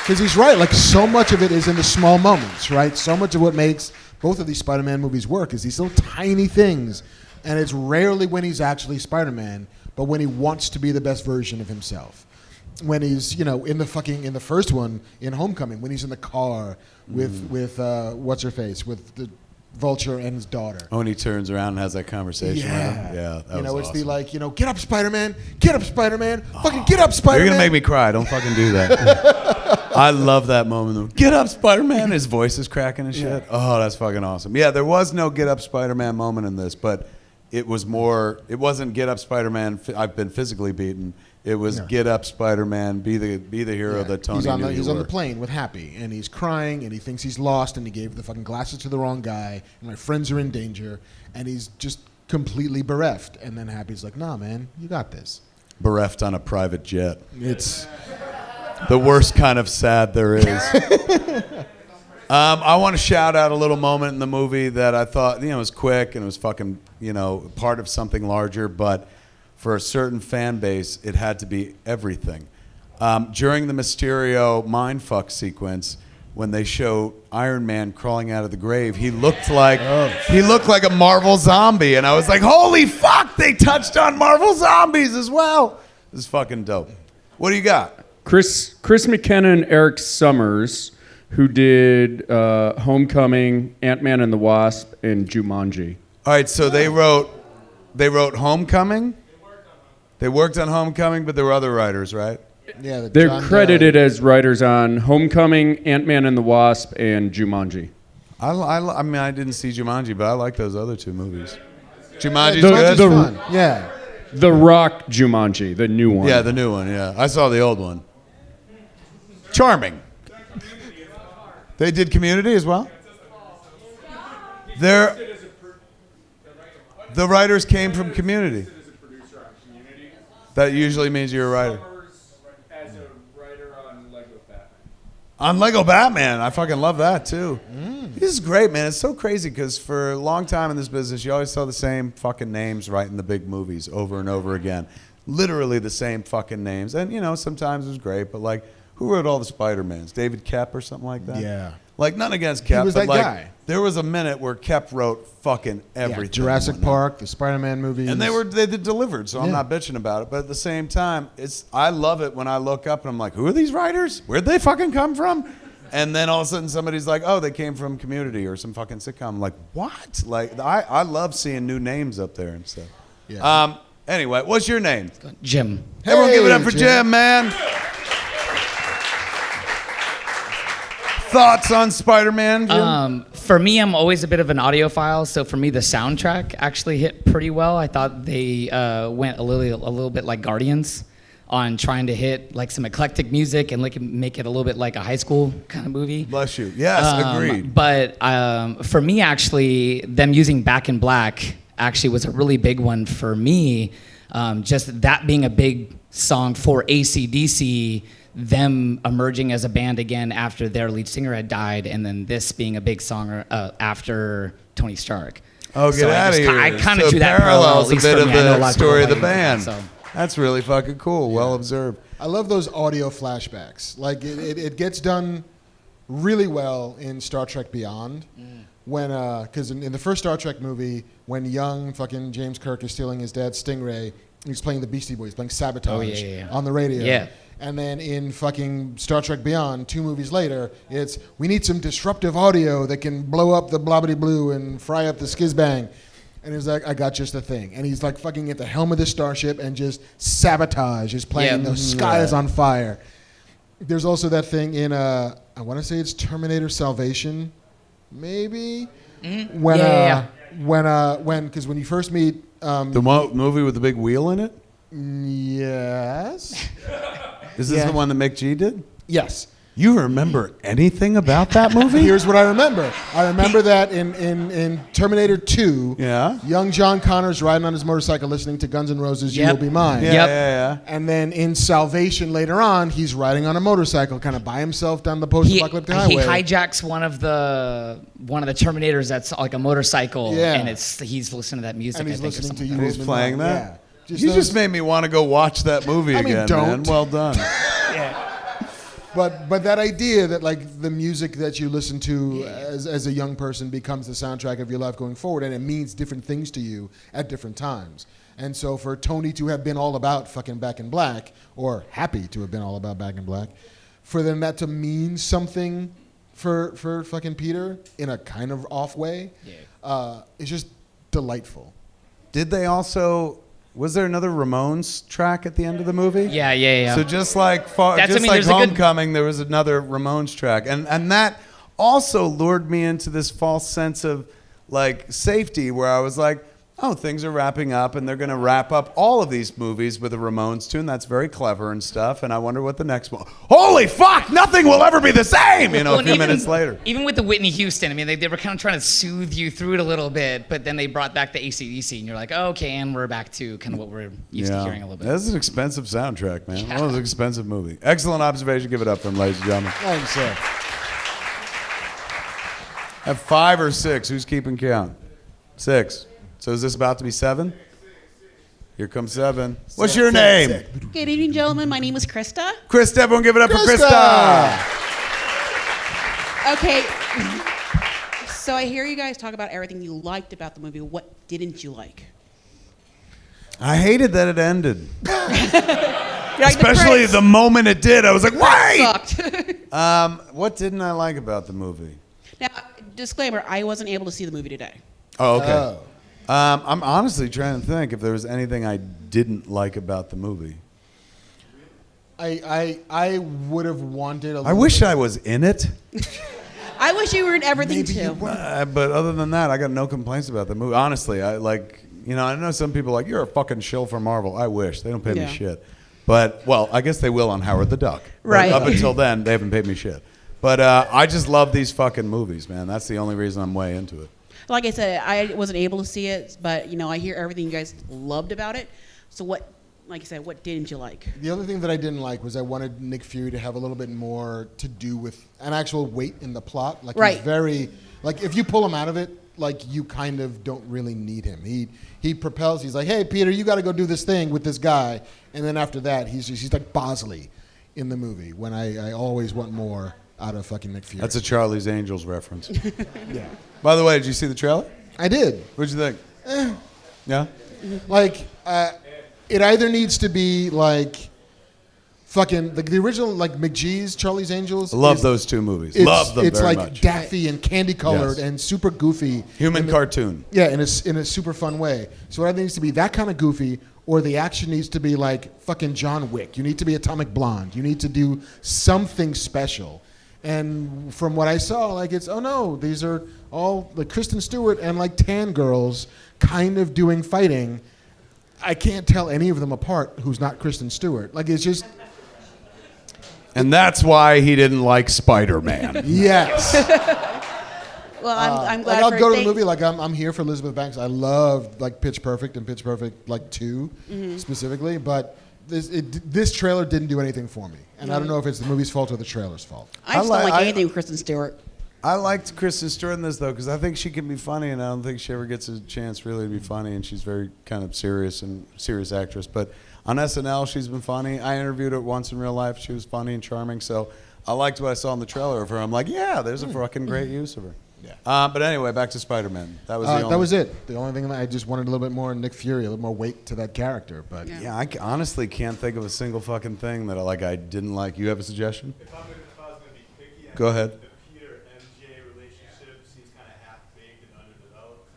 Because he's right. Like, so much of it is in the small moments, right? So much of what makes both of these Spider-Man movies work is these little tiny things. And it's rarely when he's actually Spider-Man, but when he wants to be the best version of himself. When he's, in the first one, in Homecoming, when he's in the car with what's her face, with the Vulture and his daughter. Oh, and he turns around and has that conversation with him. Yeah, that was it's awesome. the get up, Spider-Man, fucking get up, Spider-Man. You're gonna make me cry. Don't fucking do that. I love that moment. Get up, Spider-Man. His voice is cracking and shit. Yeah. Oh, that's fucking awesome. Yeah, there was no get up, Spider-Man moment in this, but it was more. It wasn't get up, Spider-Man. I've been physically beaten. It was get up, Spider-Man. Be the hero that Tony he's on knew the, you He's were. on the plane with Happy, and he's crying, and he thinks he's lost, and he gave the fucking glasses to the wrong guy, and my friends are in danger, and he's just completely bereft. And then Happy's like, "Nah, man, you got this." Bereft on a private jet. It's the worst kind of sad there is. I want to shout out a little moment in the movie that I thought, was quick and it was fucking, part of something larger, but for a certain fan base, it had to be everything. During the Mysterio mindfuck sequence, when they show Iron Man crawling out of the grave, he looked like a Marvel zombie, and I was like, "Holy fuck! They touched on Marvel zombies as well." This is fucking dope. What do you got? Chris McKenna and Eric Summers, who did Homecoming, Ant-Man and the Wasp, and Jumanji. All right, so they wrote Homecoming. They worked on Homecoming, but there were other writers, right? Yeah, They're credited as writers on Homecoming, Ant-Man and the Wasp, and Jumanji. I mean, I didn't see Jumanji, but I like those other two movies. Jumanji's Jumanji's good? fun. Yeah. The Rock Jumanji, the new one. Yeah, the new one, yeah. I saw the old one. Charming. They did Community as well? The writers came from Community. That usually means you're a writer. As a writer on Lego Batman. On Lego Batman. I fucking love that, too. This is great, man. It's so crazy because for a long time in this business, you always saw the same fucking names right in the big movies over and over again. Literally the same fucking names. And, sometimes it was great, but, like, who wrote all the Spider-Mans? David Koepp or something like that? Yeah. Like, none against Koepp, was but, that like, guy. there was a minute where Koepp wrote fucking everything. Jurassic Park, the Spider-Man movies. And they delivered, so I'm not bitching about it. But at the same time, I love it when I look up and I'm like, who are these writers? Where'd they fucking come from? And then all of a sudden somebody's like, oh, they came from Community or some fucking sitcom. I'm like, what? Like, I love seeing new names up there and stuff. Yeah. Anyway, what's your name? Jim. Everyone give it up for Jim, man. Thoughts on Spider-Man, Jim? For me, I'm always a bit of an audiophile, so for me, the soundtrack actually hit pretty well. I thought they went a little bit like Guardians on trying to hit like some eclectic music and like make it a little bit like a high school kind of movie. Bless you. Yes, agreed. But for me, actually, them using Back in Black actually was a really big one for me. Just that being a big song for AC/DC, them emerging as a band again after their lead singer had died, and then this being a big song after Tony Stark. Oh, get out of here. I kind of So drew that parallel, at parallels a least bit for of me. I know a the lot of story of people the like band. that, so. That's really fucking cool. Well observed. I love those audio flashbacks. Like, it gets done really well in Star Trek Beyond. When, because in the first Star Trek movie, when young fucking James Kirk is stealing his dad's Stingray, he's playing the Beastie Boys, playing Sabotage on the radio. Yeah. And then in fucking Star Trek Beyond, 2 movies later, it's, we need some disruptive audio that can blow up the blobbity blue and fry up the skizbang. And he's like, I got just the thing. And he's like fucking at the helm of the starship and just Sabotage is playing. The sky is on fire. There's also that thing in, I want to say it's Terminator Salvation, maybe? When, because when you first meet... the movie with the big wheel in it? Yes. Is this the one that Mick G did? Yes. You remember anything about that movie? Here's what I remember. I remember that in Terminator 2, young John Connor's riding on his motorcycle listening to Guns N' Roses' You Will Be Mine. Yeah. And then in Salvation later on, he's riding on a motorcycle kind of by himself down the post-apocalyptic highway. He hijacks one of the Terminators that's like a motorcycle, and he's listening to that music. And he's I think, listening or to You something. Will He's Be playing Mine. that? Yeah. You just made me want to go watch that movie again, man. Well done. But that idea that like the music that you listen to as a young person becomes the soundtrack of your life going forward, and it means different things to you at different times. And so for Tony to have been all about fucking Back in Black, or happy to have been all about Back in Black, for them that to mean something for fucking Peter in a kind of off way, it's just delightful. Did they also? Was there another Ramones track at the end of the movie? Yeah. So just like Homecoming, there was another Ramones track, and that also lured me into this false sense of like safety, where I was like, oh, things are wrapping up, and they're going to wrap up all of these movies with a Ramones tune. That's very clever and stuff, and I wonder what the next one. Holy fuck! Nothing will ever be the same. A few minutes later. Even with the Whitney Houston, I mean, they were kind of trying to soothe you through it a little bit, but then they brought back the AC/DC, and you're like, oh, okay, and we're back to kind of what we're used to hearing a little bit. That's an expensive soundtrack, man. One of those expensive movie. Excellent observation. Give it up for him, ladies and gentlemen. Thanks, sir. Have 5 or 6. Who's keeping count? 6. So is this about to be 7? Here comes 7. What's your name? Good evening, gentlemen. My name is Krista. Krista, everyone give it up for Krista. Okay. So I hear you guys talk about everything you liked about the movie. What didn't you like? I hated that it ended. Like Especially the moment it did. I was like, wait! Sucked. What didn't I like about the movie? Now, disclaimer, I wasn't able to see the movie today. Oh, okay. I'm honestly trying to think if there was anything I didn't like about the movie. I would have wanted a little I wish I was in it. I wish you were in everything too. But other than that, I got no complaints about the movie. Honestly, I know some people are like, you're a fucking shill for Marvel. I wish. They don't pay me shit. But, well, I guess they will on Howard the Duck. Right. But up until then, they haven't paid me shit. But I just love these fucking movies, man. That's the only reason I'm way into it. Like I said, I wasn't able to see it, but I hear everything you guys loved about it. So what, like I said, what didn't you like? The other thing that I didn't like was I wanted Nick Fury to have a little bit more to do with an actual weight in the plot. Like he's very, like if you pull him out of it, like you kind of don't really need him. He propels. He's like, hey Peter, you got to go do this thing with this guy, and then after that, he's like Bosley in the movie. When I always want more out of fucking Nick Fury. That's a Charlie's Angels reference. Yeah. By the way, did you see the trailer? I did. What'd you think? Yeah? Like, it either needs to be like fucking the original, like McGee's Charlie's Angels. I love those two movies. Love them it's very like much. daffy and candy colored and super goofy. Human cartoon. Yeah, in a super fun way. So it either needs to be that kind of goofy, or the action needs to be like fucking John Wick. You need to be Atomic Blonde. You need to do something special. And from what I saw, like it's, oh no, these are all like Kristen Stewart and like tan girls kind of doing fighting. I can't tell any of them apart who's not Kristen Stewart. Like it's just. And that's why he didn't like Spider-Man. Yes. Well, I'm glad. Like I'll go to the movie. Like I'm here for Elizabeth Banks. I love like Pitch Perfect and Pitch Perfect like 2 specifically, but this trailer didn't do anything for me, and I don't know if it's the movie's fault or the trailer's fault. I just don't like anything with Kristen Stewart. I liked Kristen Stewart in this though, because I think she can be funny, and I don't think she ever gets a chance really to be funny, and she's very kind of serious actress. But on SNL, she's been funny. I interviewed her once in real life. She was funny and charming, so I liked what I saw in the trailer of her. I'm like, yeah, there's a fucking great use of her. Yeah. But anyway, back to Spider-Man. That was the only. That was it. The only thing that I just wanted a little bit more Nick Fury, a little more weight to that character. But yeah, I honestly can't think of a single fucking thing that I didn't like. You have a suggestion? If I was going to be picky, go ahead. The Peter-MJ relationship seems kind of half-baked and underdeveloped.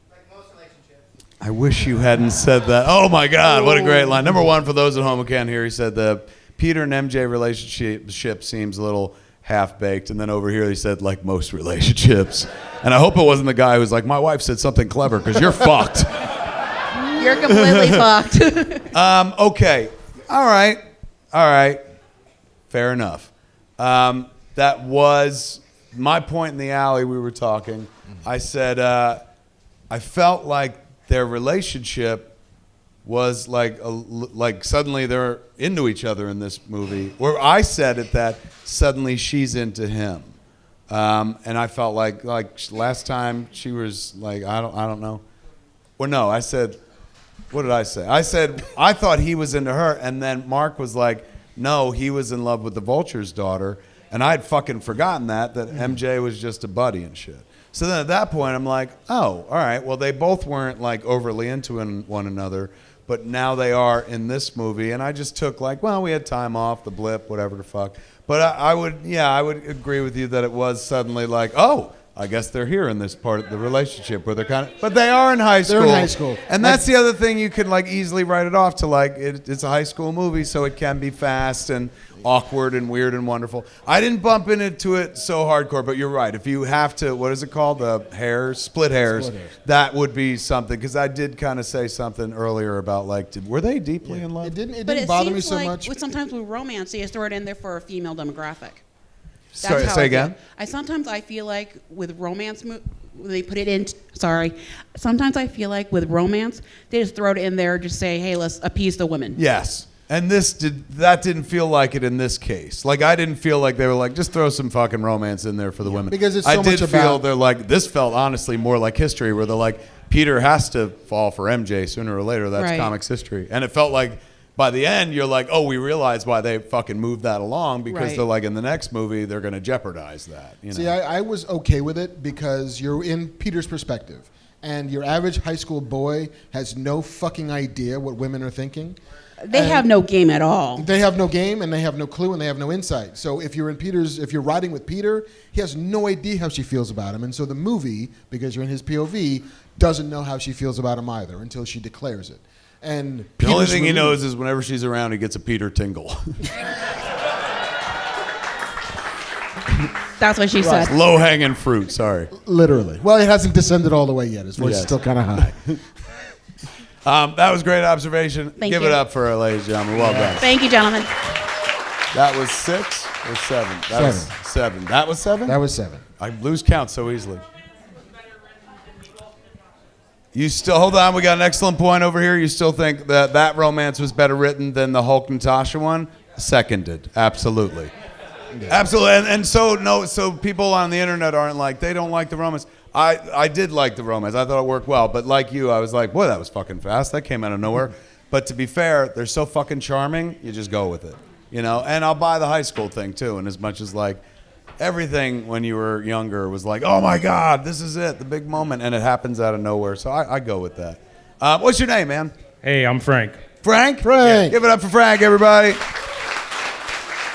Like most relationships. I wish you hadn't said that. Oh my God, what a great line. Number one, for those at home who can't hear, he said the Peter and MJ relationship seems a little half-baked, and then over here he said, like most relationships. And I hope it wasn't the guy who's like, my wife said something clever, because you're fucked. You're completely fucked. Okay. All right. Fair enough. that was my point in the alley. We were talking. I said, I felt like their relationship was like suddenly they're into each other in this movie. Where I said it that suddenly she's into him, and I felt like last time she was like I don't know. Well, no, I said, what did I say? I said I thought he was into her, and then Marc was like, no, he was in love with the Vulture's daughter, and I had fucking forgotten that MJ was just a buddy and shit. So then at that point, I'm like, oh, all right. Well, they both weren't like overly into one another, but now they are in this movie. And I just took like, well, we had time off, the blip, whatever the fuck. But I would agree with you that it was suddenly like, oh, I guess they're here in this part of the relationship where they're kind of, but they are in high school. They're in high school. And that's the other thing, you can like easily write it off to like, it's a high school movie, so it can be fast and awkward and weird and wonderful. I didn't bump into it so hardcore, but you're right. If you have to, what is it called? The hairs, split hairs. That would be something, because I did kind of say something earlier about like, were they deeply in love? It didn't But it bother me seems so like much. sometimes with romance, they just throw it in there for a female demographic. Sorry, how say I feel. again? Sometimes I feel like with romance, they put it in. Sorry. Sometimes I feel like with romance, they just throw it in there, just say, "Hey, let's appease the women." Yes. And that didn't feel like it in this case. Like, I didn't feel like they were like, just throw some fucking romance in there for the women. Because it's so I much did feel about- they're like, this felt honestly more like history, where they're like, Peter has to fall for MJ sooner or later. That's Right. comics history. And it felt like by the end, you're like, oh, we realize why they fucking moved that along, because Right. they're like, in the next movie, they're going to jeopardize that. You know? See, I was okay with it because you're in Peter's perspective. And your average high school boy has no fucking idea what women are thinking. They have no game at all. They have no game, and they have no clue, and they have no insight. So if you're riding with Peter, he has no idea how she feels about him. And so the movie, because you're in his POV, doesn't know how she feels about him either until she declares it. And The only Peter's thing he relieved. knows is whenever she's around, he gets a Peter tingle. That's what she said. Low-hanging fruit, sorry. Literally. Well, it hasn't descended all the way yet. His voice is Yes. still kind of high. That was great observation. Thank Give you. it up for her, ladies and gentlemen. Well done. Thank you, gentlemen. That was 6 or 7? That was 7. That was 7? That was 7. I lose count so easily. You still, hold on, we got an excellent point over here. You still think that romance was better written than the Hulk Natasha one? Seconded. Absolutely. Yeah. Absolutely. And so people on the internet aren't like, they don't like the romance. I did like the romance. I thought it worked well. But like you, I was like, boy, that was fucking fast. That came out of nowhere. But to be fair, they're so fucking charming, you just go with it. You know? And I'll buy the high school thing too. And as much as like, everything when you were younger was like, oh my God, this is it, the big moment. And it happens out of nowhere. So I go with that. What's your name, man? Hey, I'm Frank. Frank? Frank. Give it up for Frank, everybody.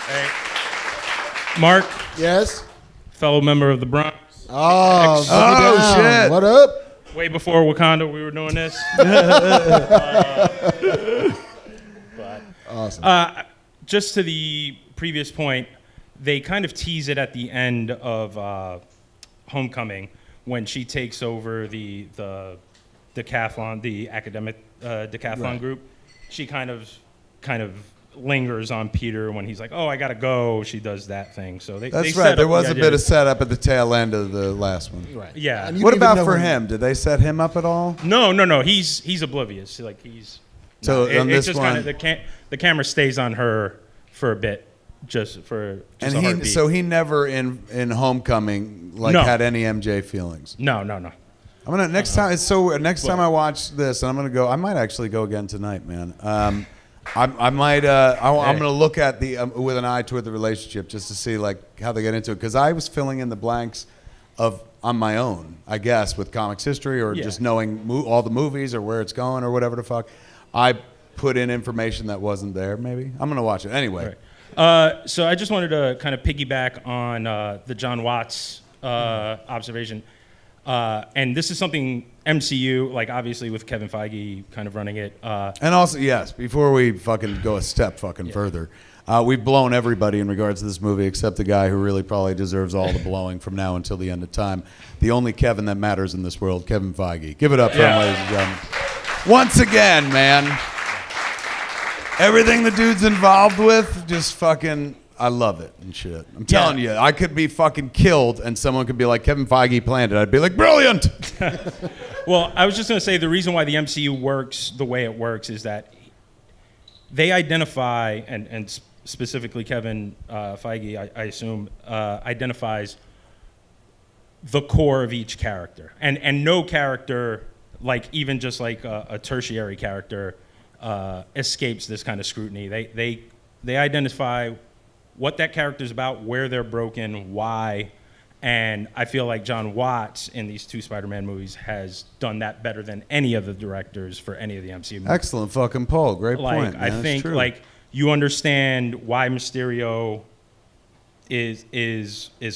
Hey. Marc, Yes? fellow member of the Bronx. Oh, Oh, down. shit. What up? Way before Wakanda, we were doing this. Awesome. Just to the previous point, they kind of tease it at the end of Homecoming when she takes over the decathlon, the academic decathlon group. She kind of lingers on Peter when he's like, "Oh, I gotta go." She does that thing. So That's they right. set There up was the a idea. bit of setup at the tail end of the last one. Right. Yeah. And you What didn't even about know for when- him? Did they set him up at all? No. He's oblivious. Like he's. So no, on it's this just one, the camera stays on her for a bit, just a and heartbeat. he never in Homecoming No. had any MJ feelings. No. I'm gonna next time. Next time I watch this, and I'm gonna go. I might actually go again tonight, man. I might. I'm gonna look at the with an eye toward the relationship just to see like how they get into it, because I was filling in the blanks on my own, I guess, with comics history or just knowing all the movies or where it's going or whatever the fuck. I put in information that wasn't there. Maybe I'm gonna watch it anyway. Right. So I just wanted to kind of piggyback on the John Watts observation. And this is something MCU, like obviously with Kevin Feige kind of running it. And also, yes, before we fucking go a step further, we've blown everybody in regards to this movie except the guy who really probably deserves all the blowing from now until the end of time. The only Kevin that matters in this world, Kevin Feige. Give it up for him, ladies and gentlemen. Once again, man, everything the dude's involved with, just fucking, I love it and shit. I'm telling you, I could be fucking killed and someone could be like, Kevin Feige planned it. I'd be like, brilliant. Well, I was just going to say the reason why the MCU works the way it works is that they identify, and specifically Kevin Feige, I assume, identifies the core of each character. And no character, like even just like a tertiary character, escapes this kind of scrutiny. They identify what that character's about, where they're broken, why. And I feel like John Watts in these 2 Spider-Man movies has done that better than any of the directors for any of the MCU movies. Excellent fucking poll. Great point. I Man. think like you understand why Mysterio is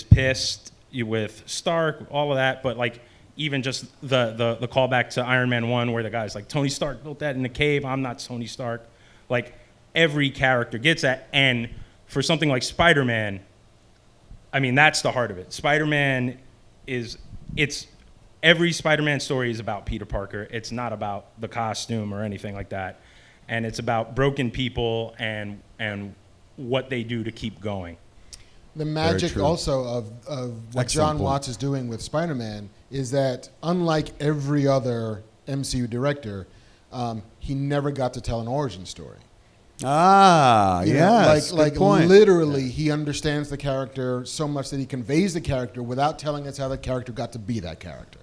pissed with Stark, all of that, but like even just the callback to Iron Man 1 where the guy's like, Tony Stark built that in the cave, I'm not Tony Stark. Like every character gets that, and for something like Spider-Man, I mean, that's the heart of it. Spider-Man every Spider-Man story is about Peter Parker. It's not about the costume or anything like that. And it's about broken people and what they do to keep going. The magic also of what John Watts is doing with Spider-Man is that unlike every other MCU director, he never got to tell an origin story. Yes. Like literally, he understands the character so much that he conveys the character without telling us how that character got to be that character.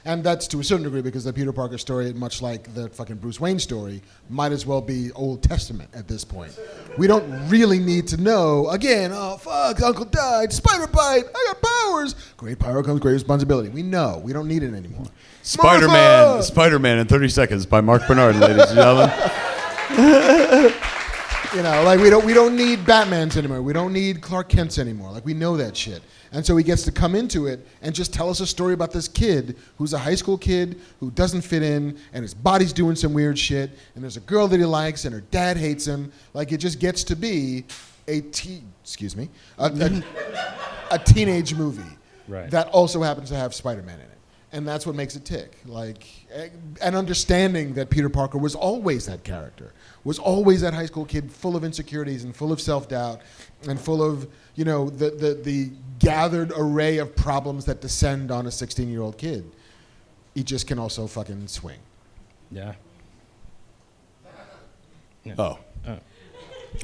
And that's to a certain degree because the Peter Parker story, much like the fucking Bruce Wayne story, might as well be Old Testament at this point. We don't really need to know, again, oh, fuck, Uncle died, spider bite, I got powers. Great power comes great responsibility. We know. We don't need it anymore. Spider-Man in 30 Seconds by Marc Bernard, ladies and gentlemen. You know, like we don't need Batmans anymore. We don't need Clark Kents anymore. Like we know that shit. And so he gets to come into it and just tell us a story about this kid who's a high school kid who doesn't fit in and his body's doing some weird shit and there's a girl that he likes and her dad hates him. Like it just gets to be a teenage movie that also happens to have Spider-Man in it. And that's what makes it tick. Like, and understanding that Peter Parker was always that character, was always that high school kid full of insecurities and full of self-doubt and full of, you know, the gathered array of problems that descend on a 16-year-old kid. He just can also fucking swing. Yeah. Oh.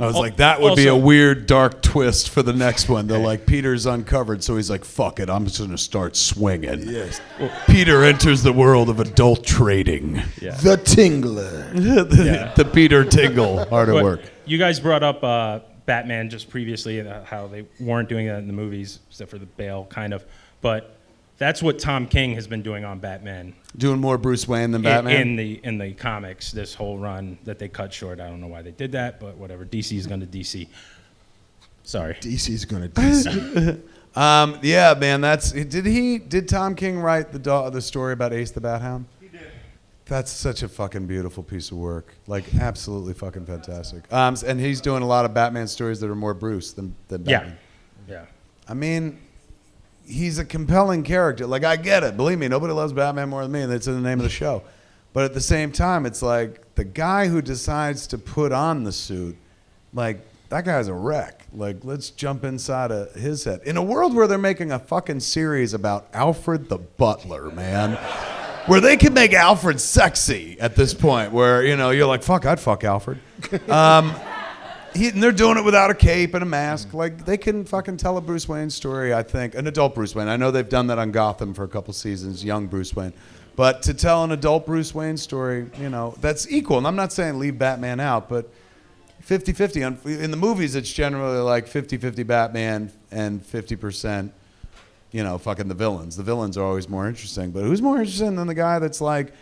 I was like, that would be a weird, dark twist for the next one. They're like, Peter's uncovered, so he's like, fuck it, I'm just going to start swinging. Yes. Peter enters the world of adult trading. Yeah. The Tingler. the Peter Tingle, hard at work. You guys brought up Batman just previously, how they weren't doing that in the movies, except for the Bale, kind of. But that's what Tom King has been doing on Batman. Doing more Bruce Wayne than Batman? In the comics, this whole run that they cut short. I don't know why they did that, but whatever. DC's going to DC. Sorry. DC's going to DC. Yeah, man, did Tom King write the story about Ace the Bat Hound? He did. That's such a fucking beautiful piece of work. Like, absolutely fucking fantastic. And he's doing a lot of Batman stories that are more Bruce than Batman. Yeah. I mean, he's a compelling character. Like, I get it. Believe me, nobody loves Batman more than me, and that's in the name of the show. But at the same time, it's like the guy who decides to put on the suit, like, that guy's a wreck. Like, let's jump inside of his head. In a world where they're making a fucking series about Alfred the Butler, man, where they can make Alfred sexy at this point, where, you know, you're like, fuck, I'd fuck Alfred. And they're doing it without a cape and a mask. Like, they can fucking tell a Bruce Wayne story, I think. An adult Bruce Wayne. I know they've done that on Gotham for a couple seasons, young Bruce Wayne. But to tell an adult Bruce Wayne story, you know, that's equal. And I'm not saying leave Batman out, but 50-50. In the movies, it's generally like 50-50 Batman and 50%, you know, fucking the villains. The villains are always more interesting. But who's more interesting than the guy that's like,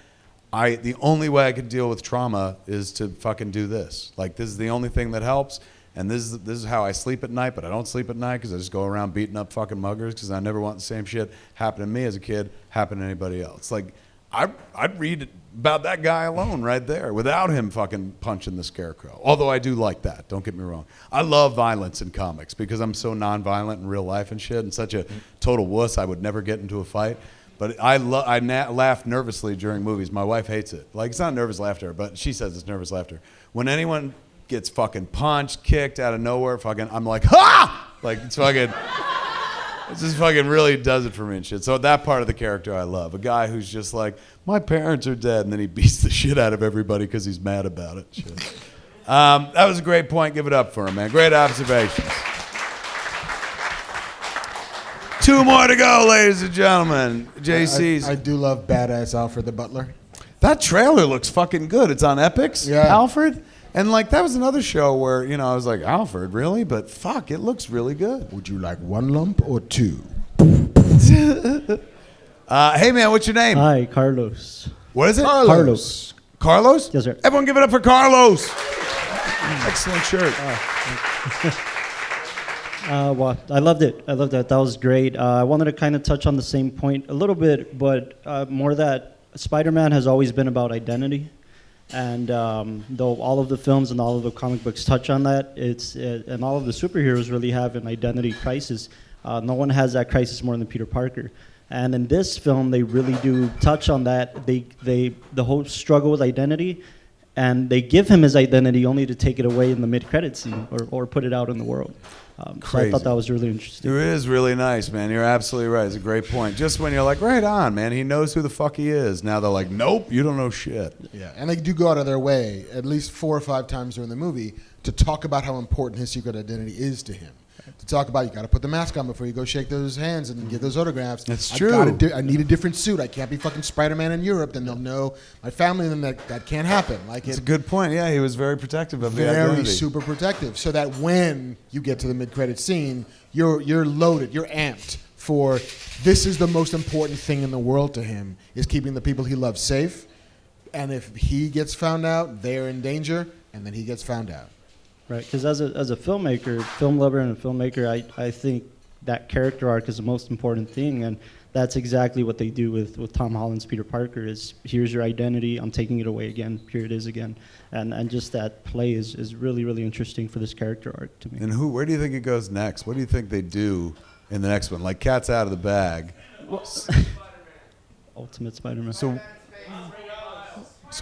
the only way I could deal with trauma is to fucking do this. Like, this is the only thing that helps, and this is how I sleep at night, but I don't sleep at night because I just go around beating up fucking muggers because I never want the same shit happen to me as a kid happen to anybody else. Like, I'd read about that guy alone right there without him fucking punching the scarecrow. Although I do like that, don't get me wrong. I love violence in comics because I'm so nonviolent in real life and shit and such a total wuss I would never get into a fight. But I laugh nervously during movies. My wife hates it. Like, it's not nervous laughter, but she says it's nervous laughter. When anyone gets fucking punched, kicked out of nowhere. Fucking, I'm like, ha! Like it's fucking. It just fucking really does it for me and shit. So that part of the character I love. A guy who's just like, my parents are dead, and then he beats the shit out of everybody because he's mad about it. Shit. That was a great point. Give it up for him, man. Great observations. 2 more to go, ladies and gentlemen. JC's. I do love badass Alfred the Butler. That trailer looks fucking good. It's on Epix, Yeah. Alfred. And like that was another show where, you know, I was like, Alfred, really? But fuck, it looks really good. Would you like 1 lump or 2? Hey man, what's your name? Hi, Carlos. What is it? Carlos. Carlos? Yes, sir. Everyone give it up for Carlos. Excellent shirt. Well, I loved it. I loved that. That was great. I wanted to kind of touch on the same point a little bit, but more that Spider-Man has always been about identity. And though all of the films and all of the comic books touch on that, and all of the superheroes really have an identity crisis. No one has that crisis more than Peter Parker. And in this film, they really do touch on that. The whole struggle with identity, and they give him his identity only to take it away in the mid-credit scene or put it out in the world. So I thought that was really interesting. It is really nice, man. You're absolutely right. It's a great point. Just when you're like, right on, man, he knows who the fuck he is. Now they're like, nope, you don't know shit. Yeah, and they do go out of their way at least 4 or 5 times during the movie to talk about how important his secret identity is to him. To talk about, you got to put the mask on before you go shake those hands and give those autographs. That's I true. I need a different suit. I can't be fucking Spider-Man in Europe. Then they'll know my family. Then that can't happen. Like It's a good point. Yeah, he was very protective of the very identity. super protective, so that when you get to the mid-credit scene, you're loaded, you're amped for this is the most important thing in the world to him, is keeping the people he loves safe, and if he gets found out, they're in danger, and then he gets found out. Right, because as a filmmaker, film lover and a filmmaker, I think that character arc is the most important thing, and that's exactly what they do with Tom Holland's Peter Parker is, here's your identity, I'm taking it away again, here it is again. And just that play is really, really interesting for this character arc to me. And where do you think it goes next? What do you think they do in the next one? Like cat's out of the bag. Ultimate Spider-Man. So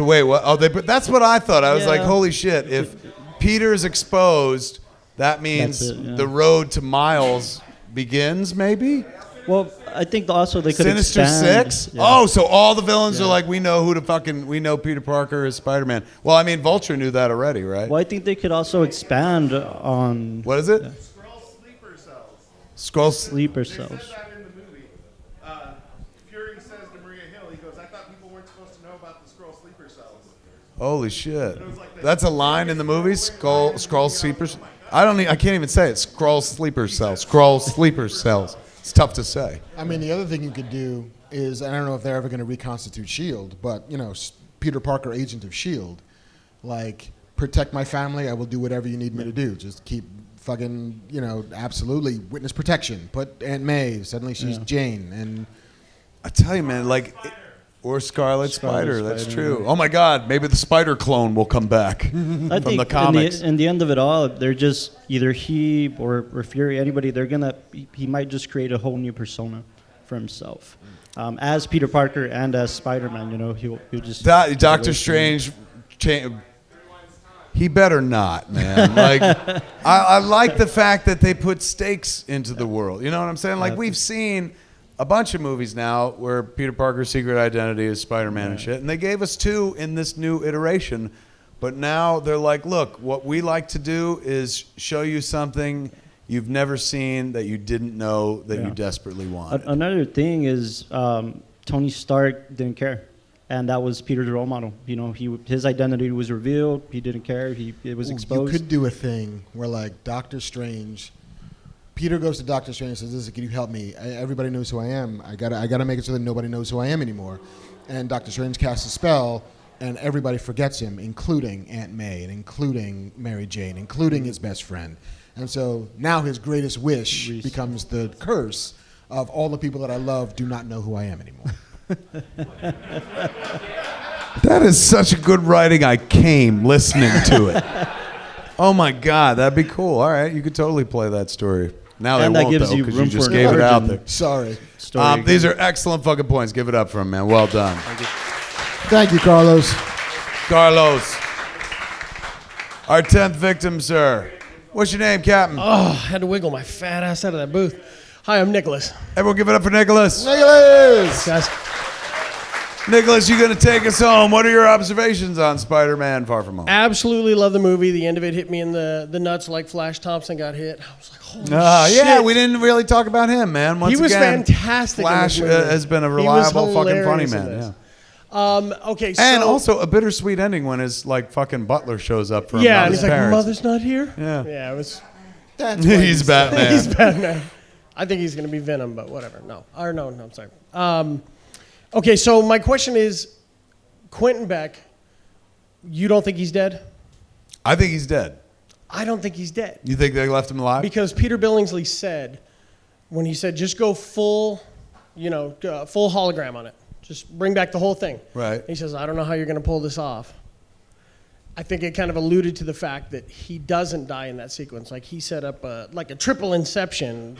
wait, what? Oh, that's what I thought. I was like, holy shit, if Peter's exposed, that means the road to Miles begins, maybe? Well, I think also they could Sinister expand. Six? Yeah. Oh, so all the villains are like, we know Peter Parker is Spider-Man. Well, I mean, Vulture knew that already, right? Well, I think they could also expand on... What is it? Scroll Sleeper cells. Holy shit. That's a line in the movie? Scroll sleepers? I can't even say it. Scroll sleeper cells. Scroll sleeper cells. It's tough to say. I mean, the other thing you could do is, I don't know if they're ever going to reconstitute S.H.I.E.L.D., but, you know, Peter Parker, agent of S.H.I.E.L.D., like, protect my family, I will do whatever you need me to do. Just keep fucking, you know, absolutely witness protection. Put Aunt May, suddenly she's Jane, and... I tell you, man, like... Or Scarlet Spider, that's true. Oh my God, maybe the Spider clone will come back from the comics. In the end of it all, they're just either he or Fury, anybody. He might just create a whole new persona for himself, as Peter Parker and as Spider-Man. You know, he'll just Doctor Strange. He better not, man. Like, I like the fact that they put stakes into the world. You know what I'm saying? Like we've seen a bunch of movies now where Peter Parker's secret identity is Spider-Man and shit, and they gave us 2 in this new iteration, but now they're like, look, what we like to do is show you something you've never seen that you didn't know that you desperately wanted. Another thing is Tony Stark didn't care, and that was Peter's role model. You know, his identity was revealed. He didn't care. It was exposed. You could do a thing where, like, Doctor Strange... Peter goes to Doctor Strange and says, "Listen, can you help me? Everybody knows who I am. I gotta make it so that nobody knows who I am anymore." And Doctor Strange casts a spell, and everybody forgets him, including Aunt May, and including Mary Jane, including his best friend. And so now his greatest wish becomes the curse of all the people that I love do not know who I am anymore. That is such a good writing. I came listening to it. Oh my God, that'd be cool. All right, you could totally play that story. Now and they that won't, gives though, you because room you just for gave it out there. Sorry. These are excellent fucking points. Give it up for him, man. Well done. Thank you, Carlos. Carlos. Our 10th victim, sir. What's your name, Captain? Oh, had to wiggle my fat ass out of that booth. Hi, I'm Nicholas. Everyone give it up for Nicholas. Nicholas! Guys. Nicholas, you're going to take us home. What are your observations on Spider-Man Far From Home? Absolutely love the movie. The end of it hit me in the nuts like Flash Thompson got hit. I was like, holy shit. Yeah, we didn't really talk about him, man. Once He was again, fantastic in Flash this movie. has been a He was reliable fucking funny hilarious in man. this. Yeah. Okay, so... And also a bittersweet ending when his like fucking butler shows up for him. Yeah, not and his he's like, parents. mother's not here? Yeah. Yeah, it was... He's Batman. He's Batman. I think he's going to be Venom, but whatever. No, I'm sorry. Okay, so my question is, Quentin Beck, you don't think he's dead? I think he's dead. I don't think he's dead. You think they left him alive? Because Peter Billingsley said, when he said, just go full hologram on it. Just bring back the whole thing. Right. He says, I don't know how you're going to pull this off. I think it kind of alluded to the fact that he doesn't die in that sequence. Like he set up a triple inception,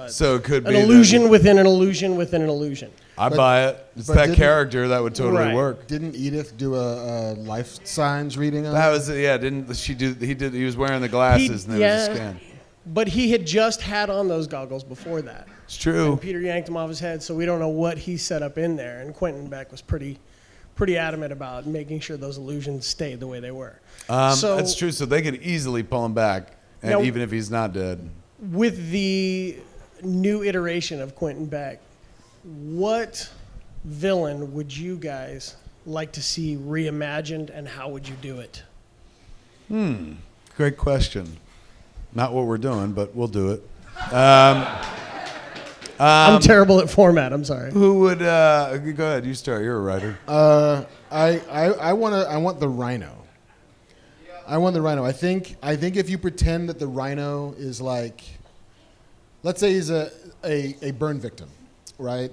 So it could an be illusion within an illusion within an illusion. I buy it. It's that character that would totally Right. work. Didn't Edith do a life signs reading on That it? was Didn't she do? He was wearing the glasses and there was a scan. But he had just had on those goggles before that. It's true. And Peter yanked them off his head, so we don't know what he set up in there. And Quentin Beck was pretty adamant about making sure those illusions stayed the way they were. That's true. So they could easily pull him back, and Now- even if he's not dead. With the new iteration of Quentin Beck, what villain would you guys like to see reimagined, and how would you do it? Great question. Not what we're doing, but we'll do it. I'm terrible at format. I'm sorry. Who would? Go ahead. You start. You're a writer. I want the Rhino. I want the Rhino. I think if you pretend that the Rhino is like, let's say he's a burn victim, right?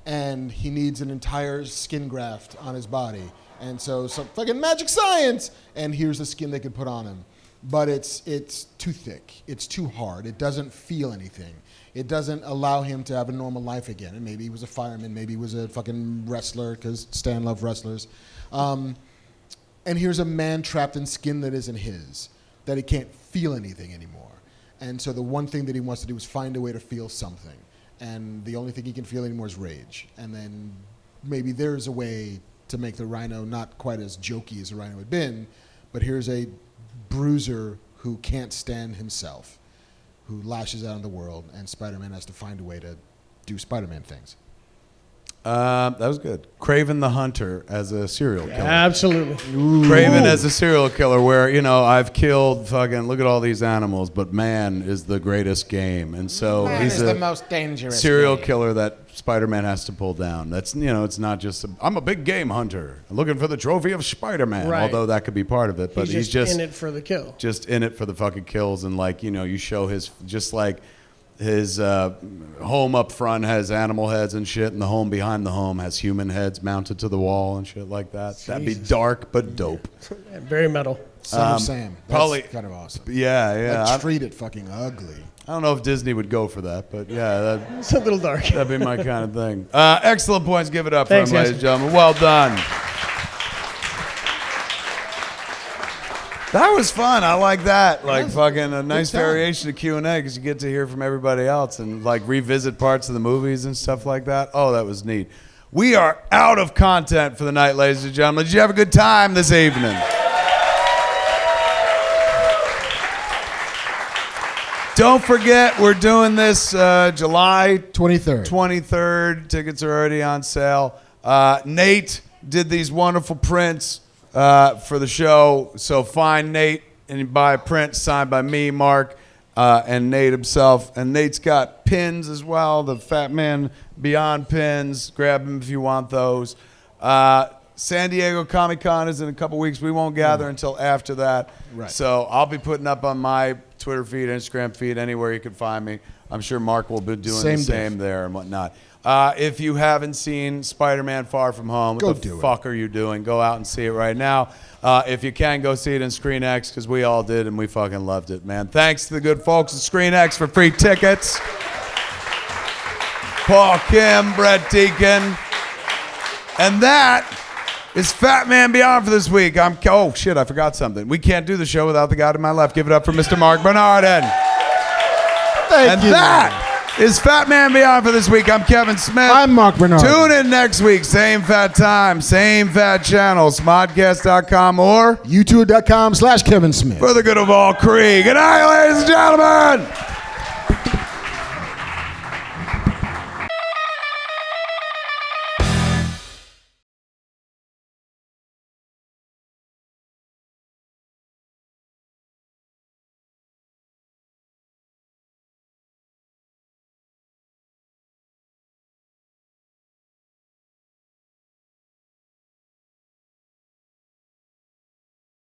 And he needs an entire skin graft on his body, and so some fucking magic science. And here's the skin they could put on him, but it's too thick. It's too hard. It doesn't feel anything. It doesn't allow him to have a normal life again. And maybe he was a fireman. Maybe he was a fucking wrestler, because Stan loved wrestlers. And here's a man trapped in skin that isn't his, that he can't feel anything anymore. And so the one thing that he wants to do is find a way to feel something. And the only thing he can feel anymore is rage. And then maybe there's a way to make the Rhino not quite as jokey as the Rhino had been, but here's a bruiser who can't stand himself, who lashes out on the world, and Spider-Man has to find a way to do Spider-Man things. That was good. Craven the Hunter as a serial killer. Absolutely. Craven as a serial killer, where I've killed fucking look at all these animals, but man is the greatest game, and so Man he's is a the most dangerous serial game. killer that Spider-Man has to pull down. That's it's not just I'm a big game hunter looking for the trophy of Spider-Man, Right. although that could be part of it. But he's just in it for the kill. just in it for the fucking kills, and you show his just like. His home up front has animal heads and shit, and the home behind the home has human heads mounted to the wall and shit like that. That'd be dark but dope. Very metal. Son of Sam. That's probably kind of awesome. Yeah. Like, treat it fucking ugly. I don't know if Disney would go for that, but yeah, It's a little dark. that'd be my kind of thing. Excellent points. Give it up for Thanks, him, guys. ladies and gentlemen. Well done. That was fun. I like that. Like fucking a nice time. variation of Q&A because you get to hear from everybody else and like revisit parts of the movies and stuff like that. Oh, that was neat. We are out of content for the night, ladies and gentlemen. Did you have a good time this evening? Don't forget, we're doing this July 23rd. Tickets are already on sale. Nate did these wonderful prints for the show. So find Nate and you buy a print signed by me, Marc, and Nate himself. And Nate's got pins as well, the Fat Man Beyond pins. Grab them if you want those. San Diego Comic-Con is in a couple weeks. We won't gather until after that. Right. So I'll be putting up on my Twitter feed, Instagram feed, anywhere you can find me. I'm sure Marc will be doing the same there and whatnot. If you haven't seen Spider-Man Far From Home, what the fuck are you doing? Go out and see it right now. If you can, go see it in ScreenX, because we all did, and we fucking loved it, man. Thanks to the good folks at ScreenX for free tickets. Paul Kim, Brett Deacon. And that is Fat Man Beyond for this week. Oh, shit, I forgot something. We can't do the show without the guy to my left. Give it up for Mr. Marc Bernardin. Thank you. That is Fat Man Beyond for this week. I'm Kevin Smith. I'm Marc Bernardin. Tune in next week. Same fat time, same fat channel. Smodcast.com or YouTube.com/Kevin Smith. for the good of all Cree. Good night, ladies and gentlemen.